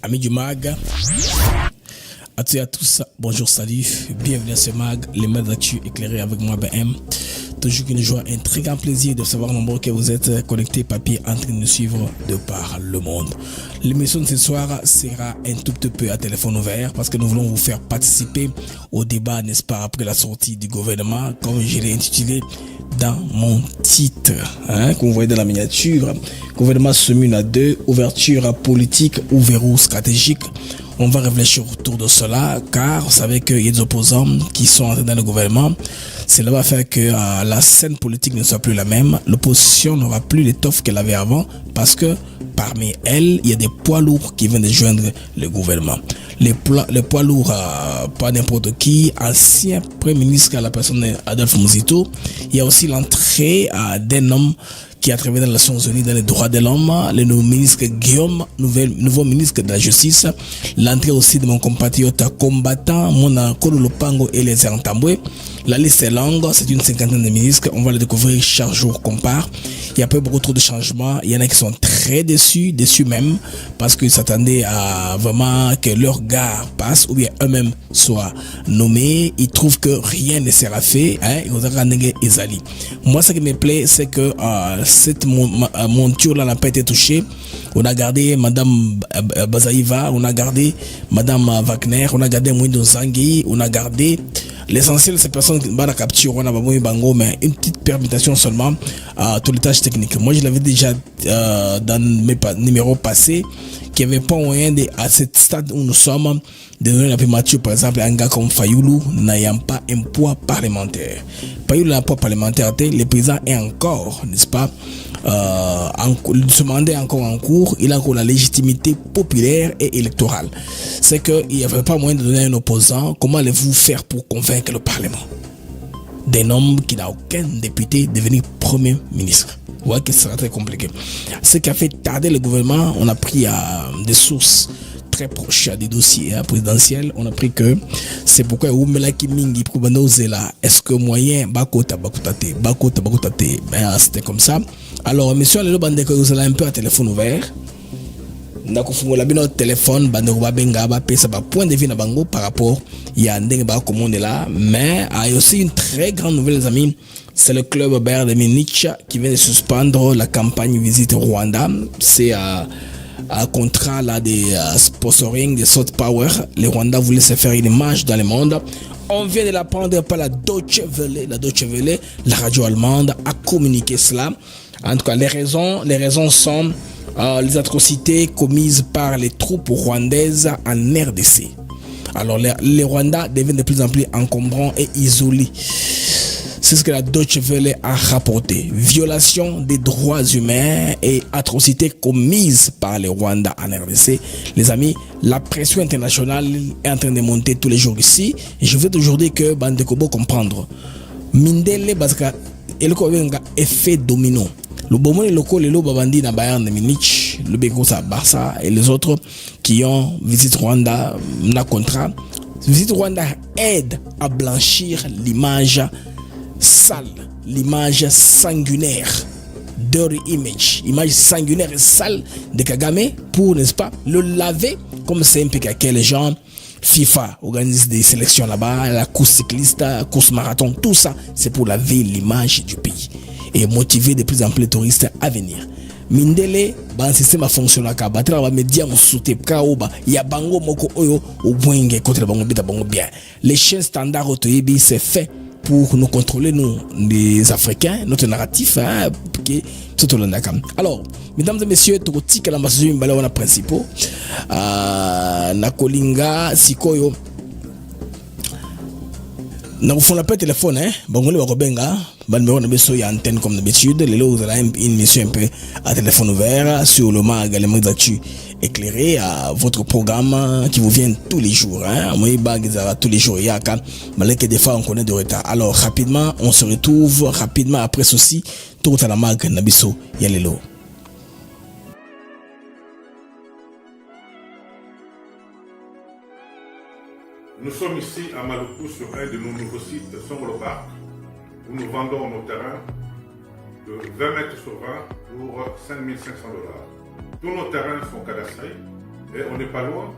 Amis du MAG, à tous et à tous, bonjour, salut, bienvenue à ce MAG, les mails d'actu éclairés avec moi, BM. Toujours une joie, un très grand plaisir de savoir nombreux que vous êtes connectés papier en train de nous suivre de par le monde. L'émission de ce soir sera un tout petit peu à téléphone ouvert parce que nous voulons vous faire participer au débat, n'est-ce pas, après la sortie du gouvernement, comme je l'ai intitulé dans mon titre, comme vous voyez dans la miniature. Gouvernement semi à deux, ouverture politique ou verrou stratégique. On va réfléchir autour de cela car vous savez qu'il y a des opposants qui sont entrés dans le gouvernement. Cela va faire que la scène politique ne soit plus la même. L'opposition n'aura plus l'étoffe qu'elle avait avant parce que parmi elles, il y a des poids lourds qui viennent de joindre le gouvernement. Les poids lourds, pas n'importe qui, ancien premier ministre à la personne d'Adolphe Muzito. Il y a aussi l'entrée d'un homme qui a travaillé dans les Nations Unies dans les droits de l'homme, le nouveau ministre Guillaume, nouveau ministre de la Justice, l'entrée aussi de mon compatriote combattant, Mona Kolo Lopango et les Antamboué. La liste est longue, c'est une cinquantaine de ministres, on va le découvrir chaque jour qu'on part. Il n'y a pas beaucoup trop de changements, il y en a qui sont très déçus même, parce qu'ils s'attendaient à vraiment que leur gars passe, ou bien eux-mêmes soient nommés. Ils trouvent que rien ne sera fait, ils vont dire Ezali. Moi, ce qui me plaît, c'est que cette monture-là n'a pas été touchée. On a gardé Madame Bazaïva, on a gardé Madame Wagner, on a gardé Mouindo Zangui, on a gardé l'essentiel de ces personnes qui la capture, on a bango, mais une petite permutation seulement à tous les tâches techniques. Moi, je l'avais déjà dans mes numéros passés, qu'il n'y avait pas moyen à ce stade où nous sommes de donner la primature, par exemple, à un gars comme Fayoulou n'ayant pas un poids parlementaire. Fayoulou n'a un poids parlementaire, le président est encore, n'est-ce pas, ce mandat est encore en cours, il a encore la légitimité populaire et électorale. C'est qu'il n'y avait pas moyen de donner un opposant. Comment allez-vous faire pour convaincre le Parlement d'un homme qui n'a aucun député devenir Premier ministre? Ouais, que ce sera très compliqué. Ce qui a fait tarder le gouvernement, on a pris des sources très proches des dossiers présidentiels. On a pris que c'est pourquoi est-ce que moyen bakota c'était comme ça. Alors monsieur le bande que vous allez un peu à téléphone ouvert. Nakufungula bino téléphone bande ko babenga ba pesa ba point de vue na bango par rapport ya ndenge ba commande là, mais il y a aussi une très grande nouvelle les amis. C'est le club Bayern de Munich qui vient de suspendre la campagne Visite Rwanda. C'est un contrat là de sponsoring de soft power. Les Rwandais voulaient se faire une image dans le monde. On vient de l'apprendre par la Deutsche Welle. La Deutsche Welle, la radio allemande, a communiqué cela. En tout cas, les raisons sont les atrocités commises par les troupes rwandaises en RDC. Alors, les Rwandais deviennent de plus en plus encombrants et isolés. C'est ce que la Deutsche Welle a rapporté. Violation des droits humains et atrocités commises par les Rwandais en RDC. Les amis, la pression internationale est en train de monter tous les jours ici. Et je veux aujourd'hui que Bandekobo comprendre. Mindele Bazka, et le effet domino. Le Bomon et le Col et le Babandi na Bayern de Munich, le Bekosa Barça et les autres qui ont visité Rwanda, na contrat. Visite Rwanda aide à blanchir l'image sale, l'image sanguinaire, dirty image sanguinaire et sale de Kagame pour, n'est-ce pas, le laver comme c'est un peu que les gens FIFA organise des sélections là-bas, la course cycliste, la course marathon, tout ça, c'est pour laver l'image du pays et motiver de plus en plus les touristes à venir. Mindele, un système a fonctionné à battre les médias sauté kaoba ya bango moko oyo au boingue contre bango bita bango bien. Les chaînes standards autoyibi c'est fait pour nous contrôler nous les Africains, notre narratif qui tout le monde. Alors, mesdames et messieurs, tokoti kala masuzu mbala wana principaux na kolinga sikoyo na kufuna pas téléphone bangole bakobenga numéro de beso ya antenne comme d'habitude. Les lots vous avez une émission un peu à téléphone ouvert sur le mag également d'actu éclairé à votre programme qui vous vient tous les jours moi bagizara tous les jours yaka malgré que des fois on connaît de retard. Alors rapidement on se retrouve rapidement après ceci tout à la mag nabiso ya les lots. Nous sommes ici à Maluku sur un de nos nouveaux sites, Songolo Park, où nous vendons nos terrains de 20 mètres sur 20 pour $5 500. Tous nos terrains sont cadastrés Et on n'est pas loin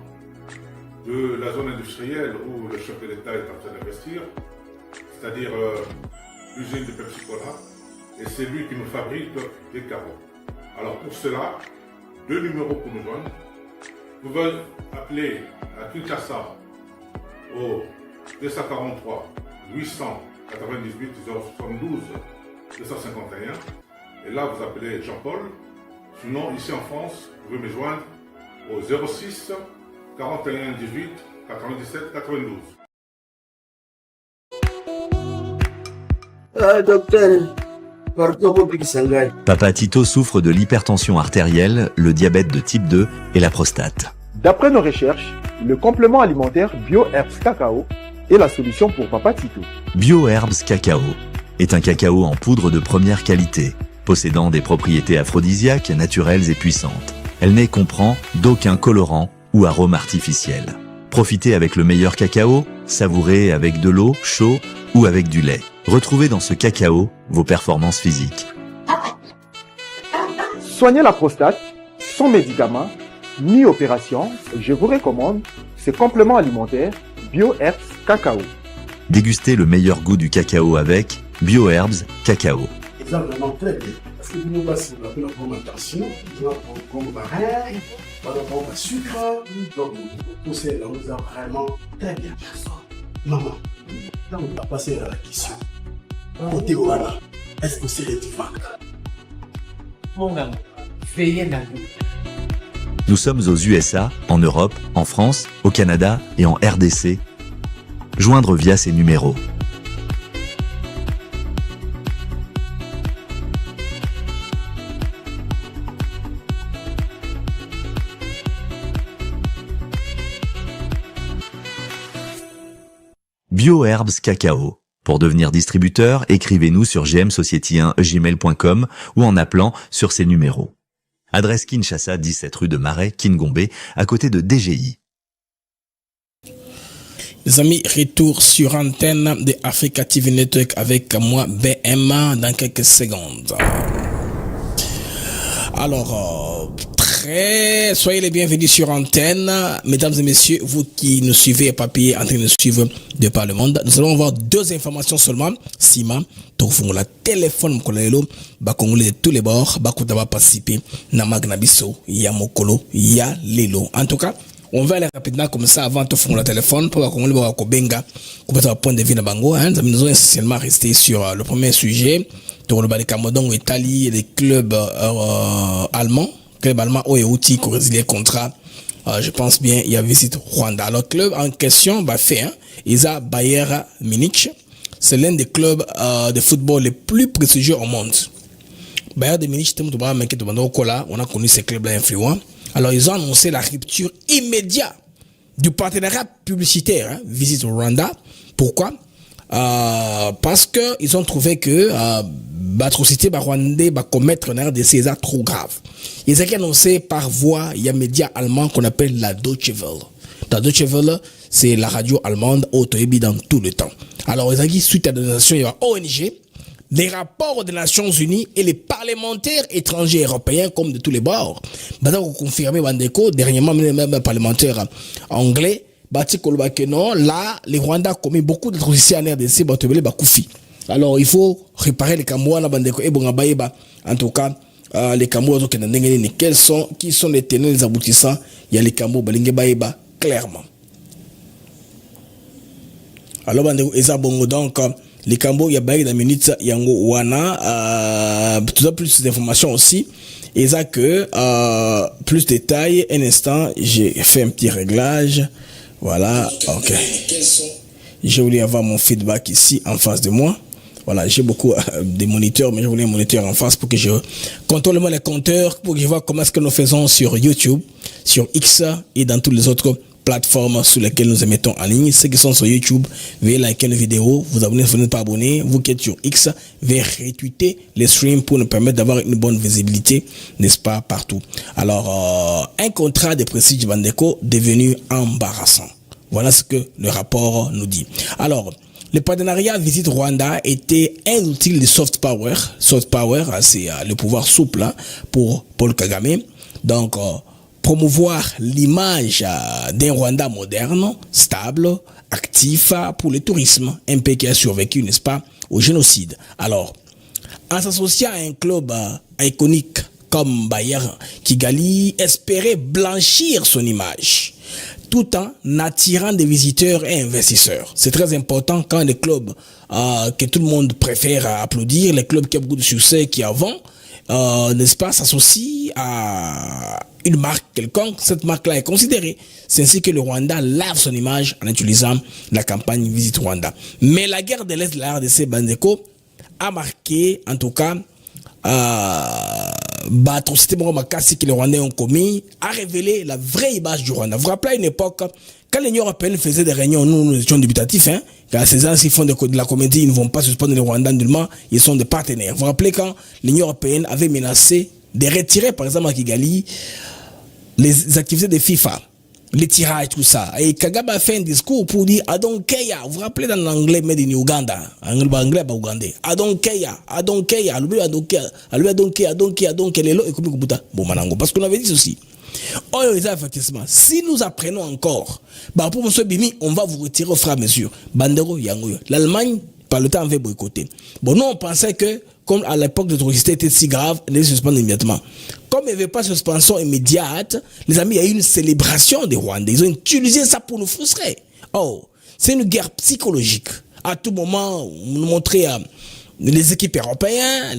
de la zone industrielle où le chef de l'État est en train d'investir, c'est-à-dire l'usine de Pepsi Cola, et c'est lui qui nous fabrique des carreaux. Alors pour cela, 2 numéros pour nous joindre. Vous pouvez appeler à Kinshasa au 243 898 072 251. Et là, vous appelez Jean-Paul. Sinon, ici en France, vous pouvez me joindre au 06 41 18 97 92. Docteur, pardon, Papa Tito souffre de l'hypertension artérielle, le diabète de type 2 et la prostate. D'après nos recherches, le complément alimentaire BioHerbs Cacao est la solution pour Papa Tito. BioHerbs Cacao est un cacao en poudre de première qualité, possédant des propriétés aphrodisiaques, naturelles et puissantes. Elle ne comprend d'aucun colorant ou arôme artificiel. Profitez avec le meilleur cacao, savourez avec de l'eau, chaud ou avec du lait. Retrouvez dans ce cacao vos performances physiques. Soignez la prostate, sans médicaments, ni opération, je vous recommande ce complément alimentaire BioHerbs Cacao. Dégustez le meilleur goût du cacao avec BioHerbs Cacao. C'est vraiment très bien. Parce que nous passons la bonne alimentation, nous avons comme barrière, nous avons le sucre, donc tout ça, nous avons vraiment très bien. Maman, là on va passer à la question. Côté voilà, est-ce que c'est le divan? Mon amour, veillez la nuit. Nous sommes aux USA, en Europe, en France, au Canada et en RDC. Joindre via ces numéros. BioHerbs Cacao. Pour devenir distributeur, écrivez-nous sur gmsociety1gmail.com ou en appelant sur ces numéros. Adresse Kinshasa, 17 rue de Marais, Kingombe, à côté de DGI. Les amis, retour sur antenne de Africa TV Network avec moi, BM, dans quelques secondes. Alors, soyez les bienvenus sur antenne, mesdames et messieurs, vous qui nous suivez, papier, en train de nous suivre de par le monde. Nous allons avoir 2 informations seulement. Sima, la téléphone, Congolais de tous les bords, Bakutaba participer, Namagnabiso, Yamokolo, Ya Lelo. En tout cas, on va aller rapidement comme ça avant de faire le téléphone pour qu'on ait Kobenga, qu'on peut avoir un point de vue de Bango. Nous allons essentiellement rester sur le premier sujet. Dans le bas de Cameroun, Italie et les clubs allemands. Club allemand Outi qui résilié contrat, je pense bien, il y a visite Rwanda. Alors, club en question, fait, ils a Bayern Munich. C'est l'un des clubs de football les plus prestigieux au monde. Bayern de Munich, on a connu ces clubs-là influents. Alors, ils ont annoncé la rupture immédiate du partenariat publicitaire, visite Rwanda. Pourquoi? Parce que ils ont trouvé que l'atrocité rwandais va commettre un RDC est trop grave. Ils ont annoncé par voie, il y a un média allemand qu'on appelle la Deutsche Welle. La Deutsche Welle, c'est la radio allemande autoébie dans tout le temps. Alors, ils ont dit suite à des nations, il y a ONG, les rapports des Nations Unies et les parlementaires étrangers européens comme de tous les bords. Maintenant, vous confirmez, Bandeko, dernièrement, même parlementaire anglais, que non, là, les Rwandais ont commis beaucoup d'atrocités en RDC, alors il faut réparer les Camerounais, en tout cas, les Camerounais qui sont les tenants, les aboutissants, il y a les Camerounais, clairement. Alors, donc, les Camerounais, il y a minutes, il y a plus d'informations aussi. Et ça que, plus de détails, un instant, j'ai fait un petit réglage. Voilà, ok. Je voulais avoir mon feedback ici en face de moi. Voilà, j'ai beaucoup de moniteurs, mais je voulais un moniteur en face pour que je contrôle les compteurs, pour que je vois comment est-ce que nous faisons sur YouTube, sur X et dans toutes les autres plateformes sur lesquelles nous émettons en ligne. Ceux qui sont sur YouTube, veuillez liker la vidéo, vous abonnez si vous n'êtes pas abonné. Vous qui êtes sur X, veuillez retweeter les streams pour nous permettre d'avoir une bonne visibilité, n'est-ce pas, partout. Alors, un contrat de Prestige Bandeko devenu embarrassant. Voilà ce que le rapport nous dit. Alors, le partenariat Visite Rwanda était un outil de soft power. Soft power, c'est le pouvoir souple pour Paul Kagame. Donc, promouvoir l'image d'un Rwanda moderne, stable, actif pour le tourisme, un pays qui a survécu, n'est-ce pas, au génocide. Alors, en s'associant à un club iconique comme Bayern, Kigali espérait blanchir son image, tout en attirant des visiteurs et investisseurs. C'est très important quand les clubs que tout le monde préfère applaudir, les clubs qui ont beaucoup de succès, qui avant, n'est-ce pas, s'associent à une marque quelconque, cette marque-là est considérée. C'est ainsi que le Rwanda lave son image en utilisant la campagne Visite Rwanda. Mais la guerre de l'Est de la RDC, Bandeko, a marqué, en tout cas, atrocité que les Rwandais ont commis, a révélé la vraie image du Rwanda. Vous vous rappelez à une époque, quand l'Union européenne faisait des réunions, nous étions dubitatifs, hein, car ces gens qui font de la comédie, ils ne vont pas suspendre les Rwandais nullement, ils sont des partenaires. Vous vous rappelez quand l'Union européenne avait menacé de retirer, par exemple à Kigali, les activités de FIFA, les tirages, tout ça. Et Kagame a fait un discours pour dire Adonkeya. Vous vous rappelez dans l'anglais made in Uganda, anglais pas ougandais. Adonkeya. Parce qu'on avait dit ceci. Oh, effectivement, si nous apprenons encore, pour M. Bimi, on va vous retirer au fur et à mesure. Bandero, Yangoyo. L'Allemagne, par le temps, avait boycotté. Bon, nous, on pensait que, comme à l'époque de l'atrocité était si grave, on les suspend immédiatement. Comme il n'y avait pas de suspension immédiate, les amis, il y a eu une célébration des Rwandais. Ils ont utilisé ça pour nous frustrer. Oh, c'est une guerre psychologique. À tout moment, nous montrer les équipes européennes,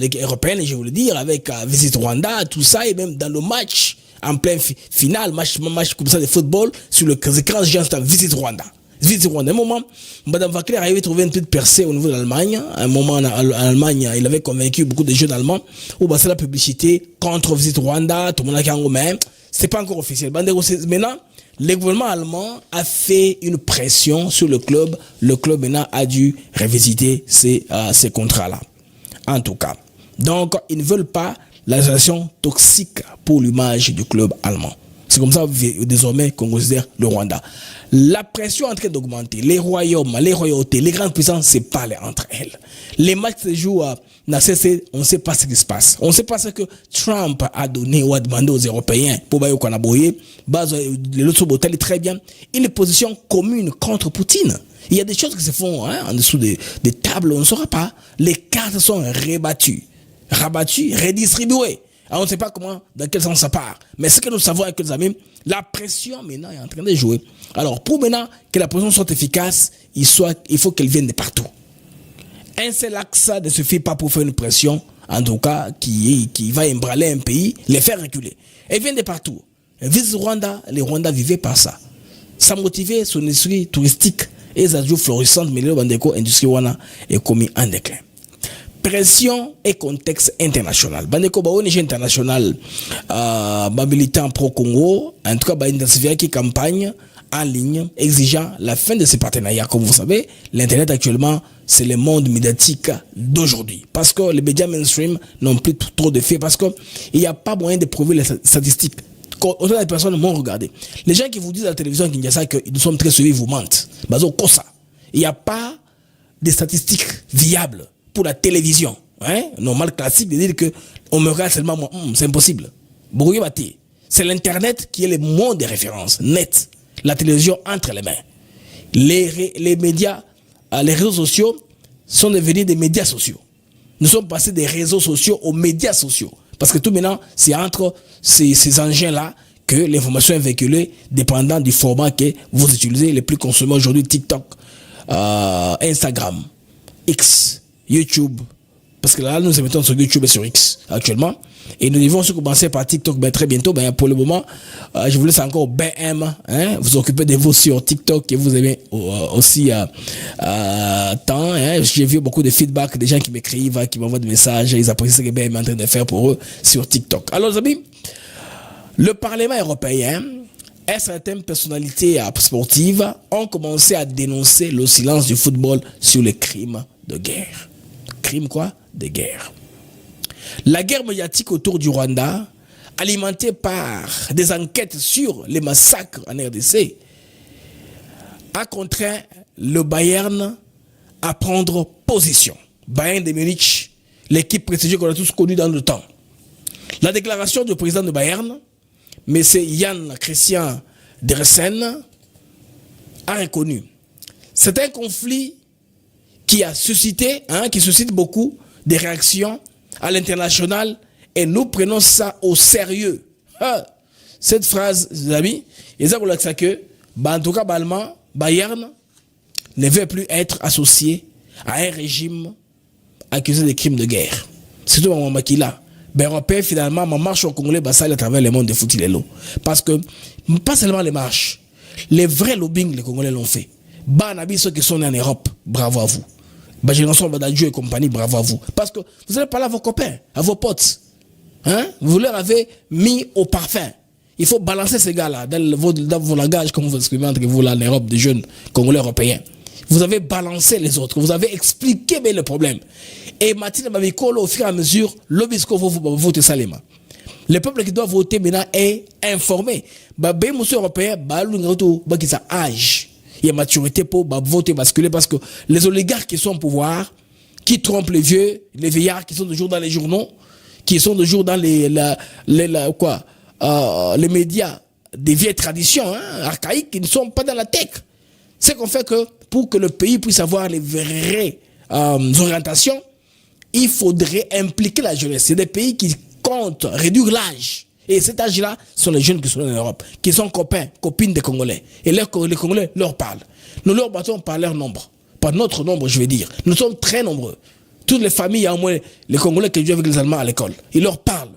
je veux le dire, avec Visite Rwanda, tout ça, et même dans le match, en plein final, match comme ça de football, sur le écran géant, c'est Visite Rwanda. Visite Rwanda. Un moment, Mme Wackler avait trouvé une petite percée au niveau de l'Allemagne. Un moment, en Allemagne, il avait convaincu beaucoup de jeunes Allemands où c'est la publicité contre Visite Rwanda, tout le monde a qu'en même. C'est pas encore officiel. Maintenant, le gouvernement allemand a fait une pression sur le club. Le club maintenant a dû revisiter ces contrats-là. En tout cas. Donc, ils ne veulent pas la situation toxique pour l'image du club allemand. C'est comme ça désormais qu'on considère le Rwanda. La pression est en train d'augmenter. Les royaumes, les royautés, les grandes puissances se parlent entre elles. Les matchs se jouent à CC, on ne sait pas ce qui se passe. On ne sait pas ce que Trump a donné ou a demandé aux Européens pour Bayo Konaboye. Le Lotobotel est très bien. Une position commune contre Poutine. Il y a des choses qui se font en dessous des tables, on ne saura pas. Les cartes sont rabattues, redistribuées. Alors on ne sait pas comment, dans quel sens ça part. Mais ce que nous savons avec les amis, la pression maintenant est en train de jouer. Alors pour maintenant que la pression soit efficace, il faut qu'elle vienne de partout. Un seul axe ne suffit pas pour faire une pression, en tout cas, qui va embraler un pays, les faire reculer. Elle vient de partout. Visite Rwanda, les Rwandais vivaient par ça. Ça motivait son industrie touristique et les adjouts florissantes, mais le bandeko industrie wana est commis en déclin. Pression et contexte international. Bandeko ba ONG international militant pro-Congo, en tout cas ba intensifier qui campagne en ligne exigeant la fin de ces partenariats. Comme vous savez, l'internet actuellement, c'est le monde médiatique d'aujourd'hui. Parce que les médias mainstream n'ont plus trop de faits, parce qu'il n'y a pas moyen de prouver les statistiques. Autant de personnes m'ont regardé. Les gens qui vous disent à la télévision Kinshasa que nous sommes très suivis vous mentent. Il n'y a pas de statistiques viables pour la télévision, normal classique de dire que on me regarde seulement moi, c'est impossible. C'est l'internet qui est le monde de référence, net. La télévision entre les mains. Les médias, les réseaux sociaux sont devenus des médias sociaux. Nous sommes passés des réseaux sociaux aux médias sociaux. Parce que tout maintenant, c'est entre ces engins-là que l'information est véhiculée dépendant du format que vous utilisez. Les plus consommés aujourd'hui, TikTok, Instagram, X, YouTube, parce que là nous émettons sur YouTube et sur X actuellement, et nous devons commencer par TikTok très bientôt. Pour le moment, je vous laisse encore BM, vous occupez de vous sur TikTok et vous aimez aussi tant. J'ai vu beaucoup de feedback des gens qui m'écrivent, qui m'envoient des messages, ils apprécient ce que BM est en train de faire pour eux sur TikTok. Alors les amis, le Parlement européen et certaines personnalités sportives ont commencé à dénoncer le silence du football sur les crimes de guerre. Crime quoi? De guerre. La guerre médiatique autour du Rwanda, alimentée par des enquêtes sur les massacres en RDC, a contraint le Bayern à prendre position. Bayern de Munich, l'équipe prestigieuse qu'on a tous connue dans le temps. La déclaration du président de Bayern, mais c'est Yann Christian Dersen, a reconnu. C'est un conflit qui a suscité, qui suscite beaucoup de réactions à l'international et nous prenons ça au sérieux. Cette phrase, les amis, c'est que, en tout cas, Bayern ne veut plus être associé à un régime accusé de crimes de guerre. C'est tout le moment qu'il a. Européen, finalement, ma marche au Congolais, ça à travers le monde de foot, parce que, pas seulement les marches, les vrais lobbying, les Congolais l'ont fait. Ceux qui sont nés en Europe, bravo à vous. Génération Badadjou et compagnie, bravo à vous. Parce que vous allez parler à vos copains, à vos potes. Vous leur avez mis au parfum. Il faut balancer ces gars-là dans vos langages, comme vous exprimez entre vous là en Europe, des jeunes Congolais européens. Vous avez balancé les autres, vous avez expliqué bien le problème. Et Mathilde Babikolo, au fur et à mesure, l'obisco va voter Salema. Le peuple qui doit voter maintenant est informé. Les monsieur européens, qui ont âge, il y a maturité pour voter basculer parce que les oligarques qui sont au pouvoir, qui trompent les vieux, les vieillards qui sont toujours dans les journaux, qui sont toujours dans les médias des vieilles traditions archaïques qui ne sont pas dans la tech. C'est qu'on fait que pour que le pays puisse avoir les vraies orientations, il faudrait impliquer la jeunesse. C'est des pays qui comptent réduire l'âge. Et cet âge-là sont les jeunes qui sont en Europe, qui sont copains, copines des Congolais. Et les Congolais leur parlent. Nous leur battons par leur nombre. Par notre nombre, je veux dire. Nous sommes très nombreux. Toutes les familles, il y a au moins les Congolais qui jouent avec les Allemands à l'école. Ils leur parlent.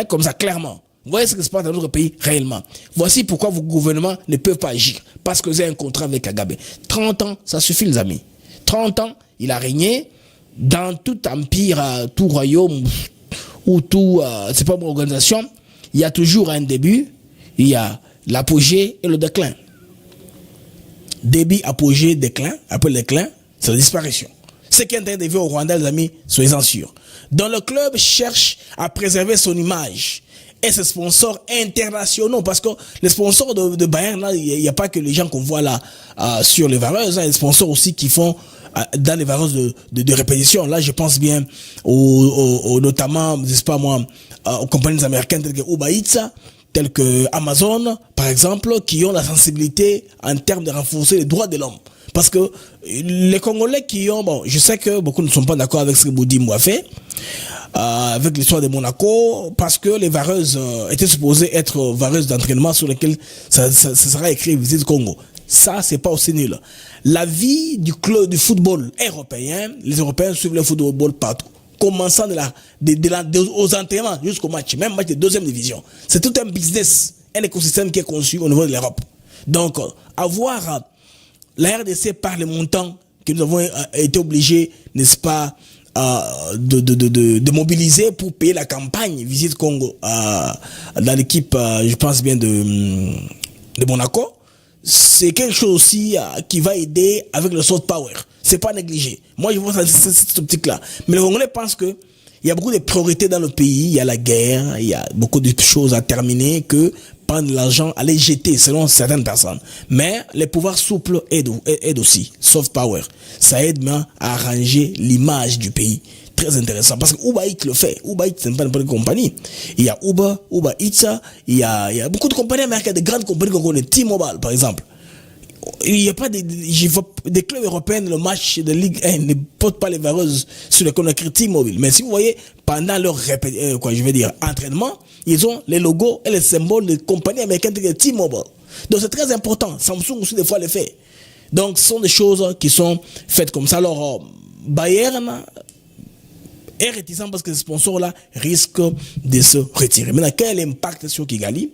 Comme ça, clairement. Vous voyez ce qui se passe dans notre pays réellement. Voici pourquoi vos gouvernements ne peuvent pas agir. Parce que vous avez un contrat avec Kagame. 30 ans, ça suffit les amis. 30 ans, il a régné dans tout empire, tout royaume, ou tout, c'est pas une organisation. Il y a toujours un début, il y a l'apogée et le déclin. Début, apogée, déclin. Après le déclin, c'est la disparition. Ce qui est en train de vivre au Rwanda, les amis, soyez-en sûrs. Dans le club cherche à préserver son image et ses sponsors internationaux, parce que les sponsors de Bayern, là, il n'y a pas que les gens qu'on voit là sur les vareuses, il y a des sponsors aussi qui font dans les vareuses de répétition. Là, je pense bien notamment, je sais pas moi, aux compagnies américaines telles que Uber Eats, telles que Amazon, par exemple, qui ont la sensibilité en termes de renforcer les droits de l'homme. Parce que les Congolais qui ont, bon, je sais que beaucoup ne sont pas d'accord avec ce que Boudimou a fait, avec l'histoire de Monaco, parce que les vareuses étaient supposées être vareuses d'entraînement sur lesquelles ça sera écrit Visite Congo. Ça, c'est pas aussi nul. La vie du club du football européen, les Européens suivent le football partout. Commençant aux entraînements jusqu'au match, même match de deuxième division. C'est tout un business, un écosystème qui est conçu au niveau de l'Europe. Donc, avoir la RDC par les montants que nous avons été obligés, n'est-ce pas, de mobiliser pour payer la campagne Visite Congo dans l'équipe, je pense bien de Monaco, c'est quelque chose aussi qui va aider avec le soft power. C'est pas négligé. Moi, je vois ça, cette optique-là. Mais les Congolais pensent que il y a beaucoup de priorités dans le pays. Il y a la guerre, il y a beaucoup de choses à terminer que prendre l'argent à les jeter selon certaines personnes. Mais les pouvoirs souples aident aussi. Soft power. Ça aide à arranger l'image du pays. Très intéressant. Parce que Uber Eats le fait. Uber Eats, c'est pas n'importe quelle compagnie. Il y a Uber Eats, il y a beaucoup de compagnies américaines, de grandes compagnies qu'on connaît. T-Mobile, par exemple. Il n'y a pas des clubs européens, le match de Ligue 1 ne portent pas les vareuses sur lesquelles on a écrit T-Mobile. Mais si vous voyez, pendant leur entraînement, ils ont les logos et les symboles de compagnies américaines de T-Mobile. Donc c'est très important. Samsung aussi des fois le fait. Donc ce sont des choses qui sont faites comme ça. Alors Bayern est réticent parce que ces sponsors-là risquent de se retirer. Maintenant, quel est l'impact sur Kigali?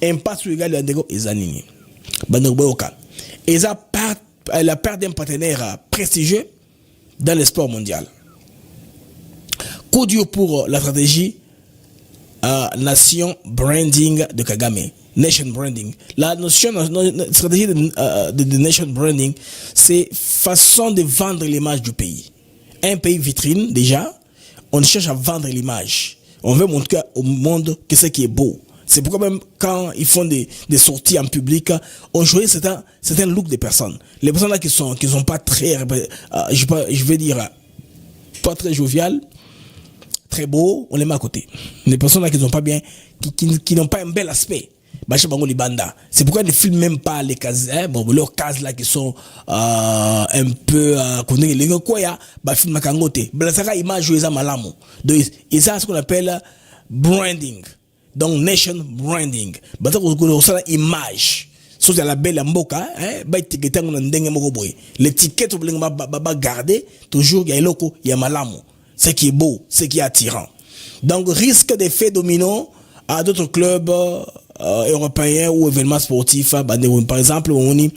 Impact sur Kigali, et la perte d'un partenaire prestigieux dans le sport mondial. Coup dur pour la stratégie nation branding de Kagame. Nation branding. La stratégie de nation branding, c'est façon de vendre l'image du pays. Un pays vitrine, déjà, on cherche à vendre l'image. On veut montrer au monde que ce qui est beau. C'est pourquoi même quand ils font des sorties en public, on choisit certains looks des personnes. Les personnes là qui sont pas très, je vais dire, pas très joviales, très beaux, on les met à côté. Les personnes là qui n'ont pas bien, qui n'ont pas un bel aspect. C'est pourquoi ils ne filment même pas les cases, leurs cases là qui sont un peu les quoi film kangote. Blasaka image ils malamu. Donc ils ça ce qu'on appelle branding. Donc nation branding. Bata ko ça image. So la belle mboka ba étiqueter ngona ndenge moko boy. L'étiquette ba garder toujours il y a loko, il y a malamu. Ce qui est beau, ce qui est attirant. Donc risque d'effet domino à d'autres clubs européens ou événements sportifs. Par exemple, on y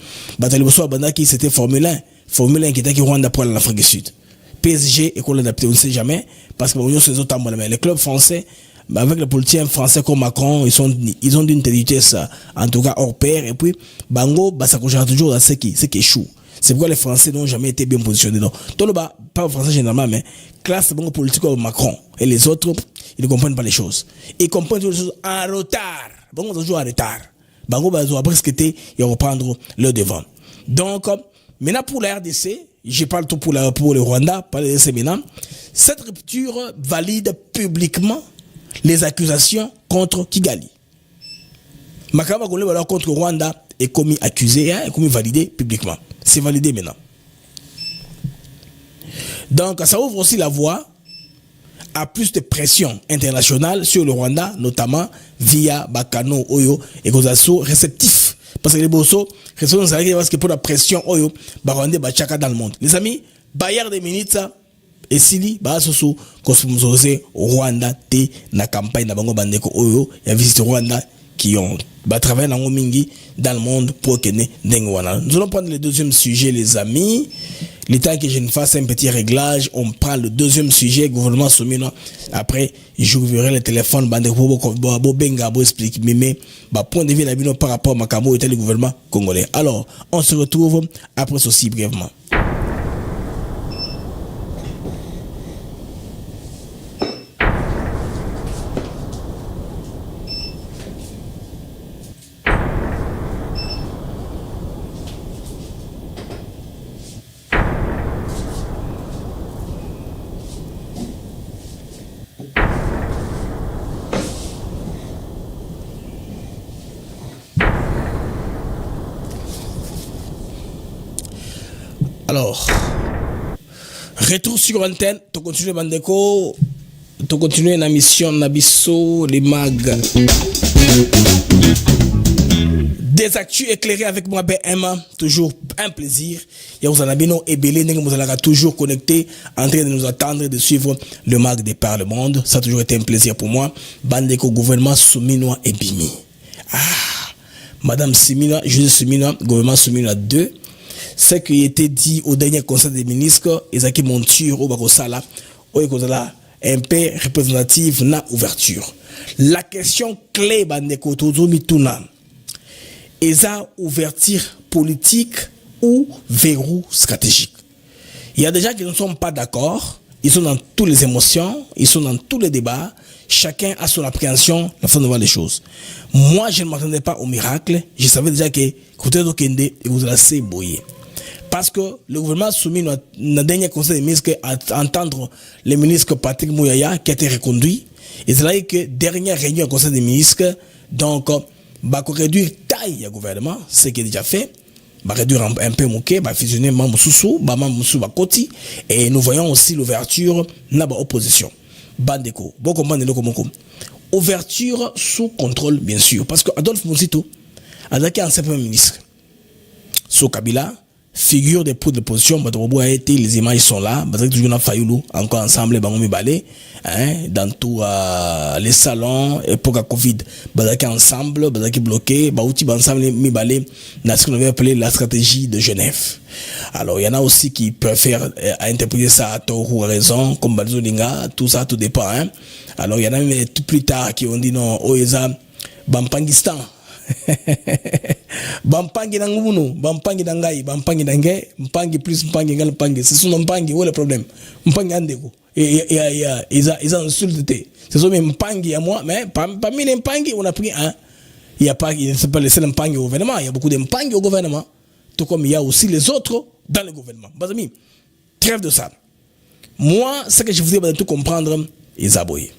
qui c'était Formule 1 qui était qui Rwanda pour l'Afrique du Sud. PSG et qu'on l'adapté, on ne sait jamais parce que ces autres les clubs français avec les politiciens français comme Macron, ils ont d'une vitesse en tout cas hors pair et puis bango ça couche toujours dans ce qui échoue. C'est pourquoi les Français n'ont jamais été bien positionnés. Donc, pas les Français généralement, mais classe bon politique comme Macron et les autres, ils ne comprennent pas les choses. Ils comprennent les choses en retard. Bon, on joue en retard. Bango va presque été et reprendre le devant. Donc, maintenant pour la RDC, je parle tout pour le Rwanda, pas le RDC maintenant. Cette rupture valide publiquement les accusations contre Kigali. Makamba Gole alors contre Rwanda est commis accusé, est commis validé publiquement. C'est validé maintenant. Donc, ça ouvre aussi la voie à plus de pression internationale sur le Rwanda, notamment via Bakano Oyo et Gozaso réceptif. Parce que les Bosso, parce que pour la pression Oyo, Barwande Bachaka dans le monde. Les amis, Bayard de Minitsa et Sili, Basoso, Kosmosose, Rwanda, T, na campagne, na Bango Bandeko Oyo, il y a visité Rwanda qui ont travaillé dans le monde pour que nous allons prendre le deuxième sujet, les amis. Le temps que je ne fasse un petit réglage, on prend le deuxième sujet, gouvernement soumis. Après, j'ouvrirai le téléphone, pour expliquer, mais point de vue par rapport à Makamo et le gouvernement congolais. Alors, on se retrouve après ceci brièvement. Alors, retour sur l'antenne, tu continues Bandeko, tu continues la mission Nabiso, les mags. Des actus éclairés avec moi, BM, toujours un plaisir. Et vous en avez et Belé, vous allez toujours connecté, en train de nous attendre et de suivre le mag des par le monde. Ça a toujours été un plaisir pour moi. Bandeko, gouvernement Souminois et Bimi. Madame Simina, Julie Simina, gouvernement Souminois 2. Ce qui était dit au dernier conseil des ministres, Ezaki Monture au Bakosala, un peu représentative na ouverture. La question clé, Bandeko Tozomi Tuna, Eza ouverture politique ou verrou stratégique. Il y a des gens qui ne sont pas d'accord, ils sont dans toutes les émotions, ils sont dans tous les débats, chacun a son appréhension, la façon de voir les choses. Moi, je ne m'attendais pas au miracle, je savais déjà que Koutedo Kende et vous allez bouillir. Parce que le gouvernement soumis dans le dernier conseil des ministres à entendre le ministre Patrick Mouyaya qui a été reconduit. Et c'est là que dernière réunion du conseil des ministres, donc, bah, réduire taille du gouvernement, ce qui est déjà fait, bah, réduire un peu Mouké, bah, fusionner Mamoussou, bah, Mamoussou, bah, Koti, et nous voyons aussi l'ouverture de l'opposition. Bandeko, bon, comment ouverture sous contrôle, bien sûr, parce que Adolphe Mouzito a été un simple ministre. Sous Kabila, figure des pots de position, les images sont là, encore ensemble, dans tous les salons, époque à Covid, ensemble, bloqué, ensemble, ce qu'on avait appelé la stratégie de Genève. Alors, il y en a aussi qui préfèrent interpréter ça à tort ou à raison, comme Balzolinga, tout ça, tout dépend. Alors, il y en a même tout plus tard qui ont dit non, Oeza, Bampangistan. Bampangi nanguno, Bampangi nangai, Bampangi nangai, Mpangi plus Mpangi égale Mpangi. C'est son Mpangi, où est le problème? Mpangi andeko. Ils ont insulté. C'est son Mpangi à moi, mais parmi les Mpangi, on a pris un. Il n'y a pas, c'est pas le seul Mpangi au gouvernement, il y a beaucoup de Mpangi au gouvernement. Tout comme il y a aussi les autres dans le gouvernement. Bas amis, trêve de ça. Moi, ce que je voudrais tout comprendre, ezaboye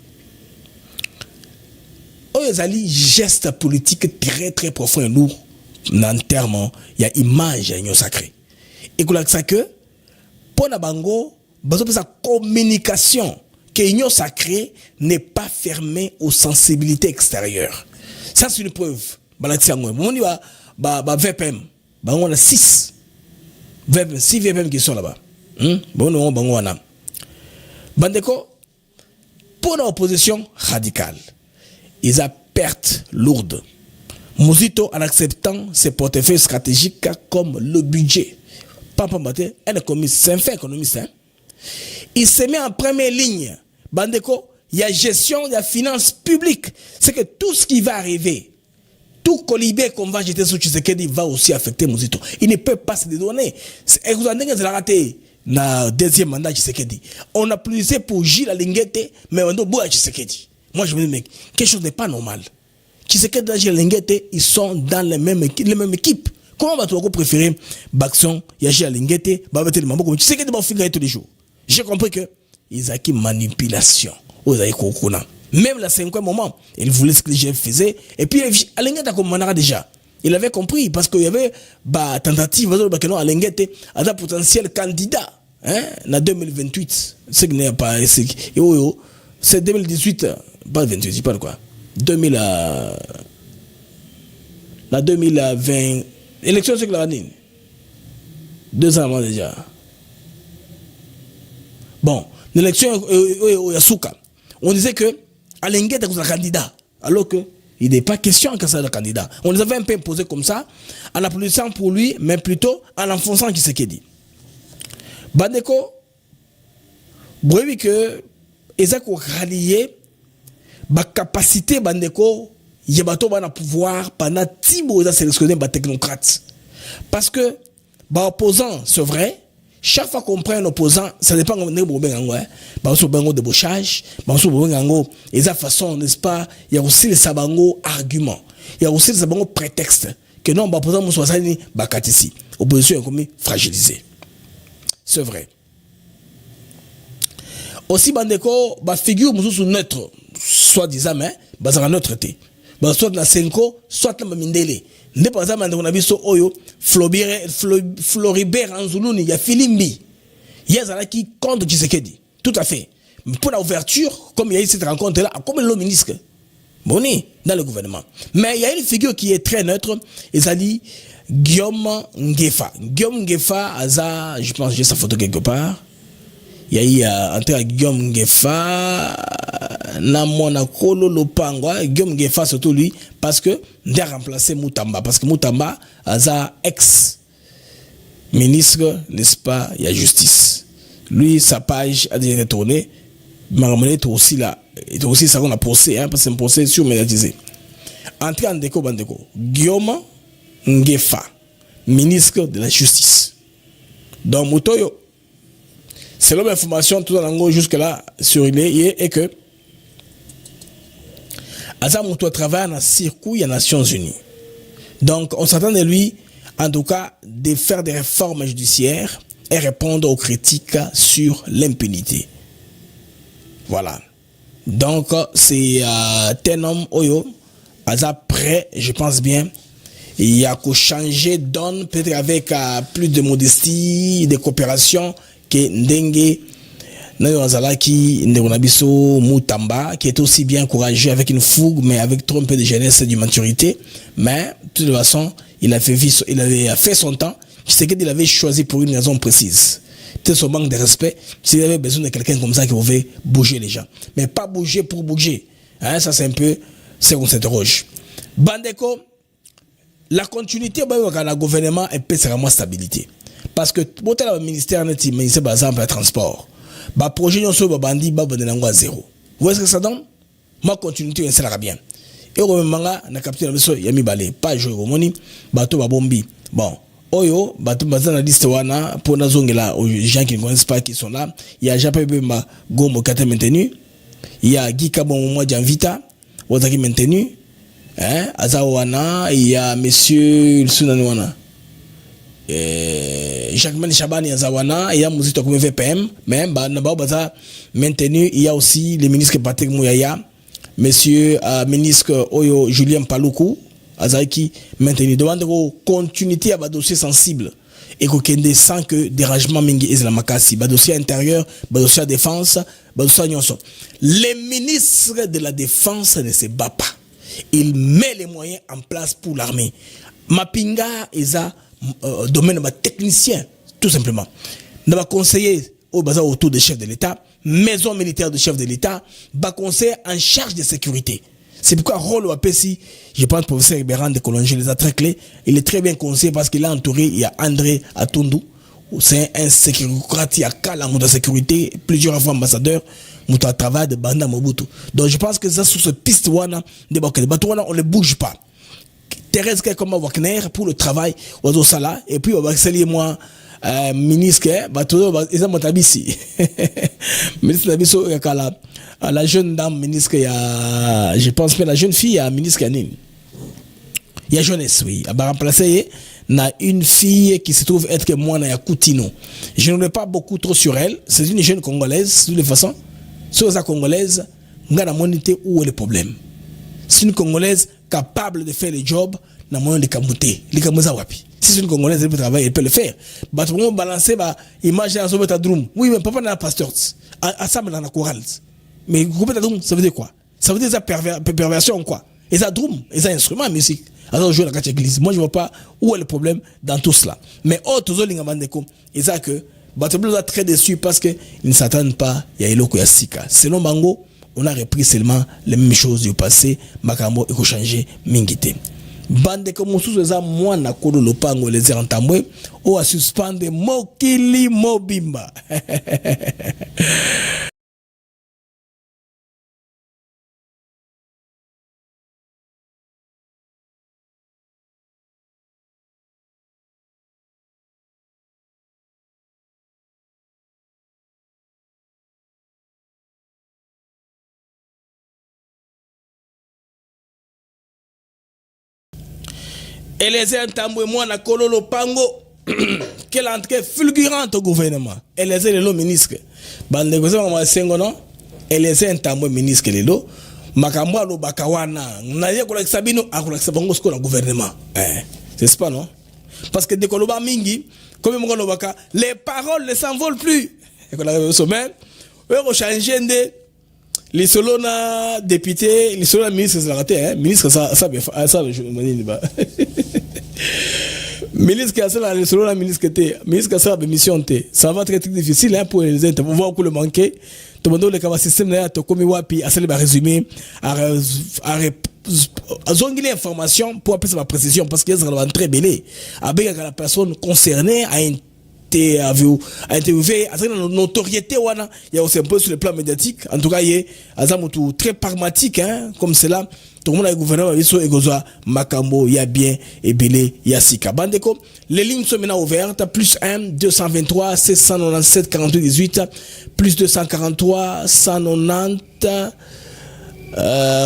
oyo ezali geste politique très très profond et lourd en termes il y a image ya union sacrée et kolakisa que pour na bango bazopesa communication que l'union sacrée n'est pas fermée aux sensibilités extérieures. Ça, c'est une preuve. On y va, VPM. On a 6 VPM qui sont là-bas. Bandeko, pour l'opposition radicale, ils ont perte lourde. Mouzito en acceptant ses portefeuilles stratégiques comme le budget. Papa Maté, c'est un fait économiste. Hein? Il se met en première ligne. Bandeko, il y a gestion, il y a finances publiques. C'est que tout ce qui va arriver, tout colibé qu'on va jeter sur Tshisekedi va aussi affecter Mouzito. Il ne peut pas se dédonner. Vous avez raté le deuxième mandat Tshisekedi. On a plusé pour Gilles Alinguete, mais on a beau à Tshisekedi. Moi, je me dis, mais quelque chose n'est pas normal. Tshisekedi et Gilles Alinguete, ils sont dans les mêmes équipes. Comment va-t-on préférer Baxon, Yaji Alinguete, Babete Mambo, Tshisekedi va finir tous les jours. J'ai compris que ils ont une manipulation. Même la 5e moment, il voulait ce que les gens faisaient. Et puis, Alinguete a comme manara déjà. Il avait compris parce qu'il y avait une tentative de Alinguete à un potentiel candidat en 2028. C'est que n'est pas. C'est 2018, pas 28, je pas quoi. 2020. Élection, c'est que l'année. 2 ans avant déjà. Bon, l'élection au Yasuka, on disait que Alinguete est un candidat, alors qu'il n'est pas question que ça soit un candidat. On les avait un peu imposés comme ça, en applaudissant pour lui, mais plutôt en enfonçant Tshisekedi. Bandeko, vous voyez que ils ont rallié la capacité Bandeko, il y a un pouvoir pendant Tibo, ils ont sélectionné des technocrates. Parce que, les opposants, c'est vrai. Chaque fois qu'on prend un opposant, ça dépend de de débauchage, et sa façon, n'est-ce pas, il y a aussi les sabango arguments, il y a aussi les sabango prétextes, que non, l'opposant m'a choisi, ici. Opposition est comme fragilisée. C'est vrai. Aussi, Bandeko, figure sous neutre, soit-disant, mais, neutre, soit la Senko, soit la Mindele. Ne par exemple, on a vu Oyo, Floribert Anzoulouni, il y a Filimbi. Il y a Zala qui contre Tshisekedi. Tout à fait. Mais pour l'ouverture, comme il y a eu cette rencontre-là, comme le ministre, Boni, dans le gouvernement. Mais il y a une figure qui est très neutre, et ça dit Guillaume Ngefa. Guillaume Ngefa, je pense que j'ai sa photo quelque part. Il y a eu entre Guillaume Ngefa, Namona Kolo Lopangwa, Guillaume Ngefa surtout lui, parce que il a remplacé Moutamba. Parce que Moutamba a ex-ministre, n'est-ce pas, il y a justice. Lui, sa page a déjà tourné. Maramone est aussi là. Il est aussi ça qu'on a procès, parce que c'est un procès surmédiatisé. Entré en déco bandeko. Guillaume Ngefa, ministre de la justice. Dans Moutoyo. Selon l'information, tout en gros jusque-là, surveillé, et que Azamouto travaille dans le circuit des Nations Unies. Donc, on s'attend de lui, en tout cas, de faire des réformes judiciaires et répondre aux critiques sur l'impunité. Voilà. Donc, c'est un homme, Oyo, prêt, je pense bien, il y a qu'à changer donne, peut-être avec plus de modestie, de coopération, que Ndenge Nazalaki Nderonabiso Moutamba, qui est aussi bien courageux avec une fougue, mais avec trop un peu de jeunesse et de maturité. Mais, de toute façon, il avait fait son temps. Je sais qu'il avait choisi pour une raison précise. Peut-être son manque de respect, s'il avait besoin de quelqu'un comme ça qui pouvait bouger les gens. Mais pas bouger pour bouger. Hein, ça, c'est un peu, c'est qu'on s'interroge. Bandeko, la continuité, le gouvernement est vraiment stabilité. Parce que, le ministère, par exemple, le transport, le projet de bandi, à zéro. Vous voyez ce que ça donne? Ma continuité, ça sera bien. Et au moment là, on a capté le Yami Balé, pas jouer au moni, bateau bombi. Bon, Oyo, bateau dans la liste wana, pour la zone là, aux gens qui ne connaissent pas qui sont là, il y a Japé Bemba, Gomo Kate maintenu, il y a Guy Kabon Moua Djanvita, Wazaki maintenu, hein, Azawana, il y a monsieur Sunanwana. Jacquemin Chabani Azawana, il y a Mouzito comme VPM, mais maintenu, il y a aussi le ministre Patrick Mouyaya, monsieur ministre Oyo Julien Paloukou, Azaiki, maintenu. Demande de continuité à un dossier sensible et qu'on sans que dérangement mingi et la makasi, dossier intérieur, dossier défense, dossier nyonso. Les ministres de la défense ne se battent pas. Il met les moyens en place pour l'armée. Mapinga est un domaine de technicien, tout simplement. Nous avons conseillé au bazar autour des chefs de l'État, maison militaire de chef de l'État, bas conseil en charge de sécurité. C'est pourquoi rôle au APC, je pense que le professeur Ibéran de Colonge les a très clés. Il est très bien conseillé parce qu'il a entouré, il y a André Atundu, c'est un sécurité, il y a Kala, de sécurité, plusieurs fois ambassadeurs, mouta travail de Banda Mobutu. Donc je pense que ça, sur ce piste, on ne bouge pas. Thérèse comme Wagner pour le travail au Sala et puis on va accélérer moi ministre ils ont monté ici ministre Nabiso la jeune dame ministre je pense que la jeune fille a ministre il y a jeunesse oui elle va remplacer na une fille qui se trouve être que moi na Koutino. Je ne sais pas beaucoup trop sur elle, c'est une jeune congolaise de toute façon sur sa congolaise ngana monité où est le problème. C'est une congolaise capable de faire le job dans le moyen de Kamouté. Si c'est une congolaise qui peut travailler, elle peut le faire. Bah, tout le monde balancer, bah, image dans son drum. Oui, mais papa dans la pasteur. À ça, dans la chorale. Mais groupe de drum, ça veut dire quoi? Ça veut dire ça perversion, quoi. Et ça drum, et ça instrument musique. Alors, je joue dans la église. Moi, je vois pas où est le problème dans tout cela. Mais, toujours les gamandeko, et ça que, bah, tout le monde est très déçu parce qu'ils ne s'attendent pas, il y a Eloko Yassika. Selon Bango, on a repris seulement les mêmes choses du passé, Makambo et changé Mingité. Bande comme sous ça, moi, na kolo lopango les entambwe, ou à suspendre Mokili Mobimba. Et les entambwe moi na kololo pango quelle entrée fulgurante au gouvernement. Et les le ministre bande négocier ma sengo non et les entambwe ministre lelo makambo lo bakawana na ye ko la sabino a ko la sabango sko na gouvernement c'est pas non parce que de koloba mingi comme mon baka les paroles ne s'envolent plus et ko la sommet on changer de les solona député les solona ministre ça raté ministre ça je me ba ministre qui a ça les solona ministre qui ça mission ça va être très difficile pour les êtres on va le manquer tout le monde le système là to comme wapi à ça le résumé à zonguer information pour appeler sa précision parce que ça va très belé avec la personne concernée à interviewé à une notoriété wana il y a aussi un peu sur le plan médiatique en tout cas il y a un très pragmatique comme cela tout le monde a gouvernement biso egoza makambo ya bien et belé ya sika bandeko les lignes sont maintenant ouvertes plus 1 223 697 48 18 plus 243 190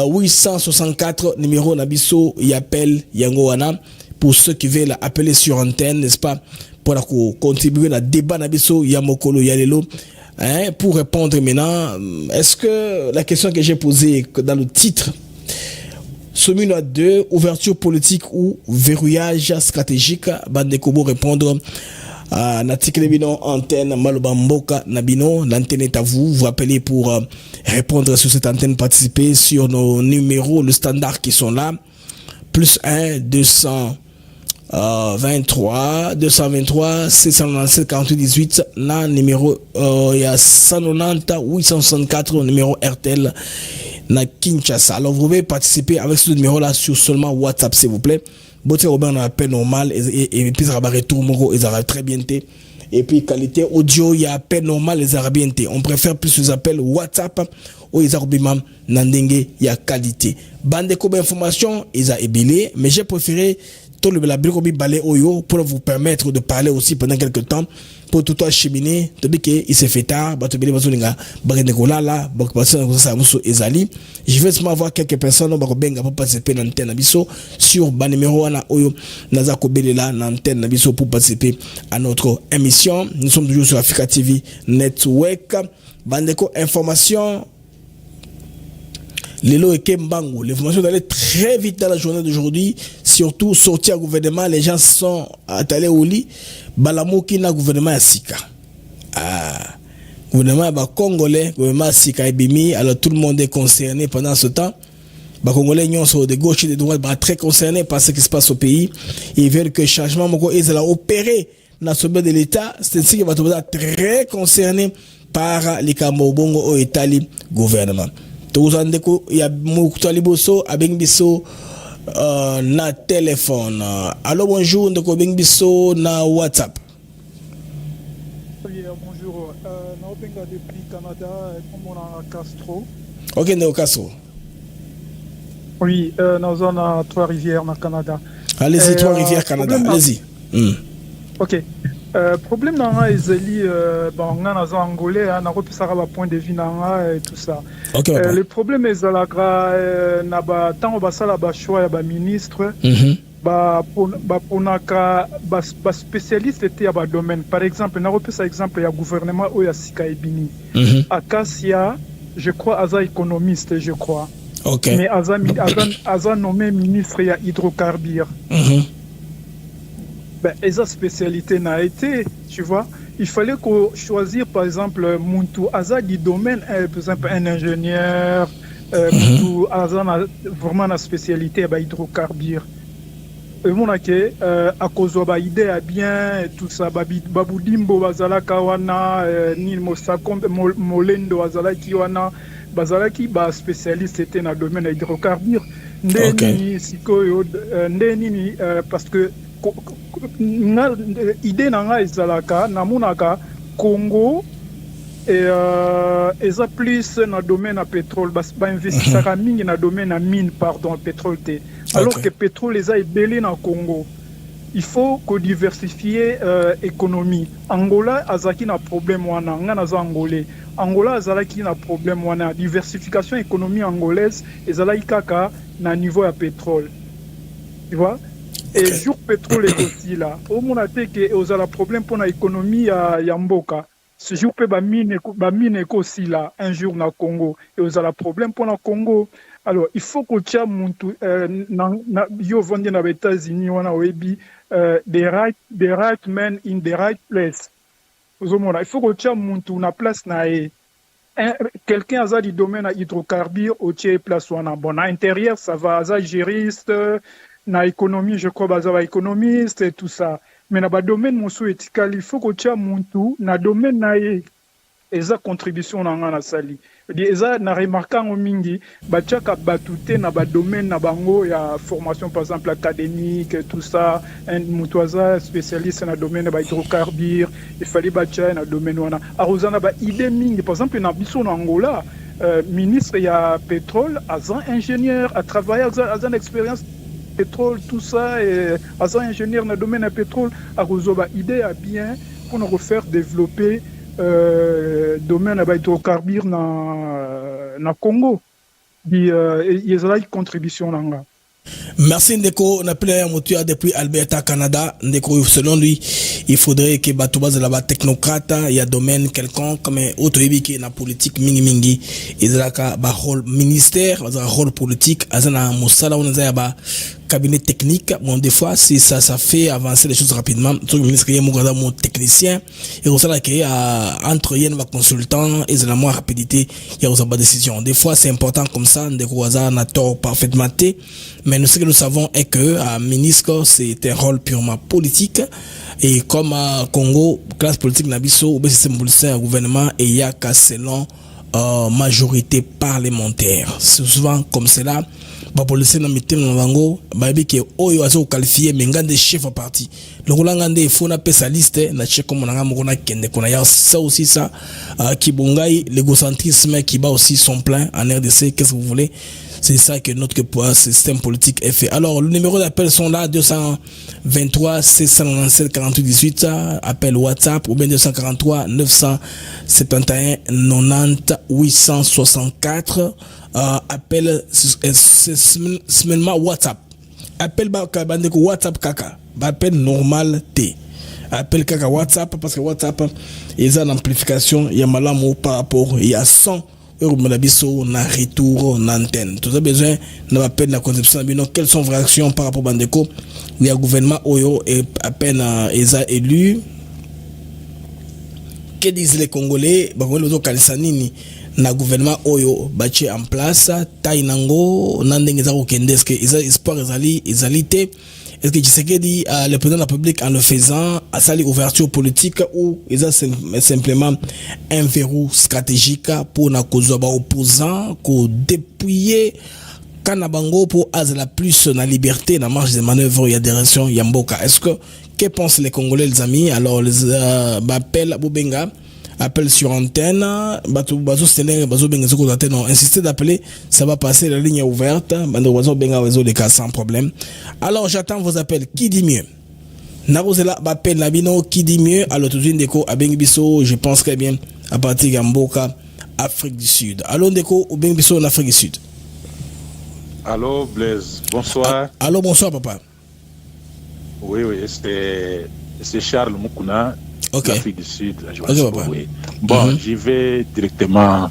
864 numéro nabiso y appelle yango wana pour ceux qui veulent appeler sur antenne n'est-ce pas pour contribuer à la débat nabiso yamokolo yalelo pour répondre maintenant est-ce que la question que j'ai posée dans le titre Somino 2 ouverture politique ou verrouillage stratégique bandekobo répondre à l'article bino antenne malobamboka nabino l'antenne est à vous vous appelez pour répondre sur cette antenne participer sur nos numéros le standard qui sont là plus 1 223 697 48 18 là numéro il y a 190 864 numéro RTL na Kinshasa. Alors vous pouvez participer avec ce numéro là sur seulement WhatsApp s'il vous plaît. Boté Robert a appel normal et puis ça va retour moro ils arrivent très bien et puis qualité audio il y a appel normal les arabiens on préfère plus les appels WhatsApp ou ils arrivent nandenge il y a qualité bande comme information ils a ébélé mais j'ai préféré tout le bilobi balé oyo pour vous permettre de parler aussi pendant quelques temps pour tout cheminer to bike il s'est fait tard ba to bele bazolinga ba ndekolala ba passer ça muso ezali je vais seulement voir quelques personnes ba ko benga pour participer dans l'antenne biso sur ba numéro wana oyo naza ko belela na antenne biso pour participer à notre émission. Nous sommes toujours sur Africa TV Network. Bandeko information Lelo et Kembango. L'information d'aller très vite dans la journée d'aujourd'hui. Surtout sortir au gouvernement. Les gens sont allés au lit. Balamo qui n'a gouvernement à Sika. Gouvernement congolais, gouvernement à Sika et Bimi. Alors tout le monde est concerné pendant ce temps. Les Congolais sont de gauche et de droite très concernés par ce qui se passe au pays. Ils veulent que le changement soit opéré dans le sommet de l'État. C'est ainsi qu'ils vont être très concernés par les Cambobongo au Italie gouvernement. Touzandeko ya Moukouta Liboso avec biso na téléphone. Allô bonjour ndeko avec biso na WhatsApp. Oui, bonjour. Naobenga depuis Canada, comme on a Castro. OK, ndeko Castro. Oui, nous sommes à Trois-Rivières, au Canada. Allez-y, Trois-Rivières, Canada. Allez-y. OK. Problème dans la Iseli, bon, on a angolais, on a repris ça à point de vue et tout ça. Okay, le problème est que na tant on ça la choix ya ministre, spécialiste était à domaine. Par exemple, on a repris ça exemple ya gouvernement ou ya Sika Ebini. Acacia, je crois Aza économiste, je crois. Okay. Mais Aza nommé ministre ya hydrocarbures. Ben, et sa spécialité n'a été, tu vois, il fallait choisir par exemple Muntu Aza du domaine, par exemple un ingénieur, Muntu Aza vraiment la spécialité bah, hydrocarbures. Et mon aké, à cause de l'idée à bien et tout ça, Baboudimbo Bazala Kawana, Nil Mosakombe, Molendo Bazala Kiwana, Bazala qui ba spécialiste était dans le domaine hydrocarbures. Ndeni Sikoyo, Ndeni parce que idée nanga ezalaka namonaka Congo et eza plus na domaine à pétrole ba investissaka mingi na domaine à mine pardon pétrole te alors que pétrole eza ebele na Congo. Il faut que diversifier économie. Angola azaki na problème wana ngana za angolais. Angola azalaki na problème wana diversification économie angolaise ezalaki kaka na niveau à pétrole. Tu vois? Et jour pétrole est aussi là. Au monde a dit que vous avez un problème pour l'économie à Yamboka. Ce jour peut mine aussi là un jour na Congo. Et vous avez un problème pour le Congo. Alors il faut que tu aies yo vendu dans les États-Unis on a webi the right man in the right place. Il faut que tu aies na place na quelqu'un a du domaine à hydrocarbures au tiers place on a bon à l'intérieur ça va à juriste na économie je crois baza économiste et tout ça mais na ba domaine mosu éthical il faut que tu aies muntu na domaine na eza contribution na ngana sali eza na remarquant au mingi ba tchaka batute na ba domaine na bango ya formation par exemple académique tout ça un mutoza spécialiste na domaine ba hydrocarbures il fallait ba tcha na domaine wana arozana ba idée mingi par exemple na biso na Angola ministre ya pétrole azan ingénieur a travaillé azan expérience pétrole, tout ça, et as un ingénieur dans le domaine du pétrole, a idée à bien pour nous refaire développer le domaine de hydrocarbures dans le Congo. Il y a une contribution là. Merci Ndeko, on appelle un moteur depuis Alberta, Canada. Ndeko, selon lui, il faudrait que Batouba là-bas technocrate, il y a domaine quelconque, mais autre qui est la politique mingi, il y a un rôle ministère, un rôle politique, il y a un moussala, on a un cabinet technique. Bon, des fois, si ça fait avancer les choses rapidement. Tout le ministre, il y a un technicien, et on sait qu'il y a entre un consultant, et la moins rapidité, il y a une décision. Des fois, c'est important comme ça, Ndeko, il y a un tort parfaitement. Mais ce que nous savons est que à ministre c'est un rôle purement politique et comme à Congo classe politique nabiso ou système politique gouvernement et il y a qu'à selon majorité parlementaire c'est souvent comme cela ba police na mitem na bango ba bi ke oyo azo qualifier mais ngande chef à parti donc là ngande il faut na pesa liste na chef comme na ngamo na kende kona ya ça aussi ça qui bongai l'égocentrisme qui bat aussi son plein en RDC qu'est-ce que vous voulez C'est ça que notre système politique est fait. Alors, le numéro d'appel sont là, 223 697 48 18, appel WhatsApp, ou bien 243 971 90 864, appel seulement WhatsApp. Appel bandeko WhatsApp kaka, appel normal T. Appel kaka WhatsApp parce que WhatsApp ils ont l'amplification, il y a malamu par rapport, il y a 100 euros na retour en antenne. Tout a besoin d'appel la conception de quelles sont vos réactions par rapport à bandeko. Il y a gouvernement Oyo et à peine ils ont élu. Que disent les Congolais? Bakongo kalisanini na gouvernement Oyo bâti en place tainango nandenge za okendeske ils espoir ezalité. Est-ce que Tshisekedi le président de la République en le faisant a sali ouverture politique ou ils ont simplement un verrou stratégique pour na kozoba opposant ko dépouiller Kanabango pour la plus la liberté la marge de manœuvre il y a des réactions Yamboka. Est-ce que pensent les Congolais les amis? Alors les appel Bobenga appel sur antenne, insistez d'appeler, ça va passer, la ligne est ouverte, sans problème. Alors j'attends vos appels. Qui dit mieux? Narozela appel Nabino, qui dit mieux? Alors tout de suite Ndeko Abengibiso, je pense très bien à partir d'Amboka, Afrique du Sud. Allô Ndeko Abengibiso en Afrique du Sud. Allô Blaise, bonsoir. Allô, bonsoir papa. Oui, c'est Charles Moukouna. Okay. L'Afrique du Sud, la Johannesburg, oui. Bon, j'y vais directement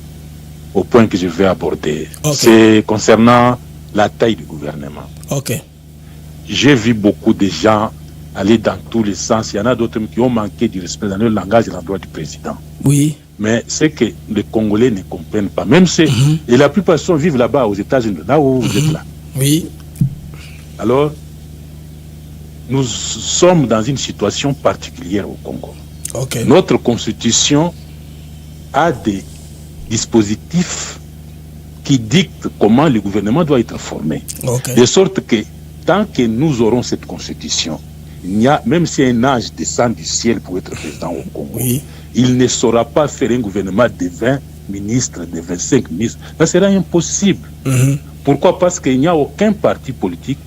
au point que je vais aborder. Okay. C'est concernant la taille du gouvernement. Ok. J'ai vu beaucoup de gens aller dans tous les sens. Il y en a d'autres qui ont manqué du respect dans le langage et l'endroit du président. Oui. Mais c'est que les Congolais ne comprennent pas. Même si et la plupart sont vivent là-bas aux États-Unis, là où vous êtes là. Oui. Alors, nous sommes dans une situation particulière au Congo. Okay. Notre constitution a des dispositifs qui dictent comment le gouvernement doit être formé. Okay. De sorte que tant que nous aurons cette constitution, il n'y a, même si un ange descend du ciel pour être président au Congo, oui, il ne saura pas faire un gouvernement de 20 ministres, de 25 ministres. Ça sera impossible. Pourquoi? Parce qu'il n'y a aucun parti politique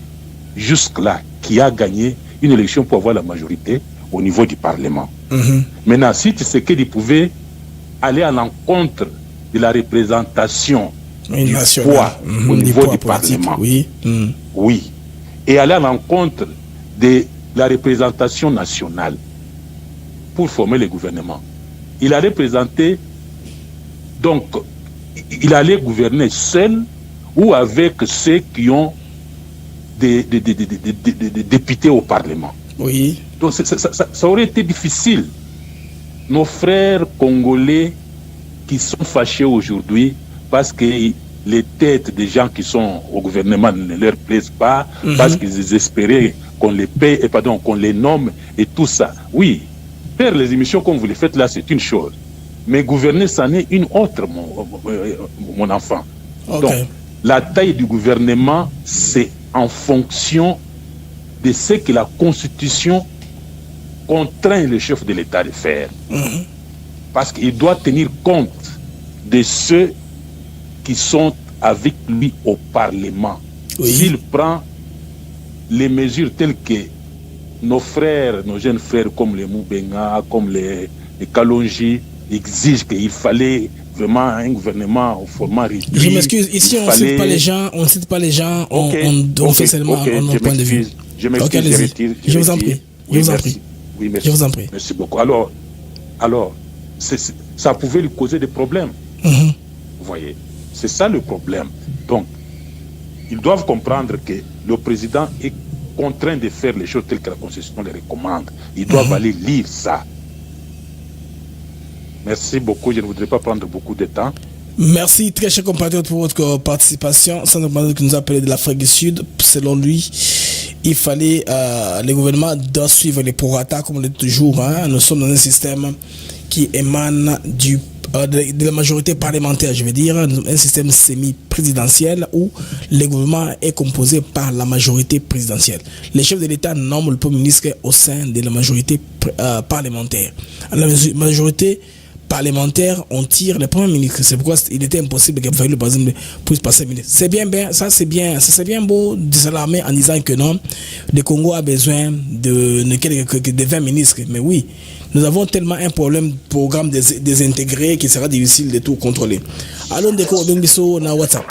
jusque-là qui a gagné une élection pour avoir la majorité au niveau du Parlement. Maintenant, si Tshisekedi pouvait aller à l'encontre de la représentation du poids au niveau du Parlement, oui, oui, et aller à l'encontre de la représentation nationale pour former le gouvernement, il allait présenter, donc, il allait gouverner seul ou avec ceux qui ont des députés au Parlement. Oui. Donc ça aurait été difficile. Nos frères congolais qui sont fâchés aujourd'hui parce que les têtes des gens qui sont au gouvernement ne leur plaisent pas, parce qu'ils espéraient qu'on les paye, et pardon, qu'on les nomme et tout ça. Oui, faire les émissions comme vous les faites là, c'est une chose. Mais gouverner, c'en est une autre, mon enfant. Okay. Donc, la taille du gouvernement, c'est en fonction de ce que la Constitution contraint le chef de l'État de faire. Parce qu'il doit tenir compte de ceux qui sont avec lui au Parlement. Oui. S'il prend les mesures telles que nos frères, nos jeunes frères comme les Moubenga, comme les Kalonji, exigent qu'il fallait vraiment un gouvernement au format réduit. Je m'excuse, ici on ne cite pas les gens, on fait seulement un point de vue. Je m'excuse, je vous en prie. Oui, merci. Oui, merci. Je vous en prie. Merci beaucoup. Alors ça pouvait lui causer des problèmes. Vous voyez, c'est ça le problème. Donc, ils doivent comprendre que le président est contraint de faire les choses telles que la Constitution les recommande. Ils doivent aller lire ça. Merci beaucoup. Je ne voudrais pas prendre beaucoup de temps. Merci, très cher compatriote, pour votre participation. Sans demander que nous appelez de l'Afrique du Sud. Selon lui, il fallait, le gouvernement doit suivre les prorata comme on le dit toujours. Nous sommes dans un système qui émane de la majorité parlementaire, je veux dire, un système semi-présidentiel où le gouvernement est composé par la majorité présidentielle. Les chefs de l'État nomment le premier ministre au sein de la majorité parlementaire. La majorité parlementaire, on tire le Premier ministre. C'est pourquoi il était impossible que le président puisse passer ministre. C'est bien, ça c'est bien beau de s'alarmer en disant que non, le Congo a besoin de 20 ministres. Mais oui, nous avons tellement un programme désintégré qui sera difficile de tout contrôler. Allons découvrir Bengiso na WhatsApp.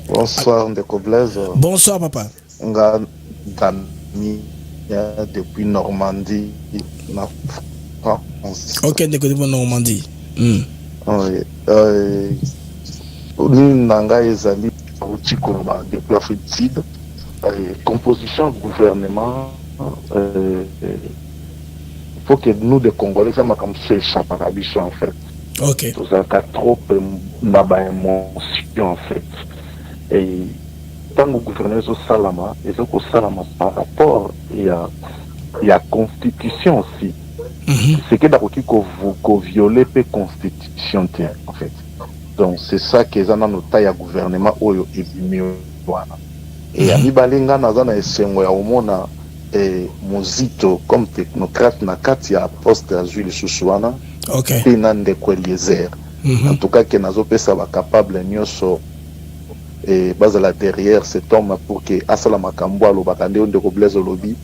Bonsoir Ndeko Blaise. Bonsoir papa. Depuis Normandie, na France. Ok, depuis Normandie. Oui. Nanga ezali Koloba depuis Afrique du Sud. Composition du gouvernement. Il faut que nous, les Congolais, ça m'a comme s'échappe à la biche en fait. Ok. Tout ça, trop d'émotion en fait. Et tant que le gouverneur est Salama, et au Salama par rapport, il y a constitution aussi. C'est que d'abord qu'on viole la constitution en fait. Donc c'est ça que ça notre taille à gouvernement oyo et et à Mibalinga nazana esengo ya omona mozito comme technocrate na kati ya poste à Jules Soussouana. Ok. Penande Eliezer. En tout cas que nazo pesa ba capable nyoso et base là derrière cet homme pour que asala makambo alo bakande onde ko Blaise lobby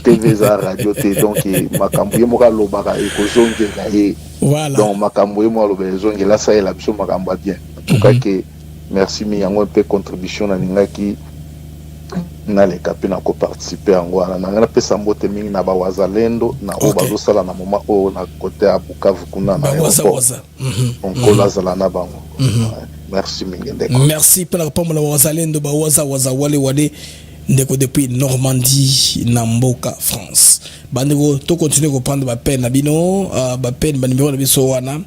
TV za radio te donc makambo ye moka lo baka e ko zongela ye. Voilà. Donc makambo ye mo lo be zongela ça et la biso makambo bien. En tout cas que merci mi yango un peu contribution na ningaki na les capina ko participer en wana na ngana pesa mbote mingi na ba wazalendo na o bazo sala na moma o na côté à Bukavu kuna na waza on kola zala na bango. Merci mingi ndeko. Merci pour la réponse na wazalendo ba waza wale ndeko depuis Normandie na Mboka France. Bandeko to continuer ko prendre ba peine na bino ba peine ba numéro na biso wana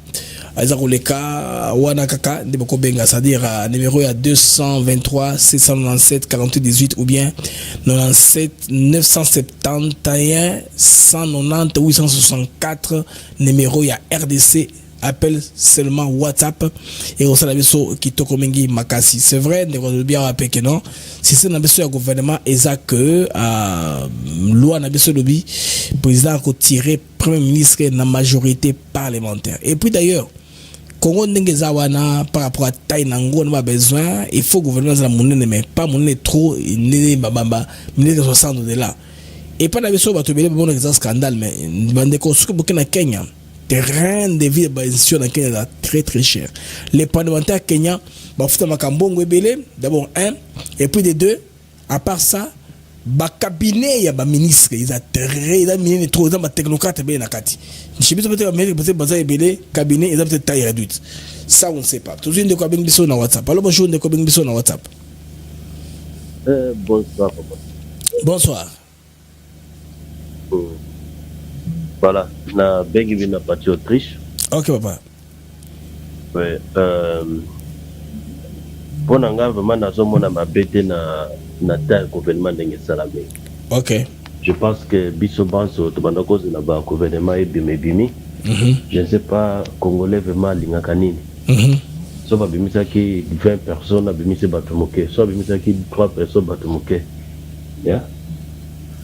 Aïza Koleka, Wana Kaka, c'est-à-dire numéro à 223 697 48 18 ou bien 97 971 190 864, numéro à RDC, appelle seulement WhatsApp et on s'en a qui toko mengi makasi. C'est vrai, on bien rappeler que non, si c'est un gouvernement, exact que loi n'a besoin lobby, président a tiré premier ministre dans la majorité parlementaire. Et puis d'ailleurs, Congo Ndengezawana par rapport à taille nango on a besoin il faut gouvernement la monnaie mais pas monnaie trop né babamba 1960 de là et pas d'avoir sur batobele bon exemple scandale mais bande ko suko Burkina Kenya terrain de vie basation dans Kenya très très cher les parlementaires kenyans ba futa makambongo ebele d'abord un et puis de deux à part ça ba cabinet ya ba ministre ils a très ils a mis trop dans ba technocrate be na kati je sais peut-être mais peut-être baza ebele cabinet ils a peut-être taille réduite ça on ne sait pas toujours de quoi bien biso na WhatsApp alors bonjour de quoi bien biso na WhatsApp bonsoir papa. Bonsoir voilà na bengi bina parti Autriche. OK papa ouais pour nga vraiment nazomona mabete na taille gouvernement ndenge salame. OK. Je pense que biso banso to banda cause na ba gouvernement et bimebimi. Je ne sais pas congolais vraiment lingaka nini. So ba bimisa ki 20 personnes bimisa batomoke. So bimisa ki 3 personnes batomoke. Yeah.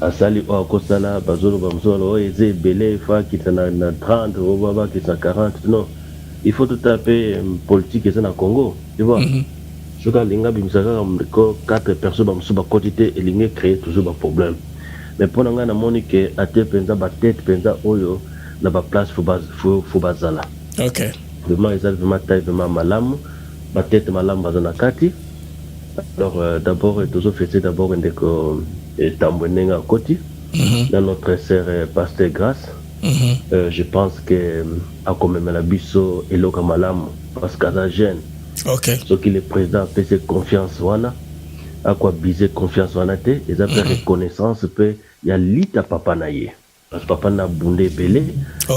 Asali o akosala bazolo bamsolo eze belé fa ki na 30 o baba ki na 40 non. Il faut tout taper politique et ça na Congo, tu vois. Je crois que 4 personnes qui ont quantité et créer toujours un problème. Mais pour nous, on a que à tête penza oyo na ba place faut bazala. OK. Vraiment exactement taille vraiment malam, ba tête malam bazana kati. Alors d'abord toujours fêter d'abord ndeko tambonenga koti. Dans notre sœur pasteur Grâce. Je pense que à quand même la biso et loka malam parce qu'à la jeune. OK. Ce qui le président fait ses confiance wana à quoi biser confiance wana te et ça fait reconnaissance peut il y a lita papa naie parce que papa na bundé belé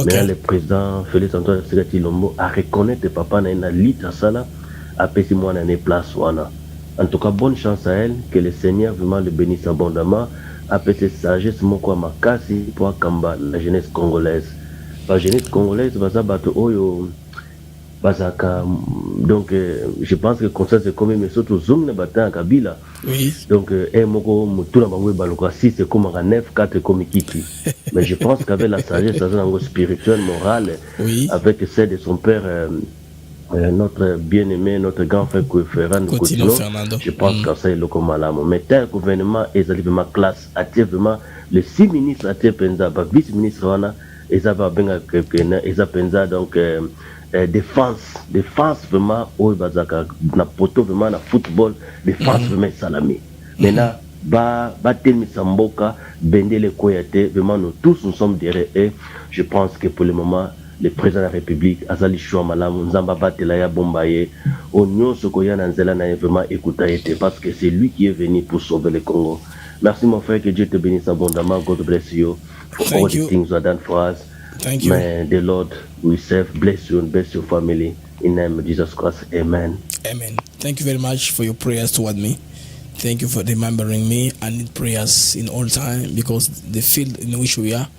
mais le président Félix Antoine Tshisekedi Tshilombo a reconnaître papa na lita sala a pesi moi na place wana. En tout cas bonne chance à elle, que le Seigneur vraiment le bénisse abondamment a pesi sagesse moko makasi pour kamba la jeunesse congolaise. La jeunesse congolaise baza bato oyo Bazaka, donc je pense que comme ça c'est comme mes autres zoom ne battent Kabila. Oui. Donc moko mutuna bangwe baloko si c'est comme un 9 4 comme Kiki. Mais je pense qu'avec la sagesse spirituelle, morale, oui, avec celle de son père notre bien-aimé, notre grand frère Coutinho Fernando, je pense que ça est le malamo. Mais tel gouvernement est vraiment classe, vraiment les 6 ministres à Penza, vice-ministre wana ezaba benga kekena ezapenza donc défense vraiment au bazaka na poto vraiment na football défense vraiment salami. Maintenant ba telmi samboka bendele koyate vraiment nous tous nous sommes derrière et je pense que pour le moment le président de la République azali choix malamu nzamba batela ya bombaye onyo sokoya na nzela na vraiment écouta été parce que c'est lui qui est venu pour sauver le Congo. Merci mon frère, que Dieu te bénisse abondamment. God bless you for all the things you have done for us. Thank you. May the Lord we serve bless you and bless your family in the name of Jesus Christ. Amen. Amen. Thank you very much for your prayers toward me. Thank you for remembering me. I need prayers in all time because the field in which we are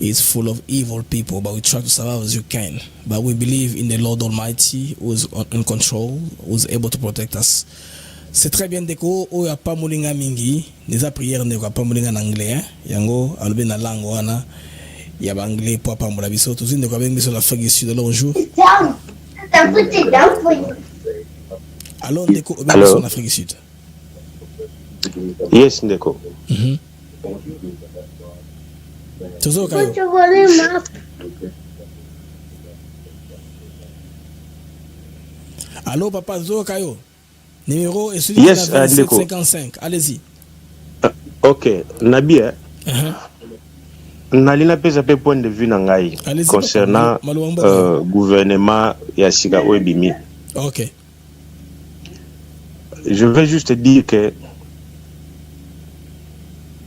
is full of evil people, but we try to survive as you can. But we believe in the Lord Almighty who is in control, who is able to protect us. C'est très bien deko o ya pa mulinga mingi neza prière ndeko pa mulinga na anglais yango alobe na langue wana ya ba anglais po pa mula biso to zinde ko bengi biso la Afrique Sud le jour. Alors ndeko o bengi biso na Afrique Sud. Yes ndeko. Tozo kayo. Allô papa Zo kayo. Numéro est celui yes, 5755. Allez-y. Ok, Nabi, nalina pesa pe point de vue nangai concernant gouvernement Yassiga Ouebimi. Ok. Je veux juste dire que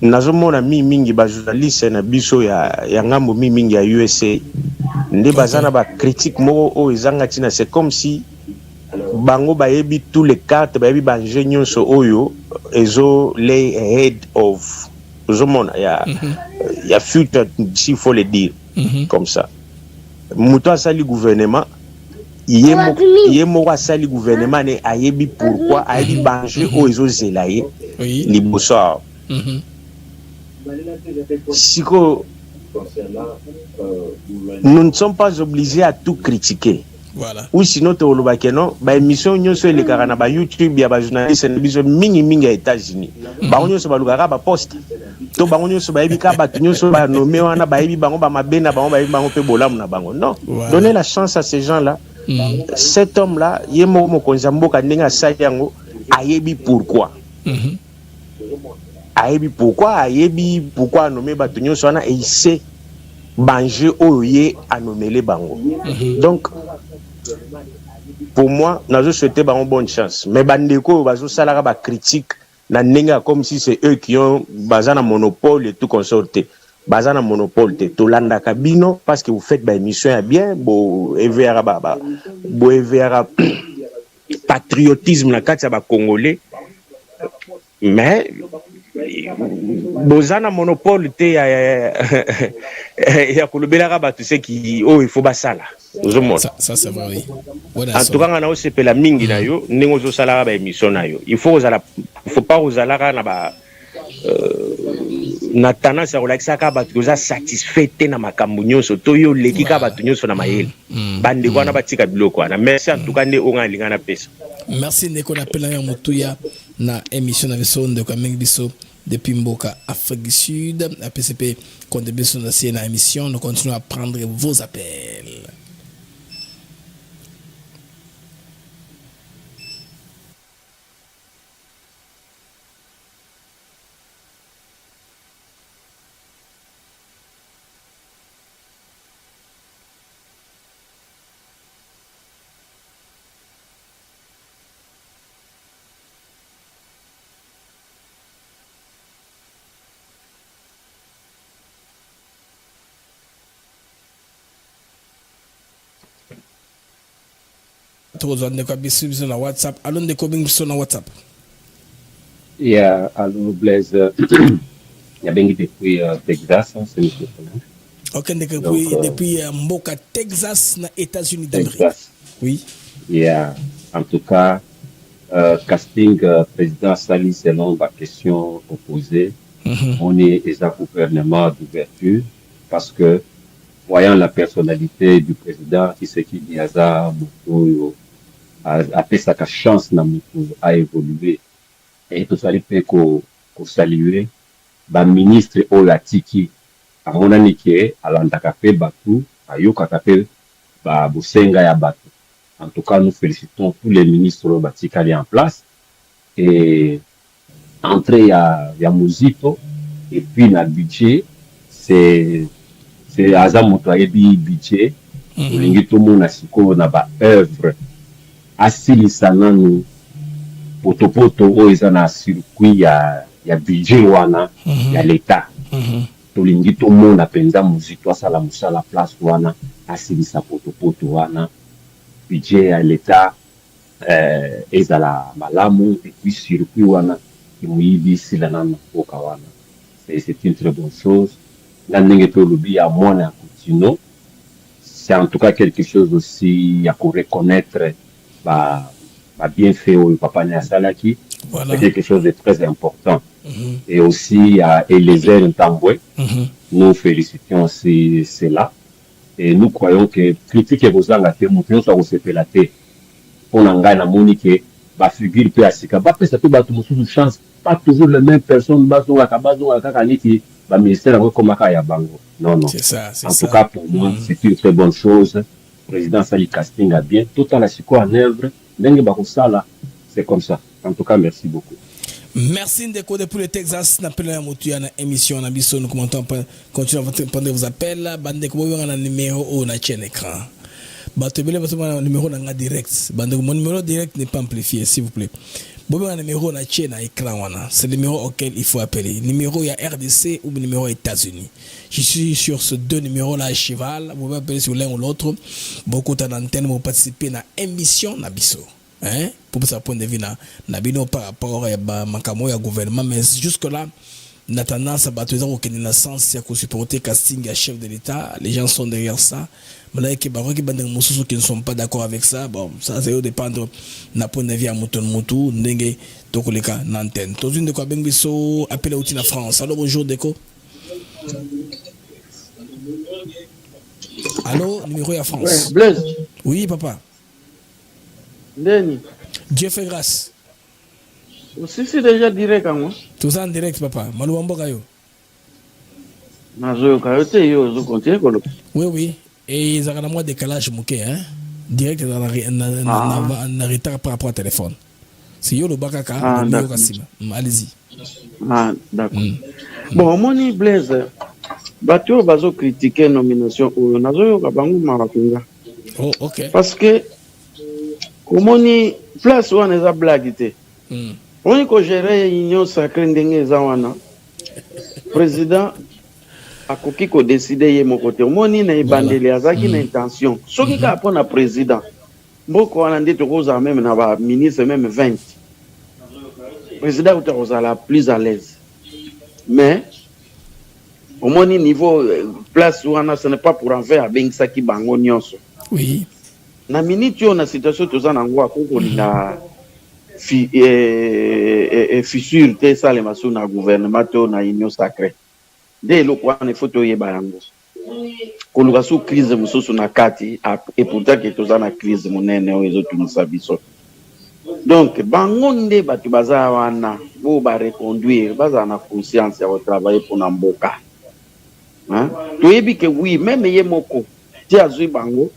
nazomona mingi ba journaliste na biso ya ngambo mingi ya USA nde bazana ba critique moko o ezanga tina, c'est comme si bango bayebi tous les cartes bayebi banje nyonso oyo ezo lay ahead of zomona ya future, s'il faut le dire comme ça. Muto asali gouvernement yemo asali gouvernement ne ayebi pourquoi ayebi banje oyo ezo zelaye liboso. Siko nous ne sommes pas obligés à tout critiquer. Voilà. Ou sinon te olobake non ba émission nyonso elekaka na ba YouTube ya ba journaliste na biso mingi ya États-Unis ba nyonso ba lukaka ba poste to ba nyonso ba yebika ba nyonso ba nommé wana ba yebi bango ba mabena bango ba yebi bango pe bolamu na bango. Non, voilà. Donnez la chance à ces gens là. Cet homme là yemo mokonzi mboka ndenge asali yango ayebi pourquoi. Ayebi pourquoi nommer ba nyonso wana et il sait banger oye a nommer les bango. Donc pour moi, nous souhaitons une bonne chance. Mais bandeko bazo salara ba critique na nenga comme si c'est eux qui ont bazana monopole et tout consorté. Bazana monopole te tolanda kabino parce que vous faites ba émission ya bien, bo evera bo evera patriotisme na kati ya ba congolais. Mais bozana monopole te ya kolobela ba tu sais qui oh il faut basala. Ça c'est vrai, oui. En tout cas, on a aussi la mingi na yo, nengozo salara ba émission na yo. Il faut pas ozalara na ba na tendance à relaxer ka ba tu satisfait na makambo nyonso to yo leki ka ba tu nyonso na mayele. Bande kwa na batika biloko na. Merci en tout cas ne onga linga na pesa. Merci ndeko na pela ya mutuya na émission na biso ndeko mingi biso depuis Mboka Afrique du Sud. À PCP contribution de la émission, nous continuons à prendre vos appels. Tozo ndeko biso na WhatsApp. Allô ndeko biso na WhatsApp. Yeah, allô Blaise. Ya bengi depuis Texas, c'est monsieur. OK, ndeko depuis Mboka Texas na États-Unis d'Amérique. Oui. Et en tout cas, casting président Sali, selon ma question opposée, on est un gouvernement d'ouverture parce que, voyant la personnalité du président, Tshisekedi Diaza Moto a fait sa chance à évoluer. Et tout ça, il fait qu'on saluer le ministre Olatiki. À mon avis, à l'Andakape Batou, à Yokakape Bosenga ya Batou. En tout cas, nous félicitons tous les ministres qui sont en place. Et entrée, il y a Muzito. Et puis, dans le budget, c'est Azam Motoye budget. Tout le monde a œuvre. Asili Sananu, Potopoto, ils ont un circuit, il y a budget, il y a l'État. Tout le monde a pensé à Muzito, à la place, Asili Sa Potopoto, budget à l'État, ezala malamu, et puis circuit wana, imuibi silanana okawana. C'est une très bonne chose. C'est en tout cas quelque chose aussi à reconnaître, bien fait au Papa Niasalaki. Voilà. C'est quelque chose de très important. Et aussi à Eliezer Ntambwe, nous félicitons aussi cela. Et nous croyons que critique et vos engagements, nous sommes aussi pélatés. Pour l'engager la monique, la figure peut assurer. Ça peut battre une chance. Pas toujours les mêmes personnes. Ministère comme Bango. Non. C'est ça. En tout cas, pour moi, c'est une très bonne chose. Le président Sali Casting a bien. Tout à la Siko en œuvre. C'est comme ça. En tout cas, merci beaucoup. Merci Ndeko pour le Texas. N'a pas la motu à émission. Nous commentons continuons à prendre vos appels. Bandeko on a numéro au na chaîne écran. Batebele batuma numéro na direct. Bandeko mon numéro direct n'est pas amplifié s'il vous plaît. Bon un numéro na chaîne à écran wana. C'est le numéro auquel il faut appeler. Numéro il y a RDC ou numéro États-Unis. Je suis sur ce deux numéros là à cheval. Vous pouvez appeler sur l'un ou l'autre. Beaucoup d'antennes vont participer à émission na biso. Hein, pour ça point de vue na bino par rapport à makamo ya gouvernement, mais jusque là la tendance à battre au Kenya sens c'est que supporter casting à chef de l'État, les gens sont derrière ça, mais là qui ne sont pas d'accord avec ça, bon ça c'est au dépendre na point de vue à mutu ndenge tokoleka na antenne tout une de quoi bengiso appelé au na France. Alors bonjour Deko. Allô, numéro à France. Ouais, Blaise. Oui papa. Deni. Dieu fait grâce. Aussi c'est déjà direct à moi. Tout ça en direct papa. Malouambo kayo. Nazo kayo te yo zo continue kolo. Oui. Et ils ont un mois décalage mouké hein. Direct dans la retard par rapport au téléphone. Si yo le bakaka, allez-y. Ah d'accord. Bon moni Blaise. Bato bazo critiquer nomination ou nazo yo ka bangu marakunga. Oh OK. Parce que comment ni place où on est à blaguer. On est que gérer union sacrée ndenge zawana. Président a koki ko décider yé mon côté. Moni na ibandeli azaki na intention. Soki ka pona président. Mboko wana ndete koza même na ba ministre même 20. Président ou ta la plus à l'aise. Mais au moins niveau place où on a ce n'est pas pour en faire avec ça qui bango nyonso. Oui. Na minute yo na situation toza na ngwa koko na fissure te ça les maso na gouvernement to na union sacrée de lo kwa na photo ye barango ko luka sous crise mususu na kati et pourtant que toza na crise munene o ezo tunisa biso donc bango nde batu baza wana bo ba reconduire baza na conscience ya travailler pour na mboka hein to yebi que oui même ye moko ti azui bango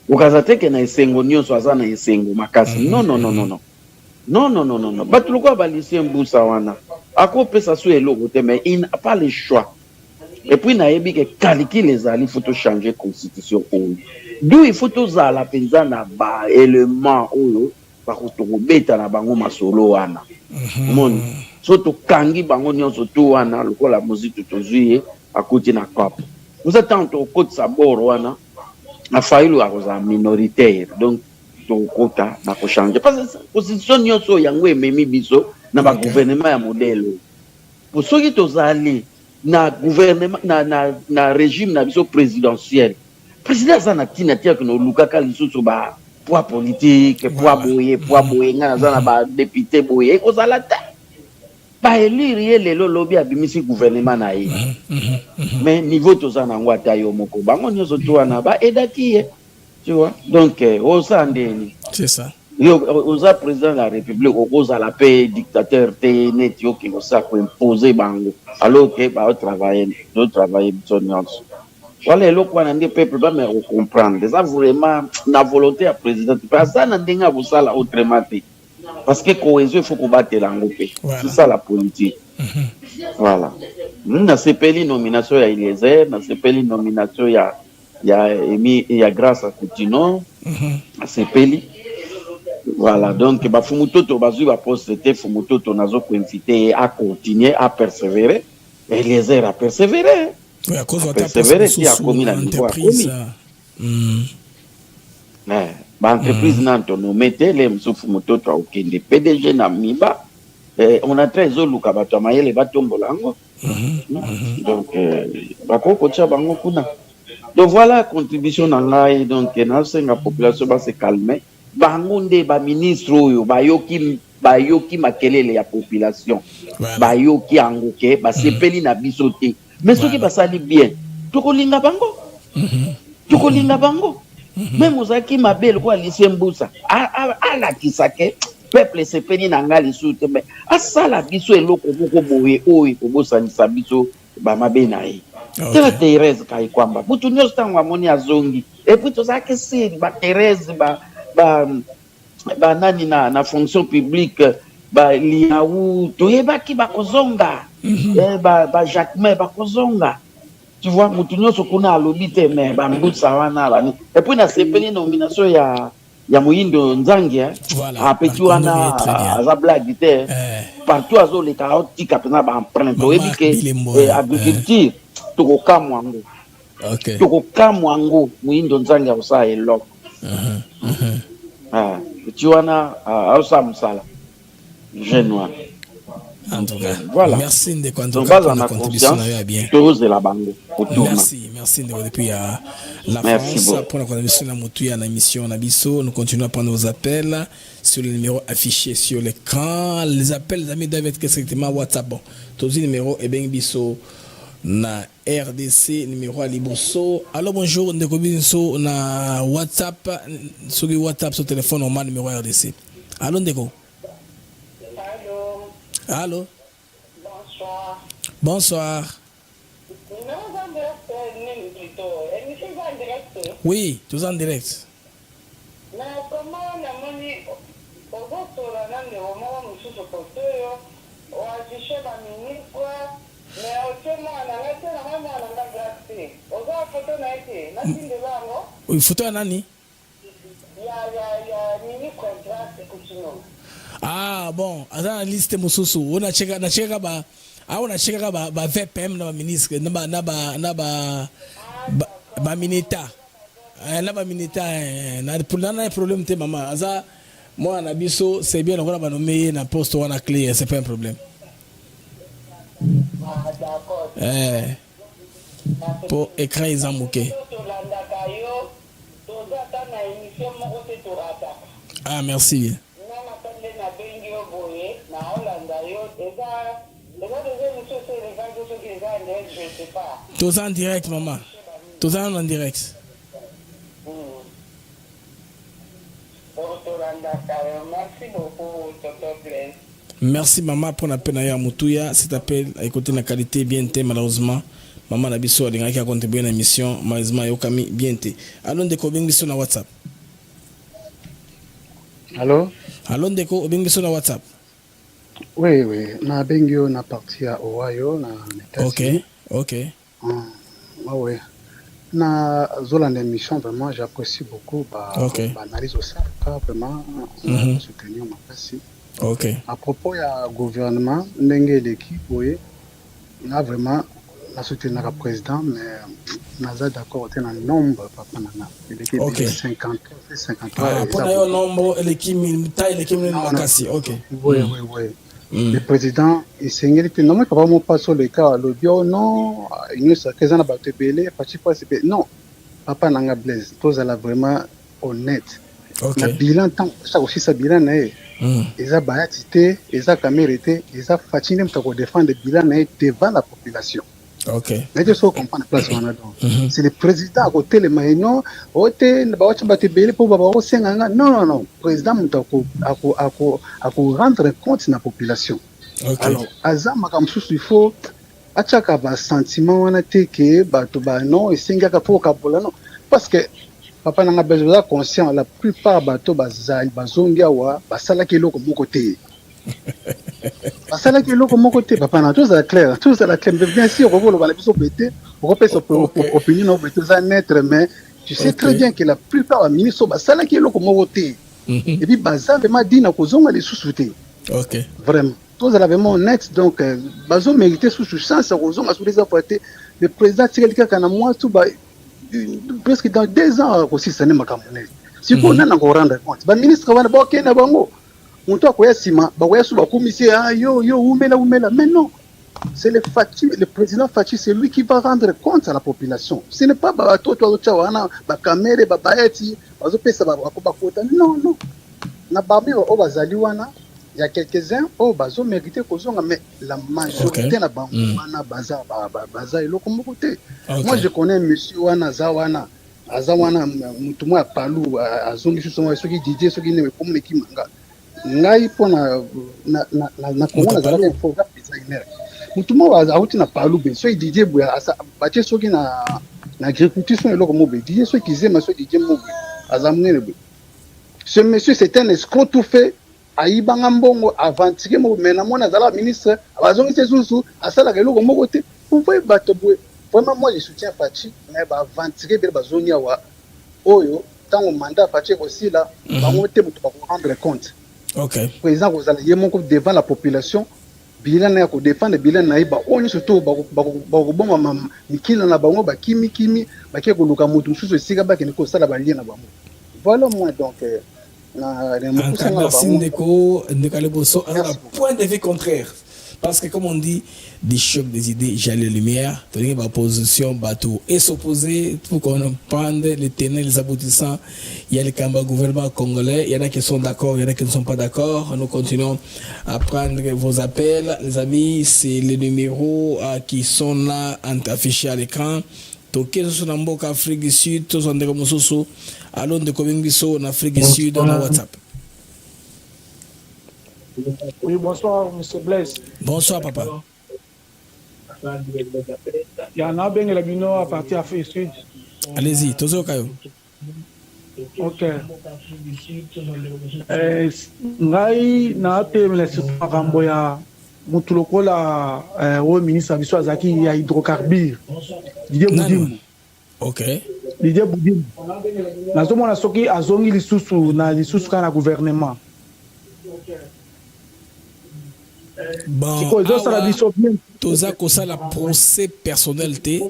ukazateke na esengo nyonso aza na esengo makasi non bato lokwa balisi mbusa wana akopesa so eloko te mais il n'a pas le choix et puis na yebi ke calcul ezali faut to changer constitution oyo d'où il faut tozala penza na ba élément oyo bakotobeta na bango masolo wana moni so tokangi bango nyonso to wana lokola mozito tozwi akoti na COP nous attendons to koti sa bord wana a failli à minoritaire donc to kota na ko changer parce que position nyonso yango ememi biso na ba gouvernement ya modèle pour ceux qui tozali na gouvernement na régime na biso présidentiel président ça na tina tia que no lukaka lisusu ba poids politique, poids boye, nga na ba député boye ko sala ta. Ba élire les lobby abimisi gouvernement na ye. Mais niveau toza na ngwata yo moko bango nyoso to na ba edaki, tu vois. Donc oza ndeni. C'est ça. Oza président de la République oza la paix dictateur te net yo ki osa ko imposer bango. Alors que ba travailler besoin. Voilà le quoi na peuple ba me comprendre. Ça vraiment na volonté à président. Parce ça na ndenga bosala autrement. Parce que cohésion il faut combattre l'ango. C'est ça la politique. Voilà. Na CPL nomination ya Eliezer, na CPL nomination ya grâce à Coutinho, na CPL. Voilà, donc ba fumutoto bazui ba poste fumutoto nazo ko inviter à continuer à persévérer. Eliezer a persévéré. Oui, à cause de persévérer qui a commis la entreprise. Entreprise nanto no mette les msufu mutoto au kende PDG na miba. On a très oluka bato mayele batombolango. Donc bakoko tcha bango kuna. Donc voilà la contribution na ngai donc na senga population ba se calmer. Bango nde ba ministre oyo bayoki makelele ya population. Bayoki angoke ba sepeli na biso te. Mais ce qui va salir bien. Tukolinga bango. Tukolinga bango. Même Ozaki Mabel quoi lycée Mboussa. La kisake peuple se peni nangali soute mais ça la biso eloko boko boye oyi kobosa ni sabiso ba mabenayi. Tela Thérèse kai kwamba. Butu nyoso tango amoni azongi. Et puis Ozaki siri ba Thérèse ba nani na fonction publique ba liaou toyeba ki ba kozonga. Ba Jacquemin ba kozonga. Tu vois, Moutounio Sokuna a l'obité, mais Bambou Sawana. Et puis, on a séparé une nomination, il y a Moïndo Nzangi, à Petouana, à Zablag, partout à Zol, les carottes, qui capena empreinte, et agriculture, Tokoka Mwango. Tokoka Mwango, Moïndo Nzangi, à Osa et Lok. Petouana, à Osa Moussala. Genois. En tout cas, voilà. Merci de la contribution bien. Merci depuis la France pour la contribution à la mission Nabiso. Nous continuons à prendre vos appels sur le numéro affiché sur l'écran. Les appels, les amis, doivent être strictement WhatsApp. Bon, tous les numéros et bien biso na RDC numéro à Liboso. Alors bonjour, Ndeko Biso na WhatsApp sur WhatsApp sur téléphone normal numéro RDC. Allô Ndeko. Allô? Bonsoir. Oui, tous en direct. Oui, photo nani? Ah bon, dans la liste mususu, on a checké ba VPM na ba ministre na ba minita. Na ba minita na problème te maman. Aza moi na biso c'est bien on va nommer na poste on a clé, c'est pas un problème. Pour écran ils ont moqué. Ah merci. Tous en direct, maman. Tous en direct. Merci, maman, pour l'appel à Moutouya. Cet appel a écouté la qualité bien té, malheureusement. Maman n'a pas de qui a contribué à l'émission. Malheureusement, il y a bien té. Allons de Kobing sur WhatsApp. Allô? Allons de Kobing sur WhatsApp. Oui, na bengio na parti à Ohio na OK. Oui. Na Zoland émission vraiment j'apprécie beaucoup analyse au ça vraiment soutenir ma place. OK. À propos ya gouvernement ndenge l'équipe oui, là vraiment na soutenir le président mais naza d'accord avec un nombre papa nana. L'équipe 53 pour le nombre l'équipe taille l'équipe makasi. OK. Oui. Le président il s'engage que non mais pas vraiment pas sur le cas le bio non il ça que ça n'a pas été belé parti pas non papa nanga Blaise tous là vraiment honnête na bilan ntango osala kosisa bilan na ye eza bayati te eza kamere te eza faci nde moto akodefendre bilan na ye devant la population. naite so comprendre place wana donc c'est le président akotelema ye non ote bawacha bato ebele mpo bakosenga nga non président moto akorendre compte na population. alors aza makambo mosusu il faut atiaka basentiment wana te ke bato non esengi aka mpo okabola non parce que papa nanga besoin conscient la plupart bato bazongi awa basalaki eloko moko te basalaki eloko moko te papa na tozala clair bien sûr okoloba na biso bete okopesa opinion na bete eza netre mais tu sais très bien que la plupart baministre basalaki eloko moko te et puis baza vraiment dina kozonga lisusu te vraiment tozala vraiment honnête donc bazomérite susu chance ya kozonga sur les apportés le président tikali kaka na mois tout presque dans 2 ans kosisa ne makambo ne siko nana ko rendre compte ba ministre wana ba okena bango moto akoya sima bakoya su bakomisi yo umela mais non c'est le président Fachi, c'est lui qui va rendre compte à la population. Ce n'est pas bato wana ba kamere ba baeti bazo pesa ba kota non na babi o bazali wana il y a quelques-uns au bazo mérité kozonga mais la majorité na bango wana baza eloko moko te. Moi je connais monsieur wana zawana azawana mutu mwa palu azongi suso soki DJ soki ne comme ekimanga ngai pona na kona zala info ga designer mutu mwa auti na palu be so DJ boya asa bache soki na agriculture eloko moko DJ soki zema so DJ moko azamnene be. Ce monsieur c'est un escroc tout fait. Aïbanga mbongo avantique mo mena mona zala ministre abazongi sesusu asala keloko moko te vous voyez bato boye vraiment moi je soutiens Fachi mais ba avantique be bazoni awa oyo tango mandat Fachi aussi là bango te mutu ba rendre compte président kozala ye moko devant la population bilan na ko défendre bilan na iba onyo surtout ba bomba mikila na bango ba kimi ba ke ko luka mutu susu sika ba ke ko sala ba lien na bango voilà moi donc merci Ndeko Ndekaliboso. Alors, un point de vue contraire. Parce que, comme on dit, des chocs des idées, j'ai les lumières, tenir ma position, bateau et s'opposer pour qu'on prenne les tenants, les aboutissants. Il y a les combats gouvernement congolais, il y en a qui sont d'accord, il y en a qui ne sont pas d'accord. Nous continuons à prendre vos appels. Les amis, c'est les numéros qui sont là affichés à l'écran. Toké so na mboka Afrique du Sud, to so ndeko mosusu alo ndeko bingiso na Afrique du Sud na WhatsApp. Oui, bonsoir monsieur Blaise. Bonsoir papa. Il y en a bien la bino à partir d'Afrique du Sud. Allez-y, tozo kayo. OK. Ngai na temela sipakambo ya mutu lokola au ministre biso azaki ya hydrocarbures Didier Boudimou. Didier Boudimou nazomona soki azongi lisusu kana gouvernement toza kosala procès personnalité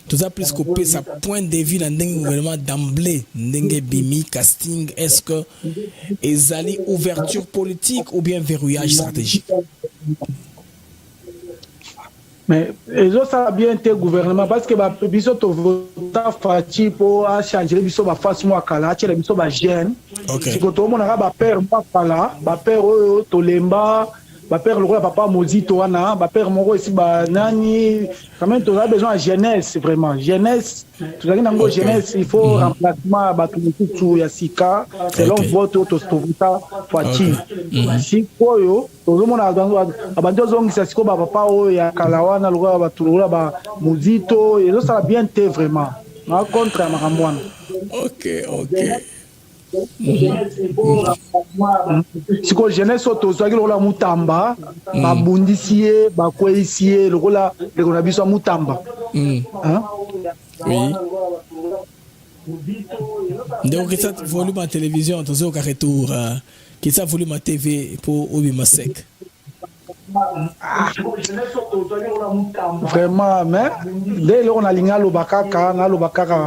toza plus coupé sa point de vue dans le gouvernement d'emblée ndenge bimi casting est-ce que ezali ouverture politique ou bien verrouillage stratégique? Mais ça a bien été gouvernement parce que biso to vota Fachi pour changer biso ba face moi kala tchela biso ba jeune si ko to mona ba père moi kala ba père to lemba ba père le papa Mozito wana ba père moko ici ba nani quand même tu as besoin de jeunesse vraiment jeunesse tu as une jeunesse il faut remplacement ba tout ya sika selon votre to vota Fachi si koyo tozomona abantu zongisa siko ba papa oyo ya kalawana lokwa batulula ba Mozito ezo sala bien te vraiment na contre makambo wana. Siko jeunesse tozwaki lokola mutamba babundisi ye bakweyisi ye lokola lekona biso ya mutamba. Donc ça volume à télévision tozo ka retour qui ça volume à TV pour obima sec. Vraiment, mais dès lors on a ligné le bakaka,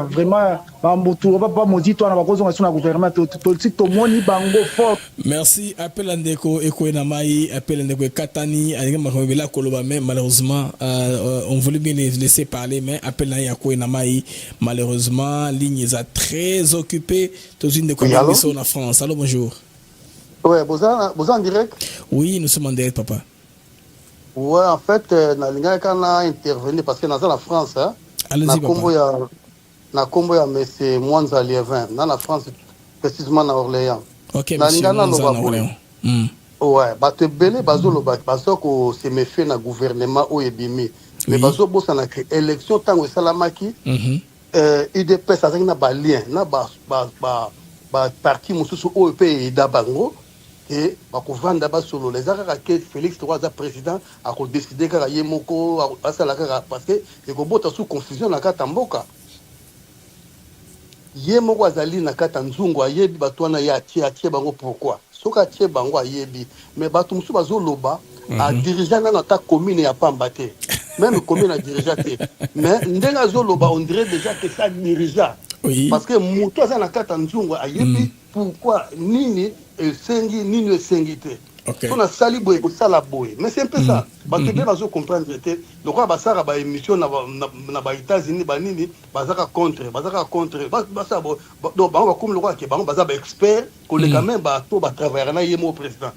vraiment, pas maudit toi, on a besoin de gouvernement, tout le monde bango fort. Merci. Appel Andeko Eko Namai, appel Andeko Katani, Alimabela Koloba, mais malheureusement, on voulait bien les laisser parler, mais appel Andeko Namai, malheureusement, ligne est très occupée. Tous une de communication en France. Allô, bonjour. Ouais, vous en direct? Oui, nous sommes en direct, papa. Ouais, en fait, quand on a intervenu, parce que dans la France, allez-y, papa. Na Combo ya M. Mwanza Liévin, dans la France, précisément dans Orléans. Ok, M. Mwanza Orléans. Ouais, bato belé bazo lo bazo ko se méfier na gouvernement o ebimi. Mais bazo bossa na élection tango salamaki. UDPS azaki na ba lien, na ba parti mususu o pe dabango. Et bakovanda basolo les akaka ke Félix Troza président a ko décider kaka yemoko asala kaka parce que e ko bota sous confusion na kata mboka yemoko azali na kata nzungu ayebi batwana ya tie bango pourquoi soka tie bango ayebi mais batu musu bazoloba a dirigeant na ta commune ya pamba te même commune a dirigeant te mais ndenga zoloba on dirait déjà que ça dirigeant parce que mutu azana kata nzungu ayebi pourquoi nini sengi nini sengite on a sali boy ko sala boy mais c'est un peu ça parce que bazo comprendre te donc ba sara ba émission na ba États-Unis ba nini bazaka contre basa donc ba comme le roi que ba baza ba expert ko le quand même ba to ba travailler na yemo président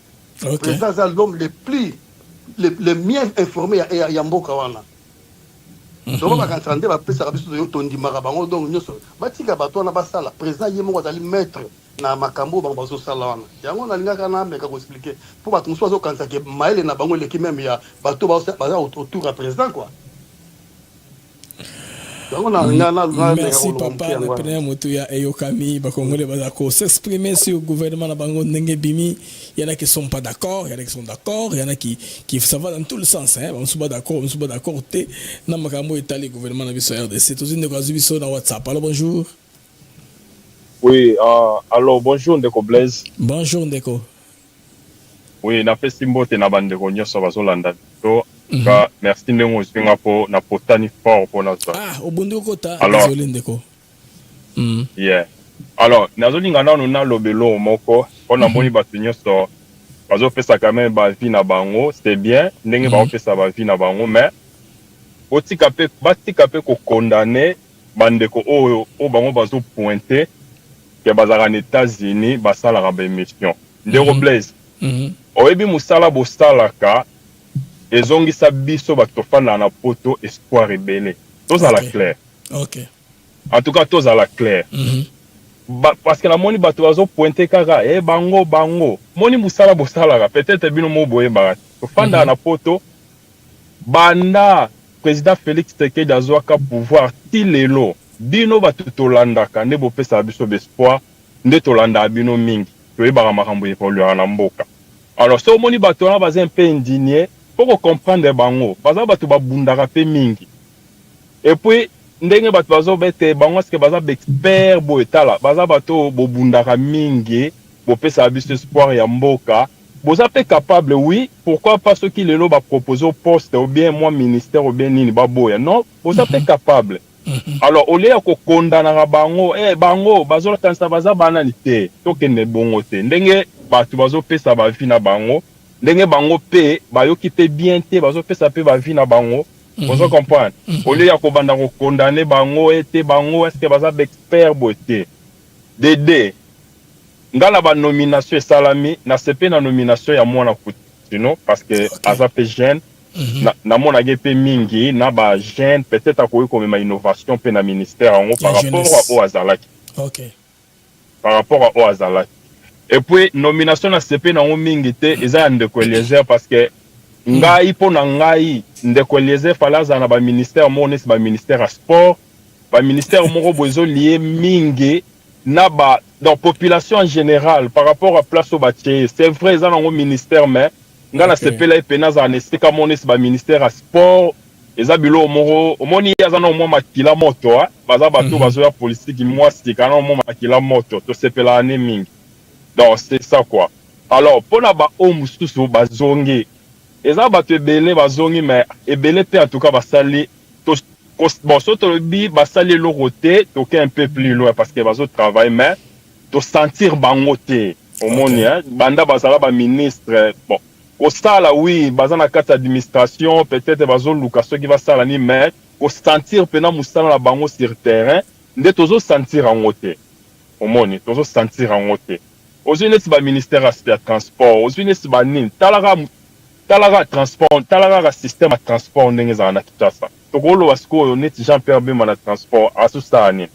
président c'est l'homme le mieux informé ya mboka wana donc ba kantande ba pesa biso yo tondi marabango donc nyoso batika bato na basala président yemo azali maître na makambo bango bazo sala wana yango na linga kana meka ko expliquer pour bato muso bazo kanisa ke maele na bango leki même ya bato baza autour à président quoi. Merci papa na pena moto ya eyokami ba congolais baza ko s'exprimer sur le gouvernement na bango ndenge bimi, il y en a qui sont pas d'accord, il y en a qui sont d'accord, il y en a qui ça va dans tout le sens hein, on se bat d'accord te na makambo etali gouvernement na biso RDC tous une kwa biso na WhatsApp. Alors bonjour. Oui, alors bonjour Ndeko Blaise. Bonjour Ndeko. Oui, na fait simbote na bandeko nyoso bazolanda to merci ndenge ozinga po na potani fort po na ça. Ah, obundi kota désolé Ndeko. Yeah. Alors, nazolinga nanu na lobelo moko po na moni bato nyoso bazopesa quand même ba vie na bango, c'est bien ndenge bazopesa ba vie na bango mais batika pe ko condamner bandeko o bango bazo pointer que bazara en États-Unis basala ba émission Ndeko Blaise oyebi musala bosalaka ezongisa biso batofanda na poto espoir rebelle tozala clair. OK. En tout cas tozala clair. Parce que la moni bato bazo pointer kaka bango moni musala bosalaka peut-être bino mo boye ba tofanda na poto banda président Félix Tshisekedi azwaka pouvoir tilelo bino bato tolandaka nde bopesa biso espoir nde tolanda bino mingi toyebaka makambo evoluera na mboka. Alors so moni bato wana baza un peu indigné pour comprendre bango baza bato babundaka pe mingi et puis ndenge bato bazobete bango est-ce que baza expert boetala baza bato bobundaka mingi bopesa biso espoir ya mboka boza pe capable oui pourquoi pas ceux qui lelo ba proposer au poste ou bien moi ministère ou bien nini baboya non boza pe capable. Alors au lieu ko condamner bango bango bazola kanisa baza banani te tokende bongo te ndenge bato bazopesa ba vie na bango ndenge bango pe bayoki pe bien te bazopesa pe ba vie na bango vous comprenez au lieu ko banda ko condamner bango ete bango est-ce que baza expert bote dede ngala ba nomination salami na sepe na nomination ya mwana kutino parce que aza pe jeune na mona gepe mingi na ba jeune peut-être akoyi comme ma innovation pe na ministère en par rapport au azalaki. OK. Par rapport au azalaki. Et puis nomination na CP na mingi te eza Ndeko Eliezer parce que ngai po na ngai Ndeko Eliezer falaza na ba ministère mones ba ministère à sport ba ministère moko bozo lié mingi na ba dans population en général par rapport à place au bâti c'est vrai ça dans ministère mais ngala sepela epenaza anesika mones ba ministère à sport eza bilo moro omoni yaza na mo makila moto baza bato bazo ya politique moi sika na mo makila moto to sepela ane mingi donc c'est ça quoi. Alors pour na ba o mususu bazongi eza bato ebele bazongi mais ebele te en tout cas basali bon soto lobi basali eloko te toke un peu plus loin parce que bazo travailler mais to sentir bango te omoni hein banda bazala ba ministre bon kosala oui baza na kati administration peut-être bazo luka soki basala ni mais ko sentir pena musala na bango sur terrain nde tozo sentir yango te omoni tozo sentir yango te ozwi neti ba ministère ya transport ozwi neti ba nini talaka transport talaka système ya transport ndenge ezala na Kinshasa tokoloba sikoyo neti Jean-Pierre Bemba na transport asusala nini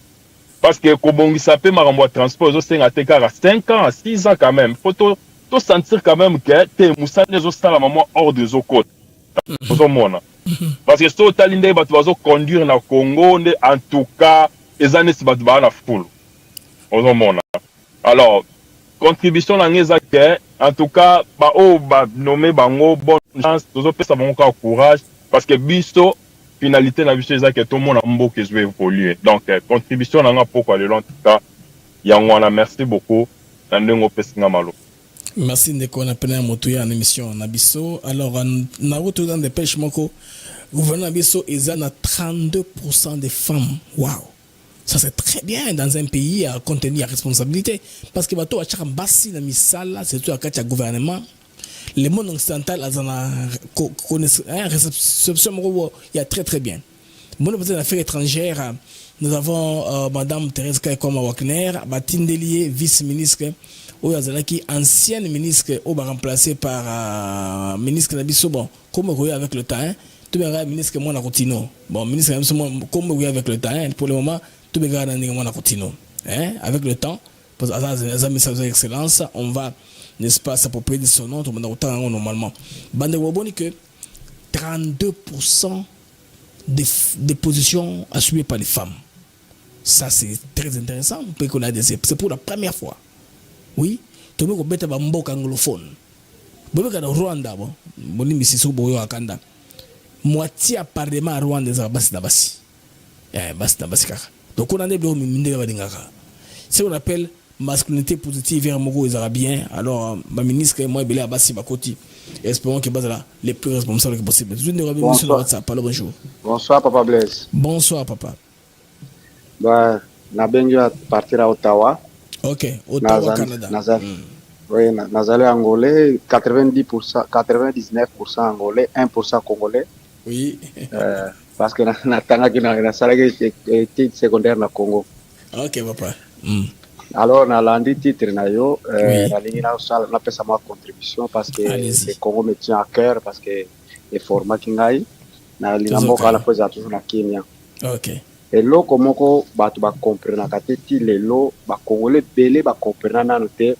parce que kobongisa mpe makambo ya transport ezosenga te kaka 5 ans 6 ans quand même faut to sentir quand même que te musala ezosala mama ordre ezokota ozomona parce que so otali nde bato bazoconduire na Congo nde en tout cas eza neti bato baa na fulu ozomona alors contribution na ngeza ke en tout cas ba o ba nommer bango bonne chance tozopesa bango ka courage parce que biso finalité na biso eza ke tout monde mboka ezo évoluer donc contribution na nga poko le long en tout cas yango wana merci beaucoup na ndengo pesinga malo. Merci ndeko na pena moto ya émission na biso. Alors na route dans des pêches moko gouvernement biso eza na 32% des femmes. Waouh. Ça c'est très bien dans un pays à contenir la responsabilité parce que bato achaka basi na misala surtout à kati ya gouvernement. Le monde occidental a une réception il y a très très bien. Mon ministre des Affaires étrangères, nous avons Madame Thérèse Kaikoma Wagner, Batindelier, vice-ministre, qui ancienne ministre, remplacée par ministre Nabiso, bon, comme vous avec le temps, tout le ministre Mona Routino. Bon, ministre comme vous avec le temps, pour le moment, tout le monde Mona Routino. Avec le temps, pour les messages d'excellence, on va, n'est-ce pas, s'approprier de son nom, tout le monde normalement. Bande Waboni que 32% des positions assumées par les femmes. Ça, c'est très intéressant. C'est pour la première fois. Oui. Tout le monde a un mboka anglophone. Bobe kana Rwanda bon. Boni misiso boyo akanda. Moitié à parlement à Rwanda za basi na basi. Basi na basi kaka. Donc on a des blocs mindega badingaka. C'est ce qu'on appelle masculinité positive vers Mogo et Arabien. Alors ma ministre moi belé à basi bakoti. Espérons que bazala les plus responsables que possible. Bonsoir. Bonjour. Bonsoir Papa Blaise. Bonsoir Papa. Bah na benjo partir à Ottawa. Ok, Ottawa, Canada. Oui, Nazalé angolais, 90%, 99% angolais, 1% congolais. Oui. Parce que natanga qui na salle études secondaires na Congo. Ok, papa. Alors, na landi titre na yo, na ligne na salle na pesa ma contribution parce que le Congo me tient à cœur parce que le format kingai na ligne mboka la pesa toujours na Kenya. Ok. Eloko moko bato bakomprenaka te ti lelo bakongole bele bakomprena nano te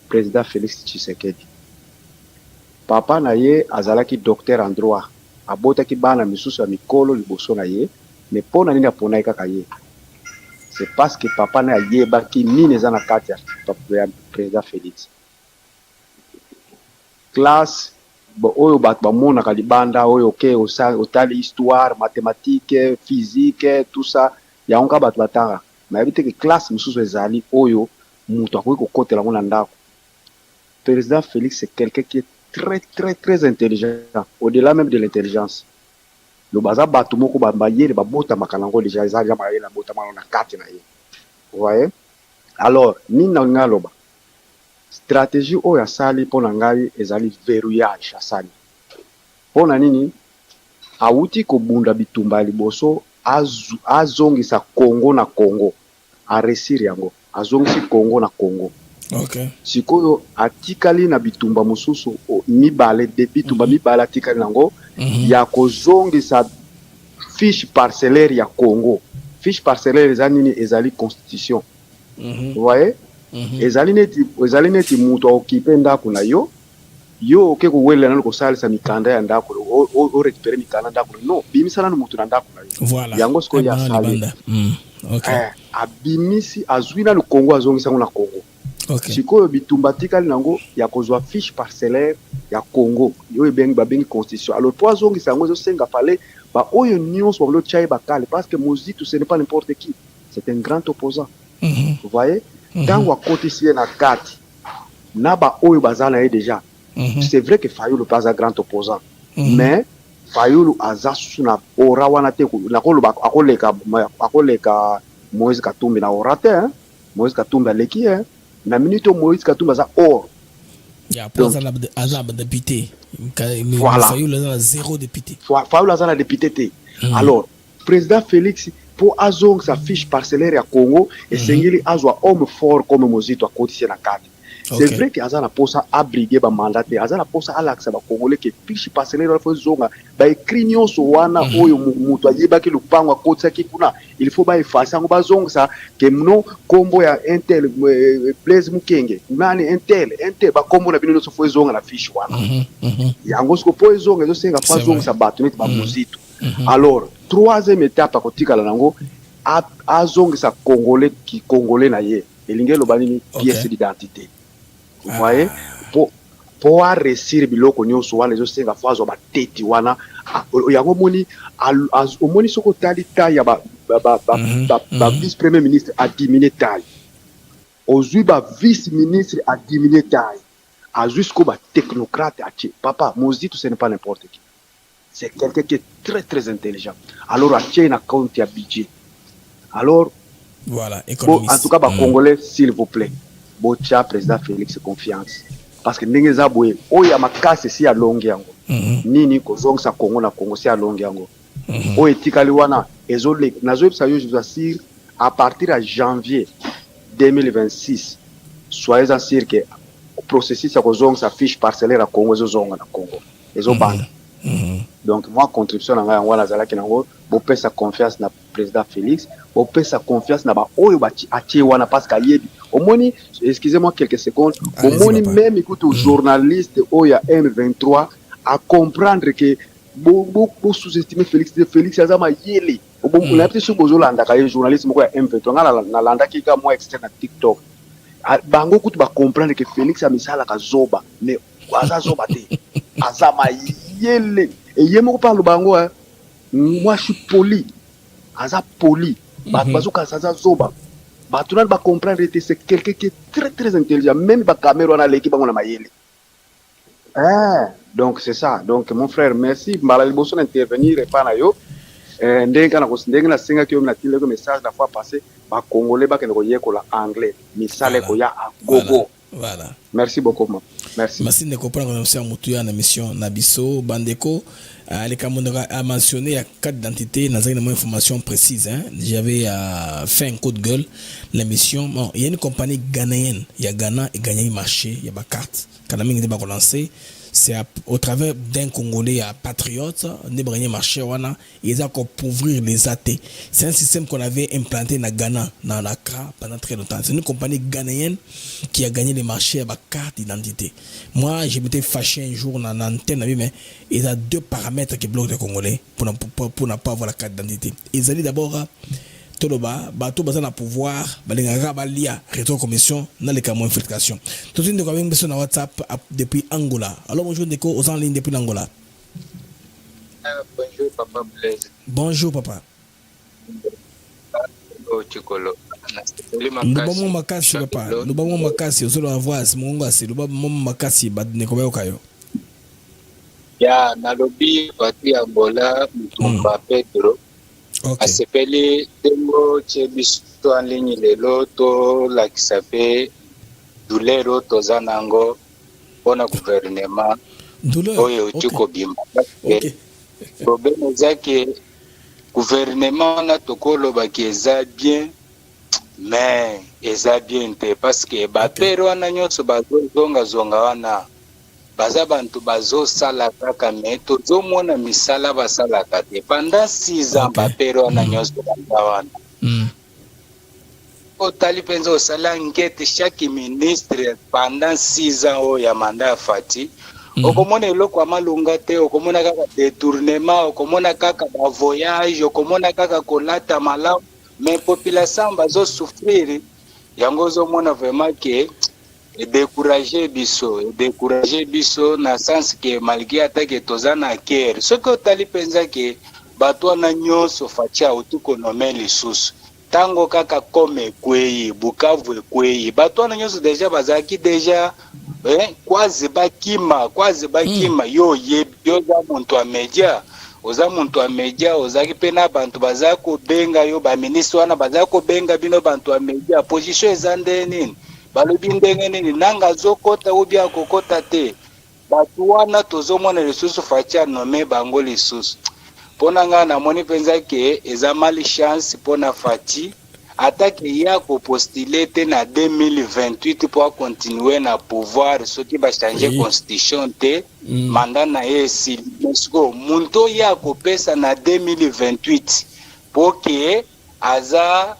président Félix Tshisekedi. Papa na ye azalaki docteur en droit abotaki bana misusu ya mikolo liboso na ye mais mpona nini aponaki kaka ye c'est parce que papa na ayebaki nini eza na kati ya président Félix classe oyo bato bamonaka libanda oyo ke otali histoire mathématique physique tout ça yango ka bato batanga nayebi te ke classe misusu ezali oyo moto akoki kokotela ngo na ndako. Président Félix c'est quelqu'un qui est très très très intelligent au-delà même de l'intelligence lo baza bato moko bayele babotamaka nango déjà eza ja mayele abotamaka na kati na ye vous voyez. Alors nini na ngaloba stratégie oyo asali mpona ngai ezali verrouillage asali mpona nini awuti kobunda bitumba ya liboso azongisa Congo na Congo aresir yango azongisi Congo na Congo. Okay. Sikoyo atikali na bitumba mosusu mibale de bitumba mibale atikali nango ya kozongisa fiche parcellaire ya Congo. Fiche parcellaire eza nini ezali constitution. Vous voyez? Ezali neti mutu okipe ndako na yo oke kuwela nalo kosalisa mikanda ya ndako o récupérer mikanda ndako non bimisana no mutu na ndako na yo. Voilà. Yango siko ya sali. Okay. Abimisi azwina le Congo azongisa ngo na Congo. Okay. Sikoyo bitumba tikali nango ya kozwa fiche parcellaire ya Congo yo ebengi babengi constitution. Alors pour azongisa ngo senga fallait ba oyo nyonso ba lo tchaye bakale parce que Mozitu ce n'est pas n'importe qui, c'est un grand opposant. Vous voyez? Tango akotisi na kati na ba oyo bazana ye déjà C'est vrai que Fayoulou pas un grand opposant, mais Fayoulou aza suna ora wana te na akoleka Moïse Katumbi na orate hein. Moïse Katumbi aleki hein. Na minute Moïse Katumbi aza or. Il y a pas de député. Voilà. Fayoulou a 0 député. Fayoulou a député te. Alors, président Félix pour azong sa fiche parcellaire à Congo et sengeli azwa homme fort comme Mozito à côté na carte. C'est vrai que Azana posa abriguer ba mandaté, Azana posa alaxa ba Congolais que fiche parcellaire la zonga ba écrit so wana oyo mutu ayeba ke lupango a côté ki kuna. Il faut ba effacer ngo ba zonga ça que no kombo ya Intel Blaise Mukenge. Nani Intel ba kombo na bino so fo zonga na fiche wana. Yango sko po zonga zo senga fa zonga sa batu net ba Mozito. Alors, troisième étape à kotika la nango azongisa Congolais qui Congolais na ye. Elinge lo bani pièce d'identité. Vous voyez, pour réussir biloko nyonso wana zo senga fa zo ba teti wana yango moni omoni soko talita ya ba vice premier ministre a diminué taille. Ozui ba vice ministre a diminué taille. A jusqu'au ba technocrate a tché. Papa, Mozito ce n'est pas n'importe qui. C'est quelqu'un qui est très très intelligent. Alors à tché na compte ya budget. Alors voilà, économiste. En tout cas, Congolais, s'il vous plaît. Bocha président Félix confiance parce que ndenge za boye oya makase si ya longi yango nini kozong sa Congo na Congo si ya longi yango oya tikali wana ezole nazo sa yo je vous assure à partir de janvier 2026 soyez assurés que le processus ya kozong sa fiche parcellaire à Congo ezozonga na Congo ezobanda donc moi contribution na ngai wana zala ki nango bo pesa confiance na président Félix bo pesa confiance na ba oyo ba atie wana parce qu'ayebi omoni excusez-moi quelques secondes omoni même écoute aux journalistes oya M23 à comprendre que beaucoup sous-estimer Félix azama yele bon on a peut-être sur bozolanda ka journaliste moko ya M23 ngala na landa ki ka moi externe na TikTok bango kutu ba comprendre que Félix a misala ka zoba mais aza zoba te azama yele et yemo parle bango hein. Moi je suis poli aza poli bazoka aza zoba batunal ba comprendre que c'est quelqu'un qui est très très intelligent même ba caméra na l'équipe bango na mayele donc c'est ça donc mon frère merci mbala liboso d'intervenir et pas na yo ndenga na singa ki na tile ko message la fois passée ba congolais ba ke ko yekola anglais misale ko ya gogo. Voilà. Merci beaucoup. Merci. Merci de comprendre que nous sommes en émission Nabiso Bandeko. Les Camerounais a mentionné il y a 4 identités. Nous avons une information précise. J'avais fait un coup de gueule. L'émission, bon, il y a une compagnie ghanéenne. Il y a Ghana et gagné un marché. Il y a une carte. Quand on a relancé, c'est au travers d'un Congolais patriote, on a gagné un marché. Ils ont pour ouvrir les athées. C'est un système qu'on avait implanté dans Ghana, dans l'Accra pendant très longtemps. C'est une compagnie ghanéenne qui a gagné les marchés à la carte d'identité. Moi, je m'étais fâché un jour dans l'antenne, mais il y a 2 paramètres qui bloquent les Congolais pour ne pas avoir la carte d'identité. Ils ont dit d'abord, Toloba, bateau bazan à pouvoir, balengara balia, rétro commission, dans les Cameroun infiltration. Tout de suite, nous avons une personne à WhatsApp depuis Angola. Alors bonjour Ndeko, aux en ligne depuis l'Angola. Bonjour Papa Blaise. Bonjour Papa. Oh Chikolo. Lubamo makasi papa. Lubamo makasi, osolo avoise, mongasi, lubamo makasi, badneko bayokayo. Ya, nalobi pati Angola, Mutumba Pedro. Asepeli tembo chebiso en ligne lelo to la kisape douleur toza nango pona gouvernement oyo tiko bimba problème ezaki gouvernement na tokolo bakieza bien mais eza bien te parce que ba pero wana nyonso bazonga zonga wana baza bantu bazosala kaka me tozomona misala basalaka te pendant 6 ans bapero wana nyonso baza wana otali mpenza osala nkete chaque ministre pendant 6 ans oyo ya manda ya Fati okomona eloko ya malunga te okomona kaka détournement okomona kaka bavoyage okomona kaka kolata malamu mais population bazosouffrir yango ozomona vraiment ke décourager biso na sens que malgré attaque tozana guerre ce que tali penza que bato na nyonso fatia otuko nomé lisusu tango kaka comme ekwei Bukavu ekwei bato wana nyonso deja bazalaki deja kwazi bakima yo za muntu wa media oza muntu wa media ozaki pena bantu bazali kobenga yo baministre wana bazali kobenga bino bantu wa media position eza nini balobi ndenge nini nanga azokota obi akokota te bato wana tozomona lisusu fatia nome bango lisusu pona nga namoni penza ke eza mali chance pona Fati atake ya ko postuler te na 2028 pour continuer na pouvoir soki ba changer constitution te mandat na esi mesko muntu ya ko pesa na 2028 pour que aza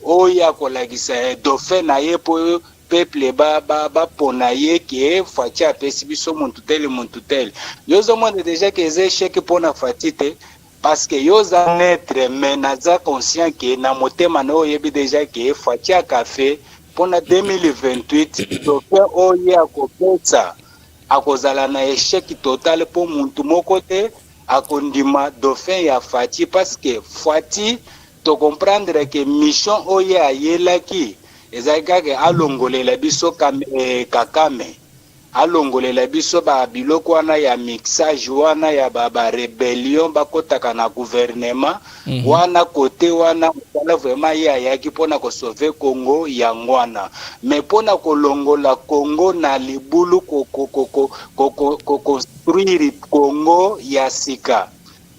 oya ko lagisa dauphin na ye po peuple ba pona ye ke Fati apesi biso muntu tel yozo monde déjà que ze chèque pona Fati te parce que yoza netre mais naza conscient que na motema na oyebi déjà que Fati akafe pona 2028 donc oye akopesa akozala na échec total pour muntu moko te akondima dauphin ya Fati parce que Fati to comprendre que mission oye ayelaki ezakaka alongolela biso kakame alongolela biso ba biloko wana ya mixage wana ya ba rebellion bakotaka na gouvernement wana côté wana mosala vraiment ya yaki pona ko sauver Congo yangwana mais pona kolongola Congo na libulu ko construire Congo ya sika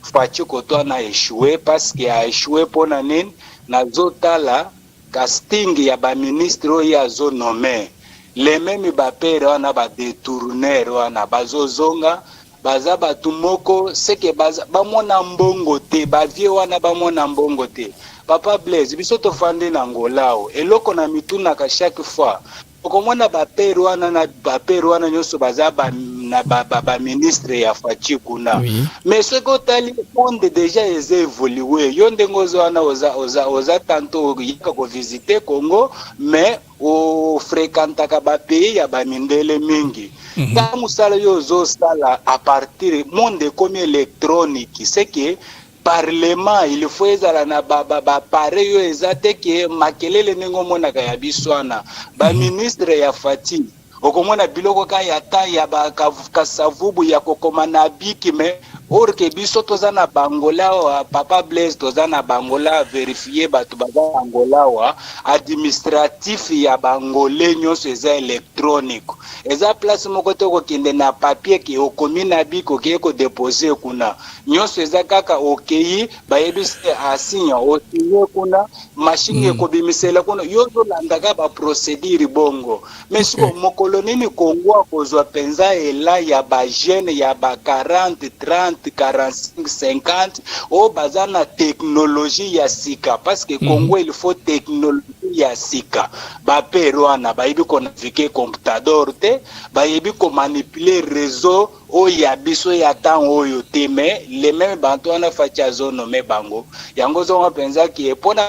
Fati koto na échoué parce que a échoué pona nini na zotala casting ya ba ministre ya zo nommé les mêmes ba père wana ba détourner wana bazozonga baza batu moko c'est que baza ba mona mbongo te ba vie wana ba mona mbongo te papa Blaise biso to fande na ngolao eloko na mituna ka chaque fois okomona ba père wana nyoso baza ba ministre ya Fati kuna mais ce que tali monde déjà évolué yo ndengozo wana oza tanto yaka ko visiter Congo mais o fréquentaka ba pays ya ba mindele mingi ta musala yo zo sala à partir monde comme électronique c'est que parlement il faut ezala na ba pareil yo ezate ke makelele nengo mona ka ya biswana ba ministre ya Fati okomona biloko ka ya ta ya ba kasavubu ya kokoma na biki me or ke biso toza na bangola wa papa Blaise toza na bangola vérifier batu baza bangola wa administratif ya bangole nyonso eza électronique eza place moko te kokende na papier ki okomi na biko ke ko déposer kuna nyonso eza kaka okei bayebise asinya otinye kuna machine ekobimisela kuna yozo landaka ba procédure bongo mais siko mokolo nini Congo akozwa penza ela ya ba jeune ya ba 40 30 45 50 o bazana technologie ya sika parce que Congo il faut technologie ya sika ba peruana ba yebi ko naviguer computador te ba yebi ko manipuler réseau o ya biso ya temps oyo te mais les mêmes bantu wana Fati zone me bango yango zo penza ki epona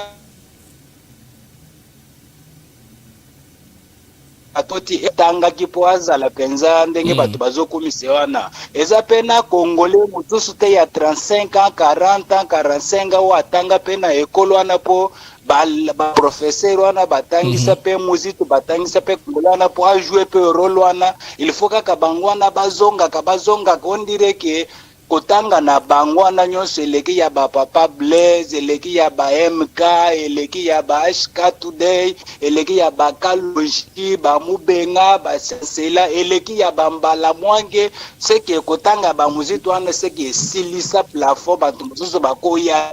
atoti etanga kipoaza la penza ndenge batu bazokomise wana eza pena congolais mutusu te ya 35 ans 40 ans 45 ans atanga pena ekolo wana po ba professeur wana batangisa pe muziki batangisa pe kulana po jouer pe rôle wana il faut ka bango wana bazonga on dirait que kotanga na bangwana nyonso eleki ya ba papa Blaise eleki ya ba MK eleki ya ba HK Today eleki ya ba Kaloji ba Mubenga ba Sela eleki ya ba Mbala Mwange seke kotanga ba muziki wana seke silisa plafond bantu mususu bakoya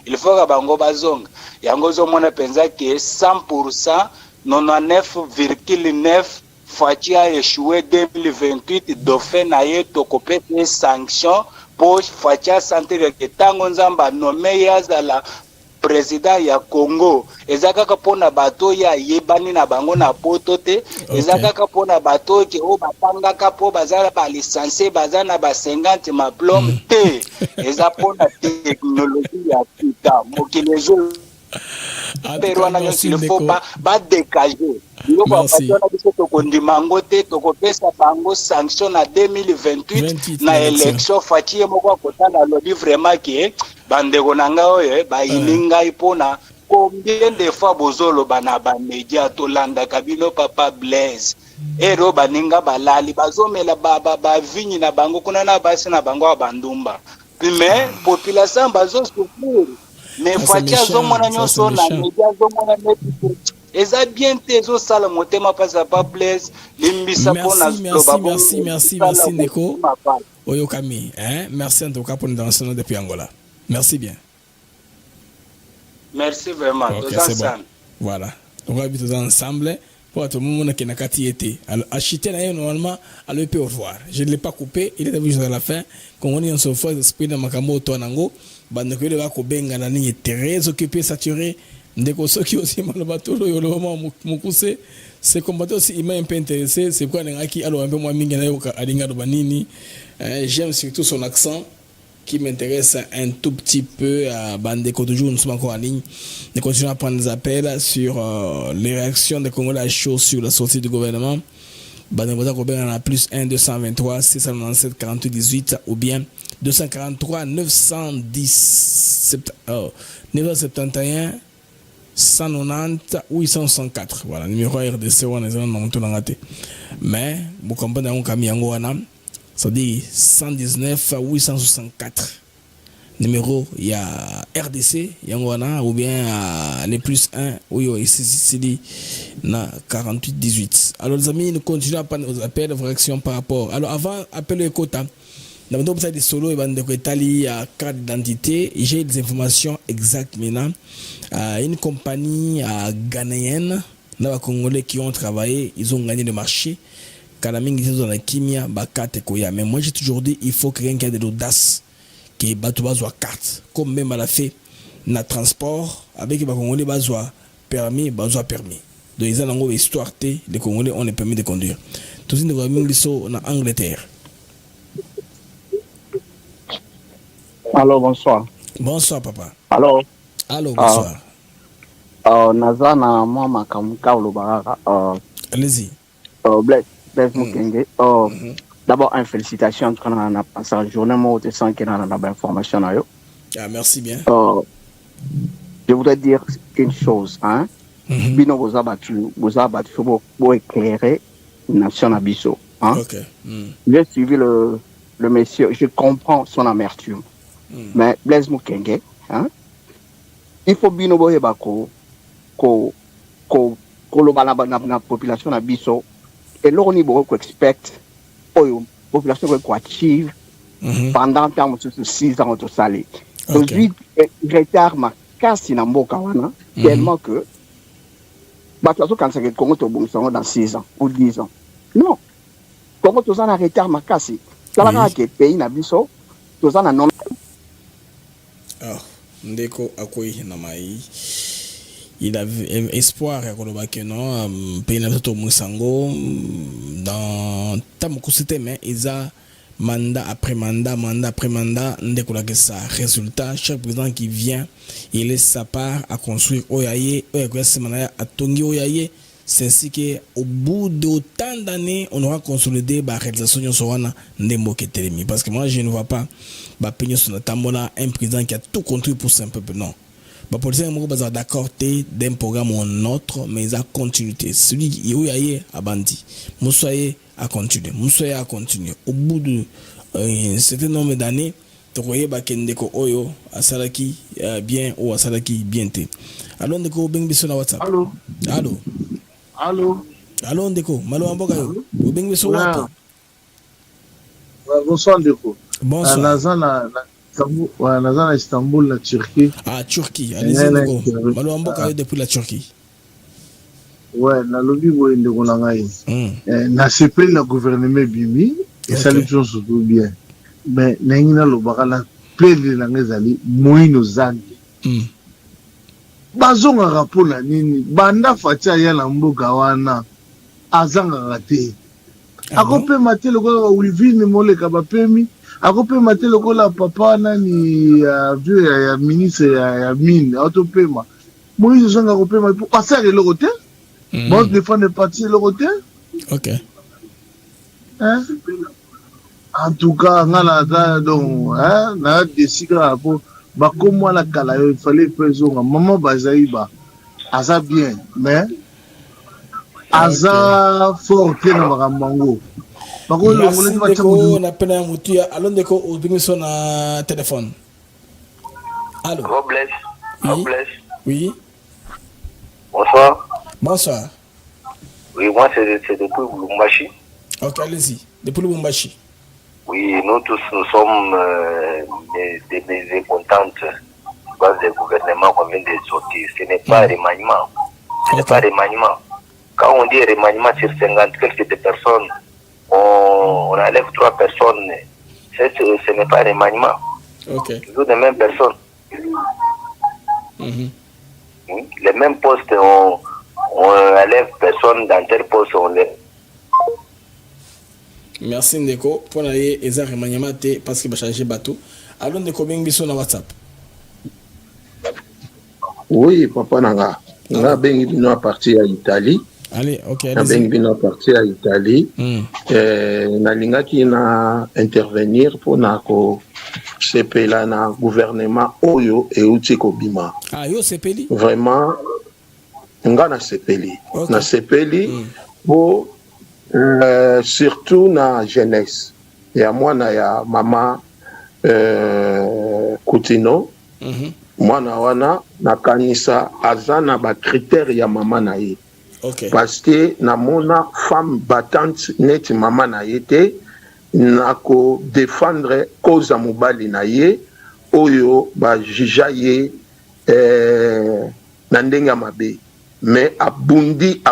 il faut ka bango bazonga yango zo mona penza ke 100% 99,9 Fati a échoué 2028 dauphin na ye tokopé des sanctions pour Fati a sentir que tango nzamba nommé yazala président ya Congo ezaka pona bato ya yebani na bango na poto te ezaka pona bato ki o batanga ka po bazala ba licencié bazana ba 50 maplom te ezapona technologie ya tuta mokilezo pero wana il ne faut pas dégager yoko apatona biso tokondimango te tokopesa bango sanction na 2028 na élection Fati moko akotana lobi vraiment que bandeko na ngai oyo bayini ngai mpona combien de fois bozoloba na bamedia tolandaka bino papa Blaise ero baninga balali bazomela bavinyi na bango kuna na basi na bango ya bandumba mais population bazosouffrir mais fati azomona nyonso na media azomona neti eza bien te ezosala motema mpasi papa Blaise limbisa mpona merci Ndeko oyokami merci en tout cas pour nous danser depuis Angola. Merci bien. Merci vraiment. Okay, c'est bon. Voilà. Donc on va tous ensemble pour tout le monde qui n'a qu'à y être. Alors acheter là normalement à le au revoir. Je ne l'ai pas coupé, il était jusqu'à la fin. Quand on est en sofa esprit de makambo to nango, bande que le va ko benga na ligne très occupé saturé. Ndeko soki aussi malobatolo yo le moment mukuse c'est combattre aussi il m'a un peu intéressé, c'est quoi ngaki alors un peu moins mingi na yo alinga do banini. J'aime surtout son accent qui m'intéresse un tout petit peu à Bandeko. Toujours nous sommes encore en ligne. Nous continuons à prendre des appels sur les réactions des Congolais à chaud sur la sortie du gouvernement. Bandeko en a plus 1 223 697 48 18 ou bien 243 910 971 190 864. Voilà, numéro RDC on est dans tout l'angaté. Mais vous comprenez on kami yango wana. Ça dit 119 864. Numéro, il y a RDC, Yangwana, ou bien les plus 1, oui, c'est dit, 48 18. Alors, les amis, nous continuons à prendre nos appels, vos réactions par rapport. Alors, avant, appel le quota. Dans le cas des solos, il y a une carte d'identité. J'ai des informations exactes maintenant. Une compagnie ghanéenne, les Congolais qui ont travaillé, ils ont gagné le marché. Mais moi j'ai toujours dit il faut que quelqu'un qui a de l'audace qui bat carte comme même à la fait na transport avec les Congolais bazwa permis donc ils ont une histoire les Congolais ont le permis de conduire tous les gens en Angleterre. Allô, bonsoir. Bonsoir papa. Allô, bonsoir. Nazana moi makamuka olobaraka allez-y. Blaise Mukenge. D'abord, une félicitation quand on a passé la journée, moi, je sens qu'il y a une information. Merci bien. Je voudrais dire une chose. Bino, vous avez battu pour éclairer la nation Abisso. J'ai suivi le monsieur, je comprends son amertume. Mais Blaise Mukenge, il faut bino boye bako ko la population Abisso. Et là, on expecte la population qui achieve pendant 6 ans de salaire. Donc, je retard ma casse dans Mboka tellement que quand c'est Congo dans 6 ans ou 10 ans. Non. Congo tu as retard ma casse. Dans le pays Nabiso, tu as non. Ndeko akoyi na mai. Il avait espoir que non pays na to musango dans tamukusite mais ils a mandat après mandat ndeko la que ça résultat chaque président qui vient il laisse sa part à construire oyaye semana à tongi oyaye c'est ainsi que au bout d'autant d'années on aura consolidé la réalisation soana ndembo ketelemi parce que moi je ne vois pas ba penyo sur tambola un président qui a tout construit pour un peuple non. Les policiers sont d'accord d'un programme ou un autre, mais ils ont continuité. Celui qui est à bandit, Moussoye a continué. Au bout de un certain nombre d'années, tu voyais Bakendeko Oyo, Asalaki bien ou Asalaki bien. Alors, Ndeko, Beng Bisso na WhatsApp. Allô, Ndeko, Malo Amboka yo. Beng Bisso WhatsApp. Bonsoir, Ndeko. Bonsoir. Nazana Istanbul, la Turquie. Turquie, allez-y, Ndeko. Malo Amboka yo depuis la Turquie. Ouais, na lobby boy Ndeko Langai. Na CP la gouvernement Bimi, et ça les choses surtout bien. Mais n'engina lo bakala plein de langues ali moino zangi. Bazonga rapona nini banda fatia ya na mboka wana azanga rate. Akope mate lokola Wilvin moleka bapemi. Akope mate lokola papa nani vieux ya ministre ya mine autopema. Moïse zanga kopema pour passer le côté. Bon défendre parti le côté. OK. En tout cas, on a donc na décidé pour bakomwana kala yo il fallait mpe ezonga mama bazali aza bien mais aza fort te na makambo yango merci ndeko na pena ya mutu ya alo ndeko obimiso na téléphone. Allô. Robles. Oui. Bonsoir. Bonsoir. Oui, moi c'est depuis Lubumbashi. Ok, allez-y. Depuis Lubumbashi. Oui, nous tous nous sommes des mécontentes parce que le gouvernement qu'on vient de sortir. Ce n'est pas remaniement. Ce n'est pas remaniement. Quand on dit remaniement sur 50 quelques personnes, on enlève 3 personnes. Ce n'est pas remaniement. Ok. Toujours les mêmes personnes. Les mêmes postes, on enlève personne dans tel poste, on lève. Merci Ndeko. Pour aller à remaniement parce qu'il va changer bateau. Alors Ndeko bengi sur WhatsApp. Oui, papa nanga. Nga bengi bino à partir à Italie. Allez, ok. Na bengi bino à partir à Italie. Na lingaki na intervenir pour na ko sepela na gouvernement oyo e uti ko bima. Ah yo sepeli? Vraiment nga na sepeli. Okay. Na sepeli pour surtout na jeunesse. Ya mwana ya mama Coutinho. Mwana wana na kanisa azana ba critères ya mama na ye. Okay. Parce que na mona femme battante net mama na ye te na ko défendre cause ya mobali na ye oyo ba jija ye na ndenge ya mabe mais abundi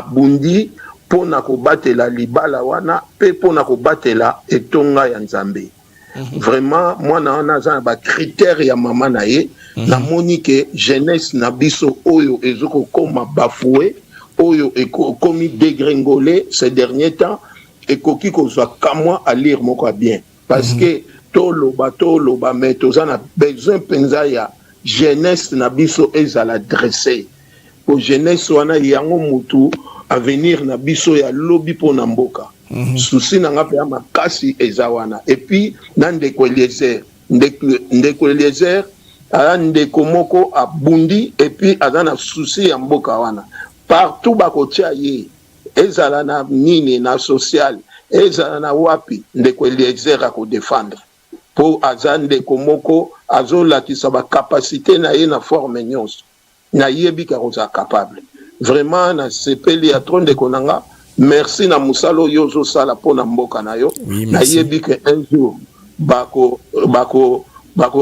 pona ko batela libala wana pe pona ko batela etonga ya Nzambe. Vraiment mwana wana za ba critères ya mama na ye na moni ke jeunesse na biso oyo ezoko koma bafoué oyo ekomi dégringolé ces derniers temps ekoki kozwa kamwa à lire moko bien parce que toloba mais tozana besoin penza ya jeunesse na biso ezala dressé pour jeunesse wana yango mutu avenir na biso ya lobby pona mboka. Souci na nga pe makasi ezawana et puis na ndeko Eliezer ndeko moko abundi et puis azana souci ya mboka wana partout bakotia ye ezala na nini na social ezala na wapi ndeko Eliezer ako défendre pour azana ndeko moko azolakisa ba capacité na ye na forme nyonso na yebi ka koza capable vraiment na sepeli ya trop ndeko nanga. Merci na musalo yozo sala pona mboka na yo. Na yebi que un jour bako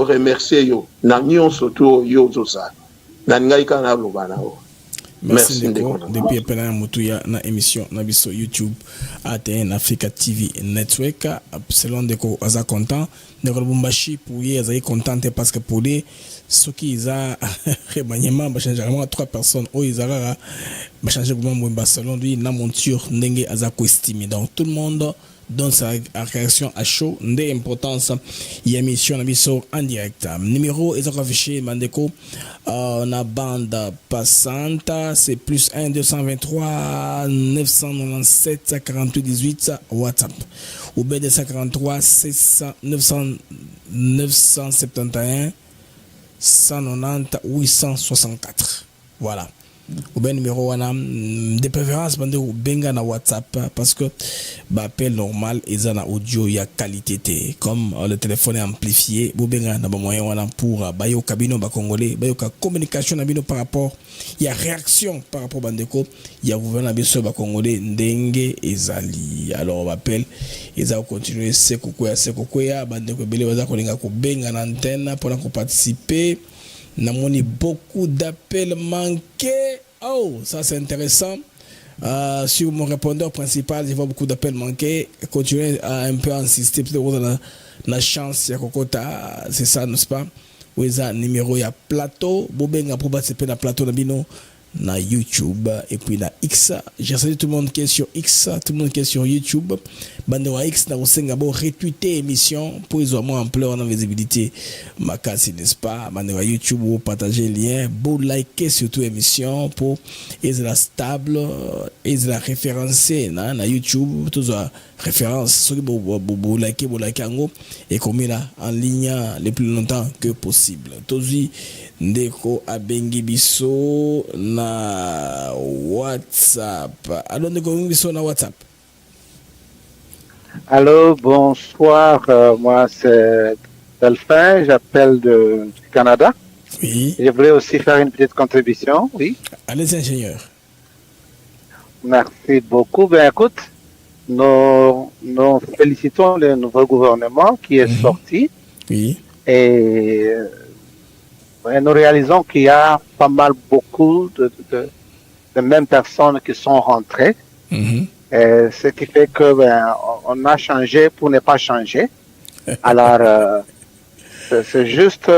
remercier yo na nyonso to yozo sala. Na ngai kana loba na yo. Merci Ndeko. Depuis pena mutuya na émission na biso YouTube ATN Africa TV Network selon Ndeko aza content Ndeko Lubumbashi pour ye aza content parce que pour les ceux qui ont remaniement ba changer vraiment 3 personnes au izara ba changer gouvernement selon lui na monture ndenge aza ko estimer donc tout le monde donne sa réaction à chaud ndé importance y émission na biso en direct numéro est affiché Mandeko na bande passante c'est +1 223 997 48 18 WhatsApp ou B243 600 971 190 864. Voilà. Ou bien numéro wana de préférence bande ou benga na WhatsApp parce que appel normal et na audio ya qualité té comme le téléphone est amplifié ou benga na moyen wana pour bayo kabino ba congolais bayo ka communication na bino par rapport il y a réaction par rapport bandeko il y a gouvernement biso ba congolais ndenge ezali alors appel ils continuer sekokoya bandeko bele baza kolinga ko benga na antenne pour participer. Namoni beaucoup d'appels manqués. Oh, ça c'est intéressant. Sur mon répondeur principal, je vois beaucoup d'appels manqués. Continuez à un peu insister peut-être la chance ya kokota, c'est ça, n'est-ce pas? Où est un numéro ya plateau, bobenga pour participer na plateau na bino na YouTube et puis na X. J'ai salué tout le monde qui est sur X, tout le monde qui est sur YouTube. bande wa X na kosenga bo retweeter émission pour ils ont moins ampleur na visibilité makasi n'est-ce pas bande wa YouTube ou partager lien bo liker surtout émission pour ils la stable ils la référencer na YouTube tous référence ceux qui bo liker ngo et comme là en ligne le plus longtemps que possible tozi ndeko abengi biso na WhatsApp. Alors ndeko biso na WhatsApp. Allô, bonsoir. Moi, c'est Delphin. J'appelle du Canada. Oui. Je voulais aussi faire une petite contribution. Oui. Allez, ingénieur. Merci beaucoup. Ben, écoute, nous félicitons le nouveau gouvernement qui est sorti. Oui. Et nous réalisons qu'il y a pas mal beaucoup de mêmes personnes qui sont rentrées. Ce qui fait que on a changé pour ne pas changer. Alors, c'est juste,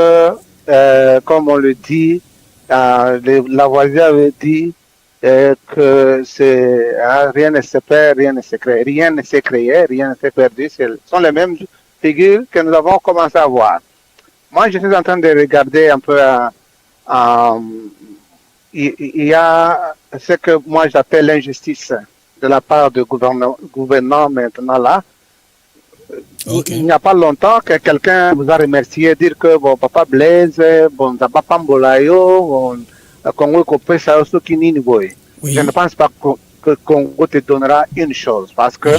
comme on le dit, Lavoisier avait dit que rien ne se perd, rien ne se crée. Rien ne s'est créé, rien ne s'est perdu. Ce sont les mêmes figures que nous avons commencé à voir. Moi, je suis en train de regarder un peu. Il y a ce que moi j'appelle l'injustice de la part du gouvernement maintenant là. Okay. Il n'y a pas longtemps que quelqu'un vous a remercié, dire que bon papa Blaise, bon papa Mbolayo, bon Congo Kopé ça aussi qui n'y boy. Je ne pense pas que Congo te donnera une chose parce que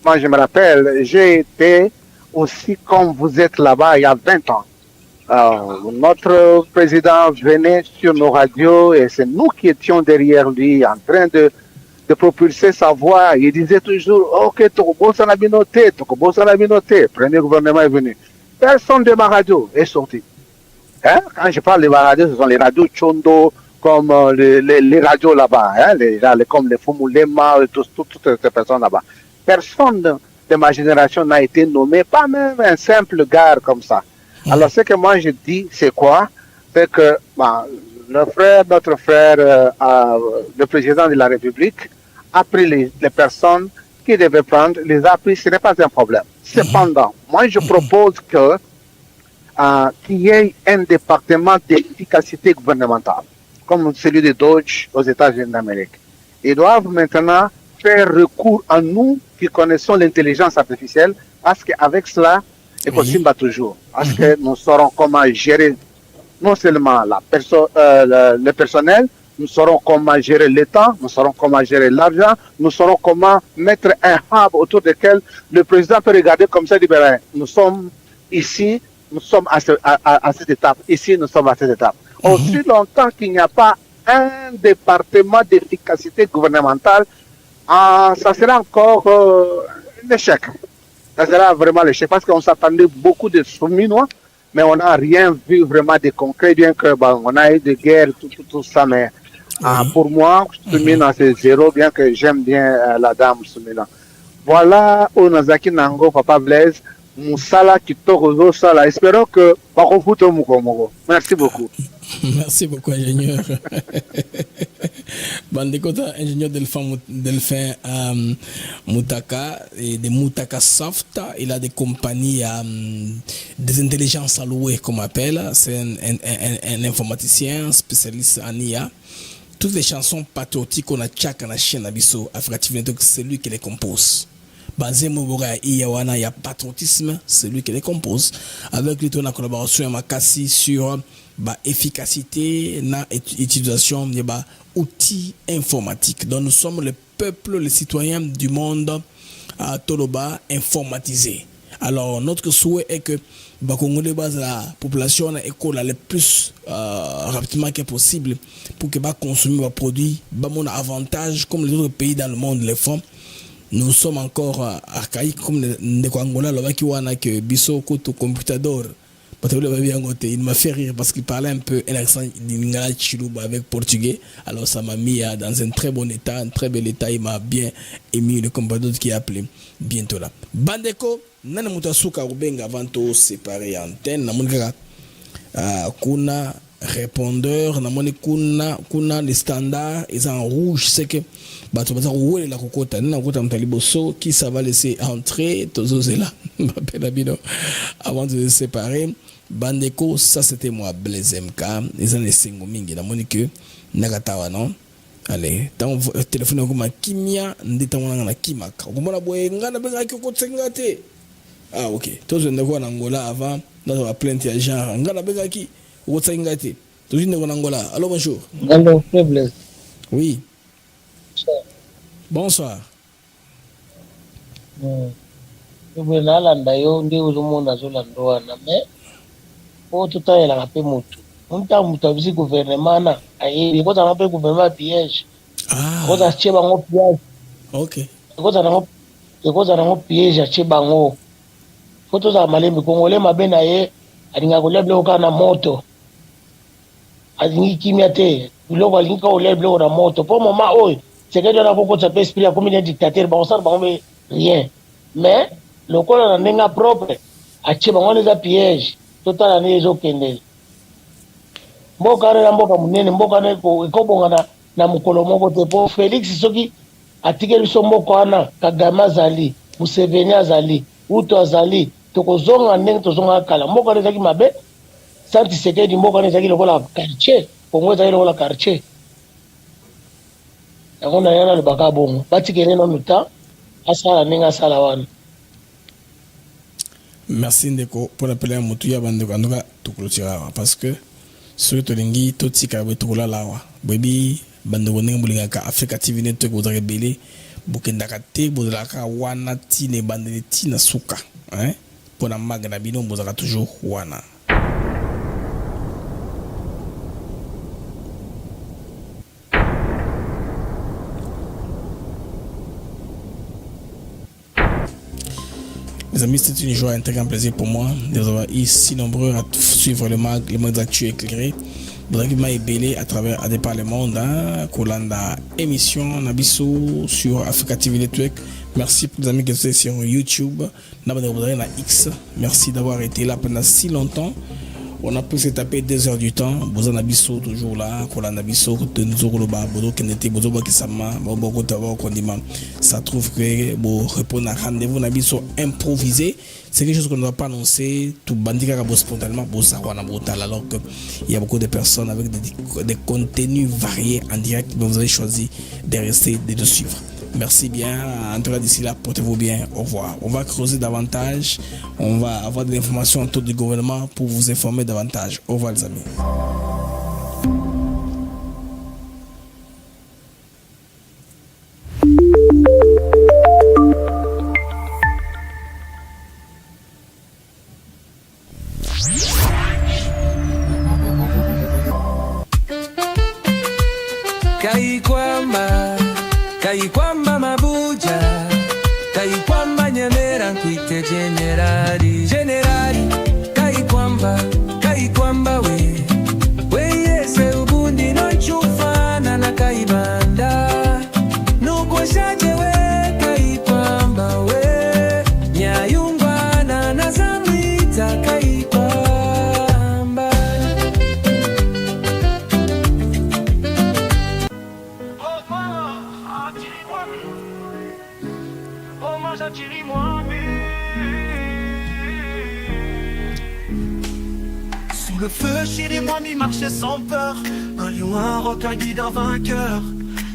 moi je me rappelle, j'ai été aussi comme vous êtes là-bas il y a 20 ans. Notre président venait sur nos radios et c'est nous qui étions derrière lui en train de propulser sa voix. Il disait toujours, ok, Tokobo Sanabinoté. Premier gouvernement est venu. Personne de ma radio est sorti. Hein? Quand je parle de ma radio, ce sont les radios Chondo, comme les radios là-bas, hein? Comme les Fumulema, toutes ces personnes là-bas. Personne de ma génération n'a été nommé, pas même un simple gars comme ça. Alors, ce que moi je dis, c'est quoi? C'est que notre frère, le président de la République, a pris les personnes qu'il devait prendre, les a pris, ce n'est pas un problème. Cependant, moi je propose qu'il y ait un département d'efficacité gouvernementale, comme celui de Dodge aux États-Unis d'Amérique. Ils doivent maintenant faire recours à nous qui connaissons l'intelligence artificielle, parce qu'avec cela, et possible toujours. Parce que nous saurons comment gérer non seulement le personnel, nous saurons comment gérer l'État, nous saurons comment gérer l'argent, nous saurons comment mettre un hub autour duquel le président peut regarder comme ça et dire, nous sommes ici, nous sommes à cette étape, ici nous sommes à cette étape. Aussi longtemps qu'il n'y a pas un département d'efficacité gouvernementale, ça sera encore un échec. Ça sera vraiment l'échec parce qu'on s'attendait beaucoup de souminois, mais on n'a rien vu vraiment de concret, bien que on a eu des guerres, tout ça, mais pour moi, Soumina c'est zéro, bien que j'aime bien la dame Soumina. Voilà, Onazaki Nango, Papa Blaise, Moussala Kitoro Sala. Espérons que Barofuto Mukomoro. Merci beaucoup. Merci beaucoup, ingénieur. Bandekota, ingénieur Delphin Moutaka et de Moutaka Soft. Il a des compagnies des intelligences allouées, comme on appelle. C'est un informaticien spécialiste en IA. Toutes les chansons patriotiques qu'on a tchak en chaîne Abisso, Africative Network, c'est lui qui les compose. Basé Mobora Iyawana, il y a patriotisme, c'est lui qui les compose. Avec lui, on a collaboration avec Makassi sur efficacité na utilisation des outils informatiques. Donc nous sommes le peuple, les citoyens du monde à Toloba informatisé. Alors notre souhait est que Congolais base la population école le plus rapidement que possible pour que consommer des produits mon avantage comme les autres pays dans le monde les font. Nous sommes encore archaïques comme les Angola là qui wana que biso koto computador. Il m'a fait rire parce qu'il parlait un peu un accent d'Ingala Chiluba avec portugais. Alors ça m'a mis dans un très bon état, un très bel état. Il m'a bien émis le compatriote qui est appelé bientôt là. Bandeko, nana mutasuka ubenga avant de séparer antenne. Namunga kuna répondeur namoni kuna les standards ils en rouge c'est que bato baza rouler la kokota na kokota mtaliboso qui ça va laisser entrer tozozela m'appelle bino avant de se séparer bandeko ça c'était moi Blaise MK ils en les singo mingi namoni que nakatawa non allez tant téléphone ko makimia ndita mwana na kimaka komona boye ngana benga ki kokotsenga te ah ok tozende ko na Angola avant dans la plainte ya genre ngana benga ki kokotsenga te tozende ko na Angola. Allô bonjour. Allô Blaise. Oui. Bonsoir. Nalanda yo ndi uzomona zolandoa na me o tutayela pe mutu mutu abisi gouvernement na ayi ko ta pe gouvernement piège ko ta cheba ngo piège. OK ko ta ngo piège a cheba ngo foto za malembe kongole mabe na ye alinga ko leble okana moto azingi kimia te biloko alingi ko leble na moto po mama oy c'est que dans la beaucoup de esprit comme il est dictateur bon ça ba rien mais le col na nga propre a cheba ngo les piège total na ezo kende mboka na mboka munene mboka na ko bonga na mukolo moko te po Félix soki atikeli so mboka ana Kagame azali Museveni azali Uto azali tokozonga ndenge tozonga kala mboka na zaki mabe santi sekedi mboka na zaki lokola quartier Kongo zaki lokola quartier yakona yana lubaka bongo batikele no muta asala ndenge asala wana. Merci Ndeko pour appeler mutu ya bandeko andoka tukulotira parce que sur tolingi totika betukula lawa baby bandeko ndenge bulingaka Africa TV Network bodra rebele bokendaka te bodlaka wana tine bandele tina suka hein pour na magna bino bozaka toujours wana. Mes amis, c'est une joie, un très grand plaisir pour moi de vous avoir ici nombreux à suivre le mag d'actu éclairé. Vous m'a ébélé à travers à départ le monde, Kolanda émission, Nabiso sur Africa TV Network. Merci pour les amis qui sont sur YouTube, na X. Merci d'avoir été là pendant si longtemps. On a pu se taper 2 heures du temps. Vous en abisso toujours là. Kolanda biso de nous oloba bodo kenete bodo bakisama bobo tawa kondima. Ça trouve que bon répondre à rendez-vous nabiso improvisé. C'est quelque chose qu'on ne doit pas annoncer. Tout bandika kabo spontanément pour savoir na botal alors que il y a beaucoup de personnes avec des contenus variés en direct. Mais vous avez choisi de rester de suivre. Merci bien. En tout cas, d'ici là, portez-vous bien. Au revoir. On va creuser davantage. On va avoir des informations autour du gouvernement pour vous informer davantage. Au revoir, les amis. Kaikwamba mabuja Kaikwamba nyemera nkwite generali Kaikwamba we yese ubundi nonchufana na kaibanda Nuko shaje we Kaikwamba we Nyayungwana na zamita Kaikwamba Sous le feu, Chiri-moi marchait sans peur. Un lion, un requin guide un vainqueur.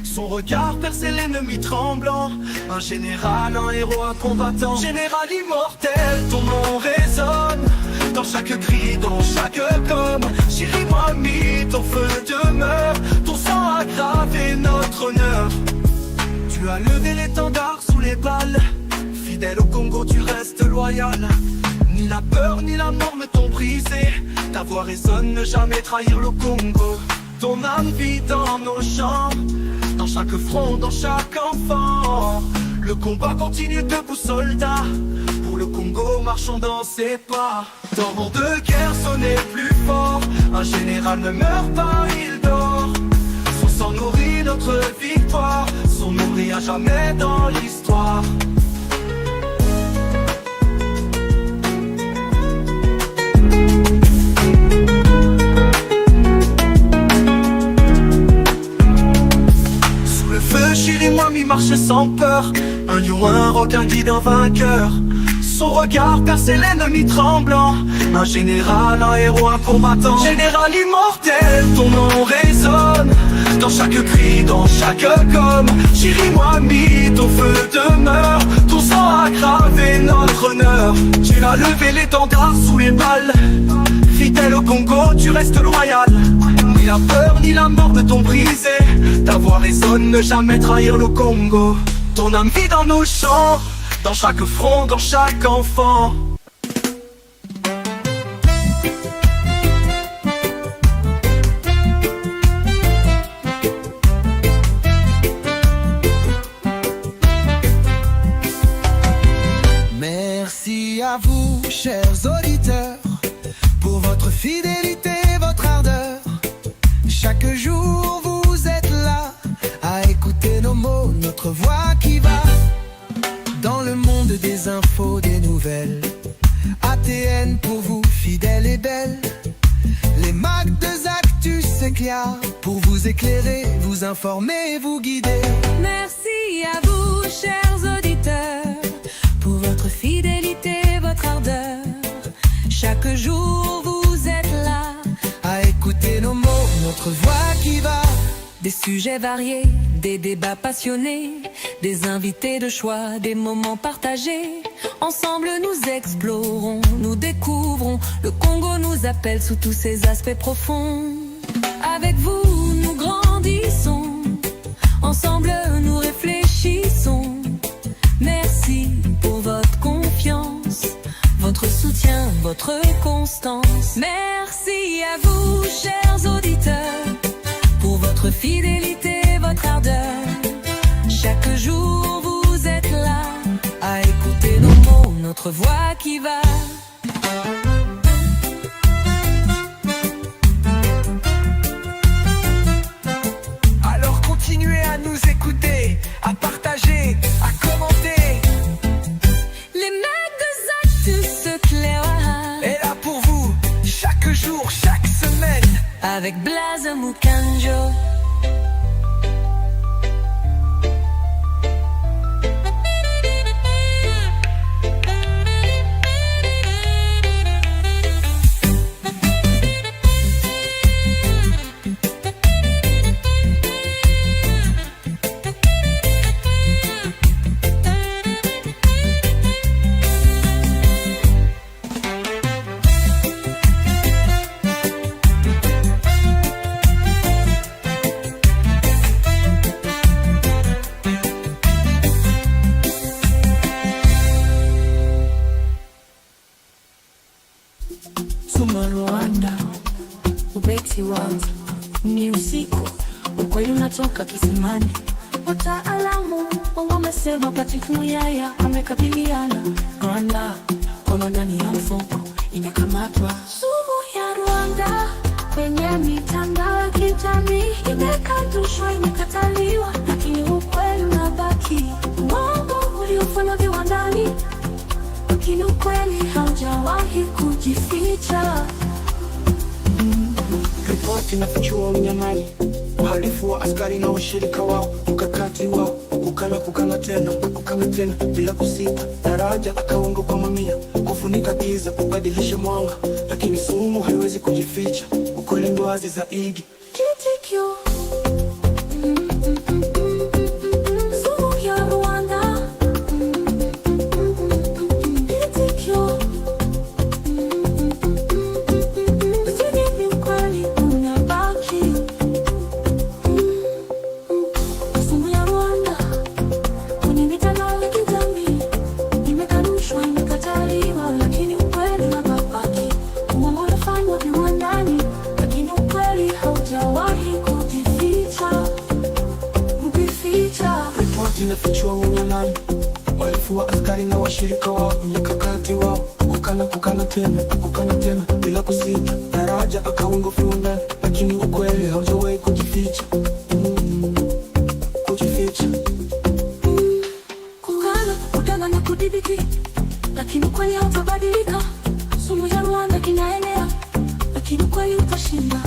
Son regard perçait l'ennemi tremblant. Un général, un héros, un combattant. Général immortel, ton nom résonne. Dans chaque cri, dans chaque gomme. Chiri-moi ton feu demeure. Ton sang a gravé notre honneur. Tu as levé l'étendard sous les balles. Fidèle au Congo, tu restes loyal. Ni la peur, ni la mort ne t'ont brisé. Ta voix résonne, ne jamais trahir le Congo. Ton âme vit dans nos champs. Dans chaque front, dans chaque enfant. Le combat continue debout, soldats. Pour le Congo, marchons dans ses pas. Tambour de guerre sonnait plus fort. Un général ne meurt pas, il dort. Son sang nourrit notre victoire. Son nom brille à jamais dans l'histoire. marche sans peur. Un lion, un requin guide un vainqueur. Son regard perçait l'ennemi tremblant. Un général, un héros, un combattant. Général immortel, ton nom résonne dans chaque cri, dans chaque gomme. Chirimois, mythe, au feu demeure. Ton sang a gravé notre honneur. Tu as levé l'étendard sous les balles. Fidèle au Congo, tu restes loyal. Ni la peur, ni la mort ne t'ont brisé. Ta voix résonne, ne jamais trahir le Congo. Ton âme vit dans nos chants, dans chaque front, dans chaque enfant. Merci à vous, chers auditeurs, pour votre fidélité, votre ardeur. Chaque jour vous êtes là à écouter nos mots, notre voix qui va dans le monde des infos, des nouvelles. ATN pour vous, fidèle et belle. Les mags de Actus s'éclairent pour vous éclairer, vous informer et vous guider. Merci à vous, chers auditeurs, pour votre fidélité, votre ardeur. Chaque jour vous êtes là à écouter nos mots, notre voix qui va. Des sujets variés, des débats passionnés, des invités de choix, des moments partagés. Ensemble nous explorons, nous découvrons. Le Congo nous appelle sous tous ses aspects profonds. Avec vous nous grandissons, ensemble nous réfléchissons. Merci pour votre confiance, votre soutien, votre constance. Merci à vous, chers auditeurs, pour votre fidélité, votre ardeur. Chaque jour vous êtes là à écouter nos mots, notre voix qui va. Alors continuez à nous écouter, à partager, à commenter. Les mecs de Actus s'éclairent est là pour vous, chaque jour, chaque semaine. Avec Blaise Mukanjo. Ni usiku, ukweli unatoka kisimani. Wataalamu wamesema Patrick Muyaya amekabiliana. Rwanda, kono ndani ya mfuko imekamatwa. Sumu ya Rwanda kwenye mitandao ya kijamii imekatushwa, imekataliwa, lakini ukweli unabaki. Uongo uliofanywa viwandani, lakini ukweli haujawahi kujificha. Ripoti inafichua unyang'anyi, uhalifu wa askari na washirika wao, mkakati wao kukana tena bila kusita. Daraja akaunga kwa mamia, kufunika giza, kubadilisha mwanga, lakini sumu haiwezi kujificha. Ukweli ndo wazi zaidi. Inafichua unyang'anyi, uhalifu wa askari na washirika wao, mkakati wao kukana tena bila kusita. Daraja akaunga viwandani, lakini ukweli haujawahi kujificha. Kudanganya, kudhibiti, lakini ukweli hautabadilika. Sumu ya Rwanda kinaenea, lakini ukweli utashinda.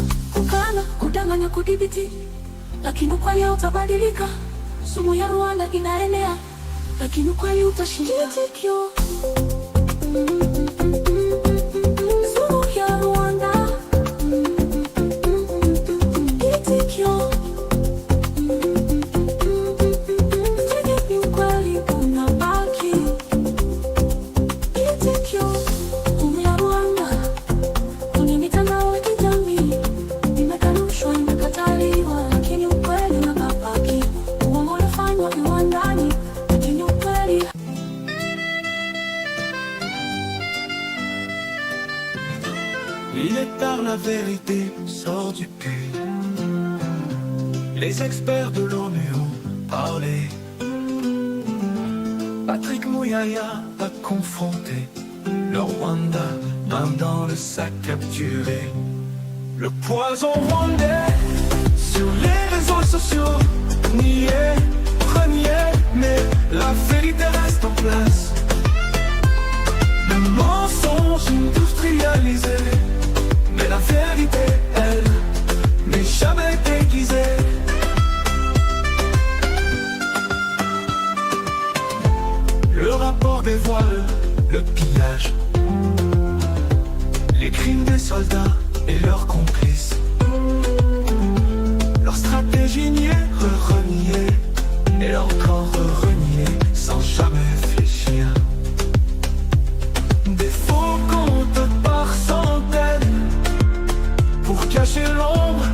Kudanganya, kudhibiti, lakini ukweli hautabadilika. sumu ya Rwanda inaenea, lakini ukweli utashinda. Kitikio sumu ya Rwanda, kitikio lakini ukweli unabaki. Kitikio sumu ya Rwanda, kwenye mitandao ya kijamii imekanushwa, imekataliwa, lakini ukweli unabaki. Uongo unafanywa viwandani, lakini ukweli. Il est tard, la vérité sort du puits. Les experts de l'ONU ont parlé. Patrick Mouyaya a confronté le Rwanda, main dans le sac capturé. Le poison rwandais sur les réseaux sociaux, nié, renié, mais la vérité reste en place. Le mensonge industrialisé, mais la vérité, elle, n'est jamais déguisée. Le rapport dévoile le pillage, les crimes des soldats et leurs complices, leur stratégie niée, reniée, et leur corps renié sans jamais fléchir. Des faux comptes par centaines pour cacher l'ombre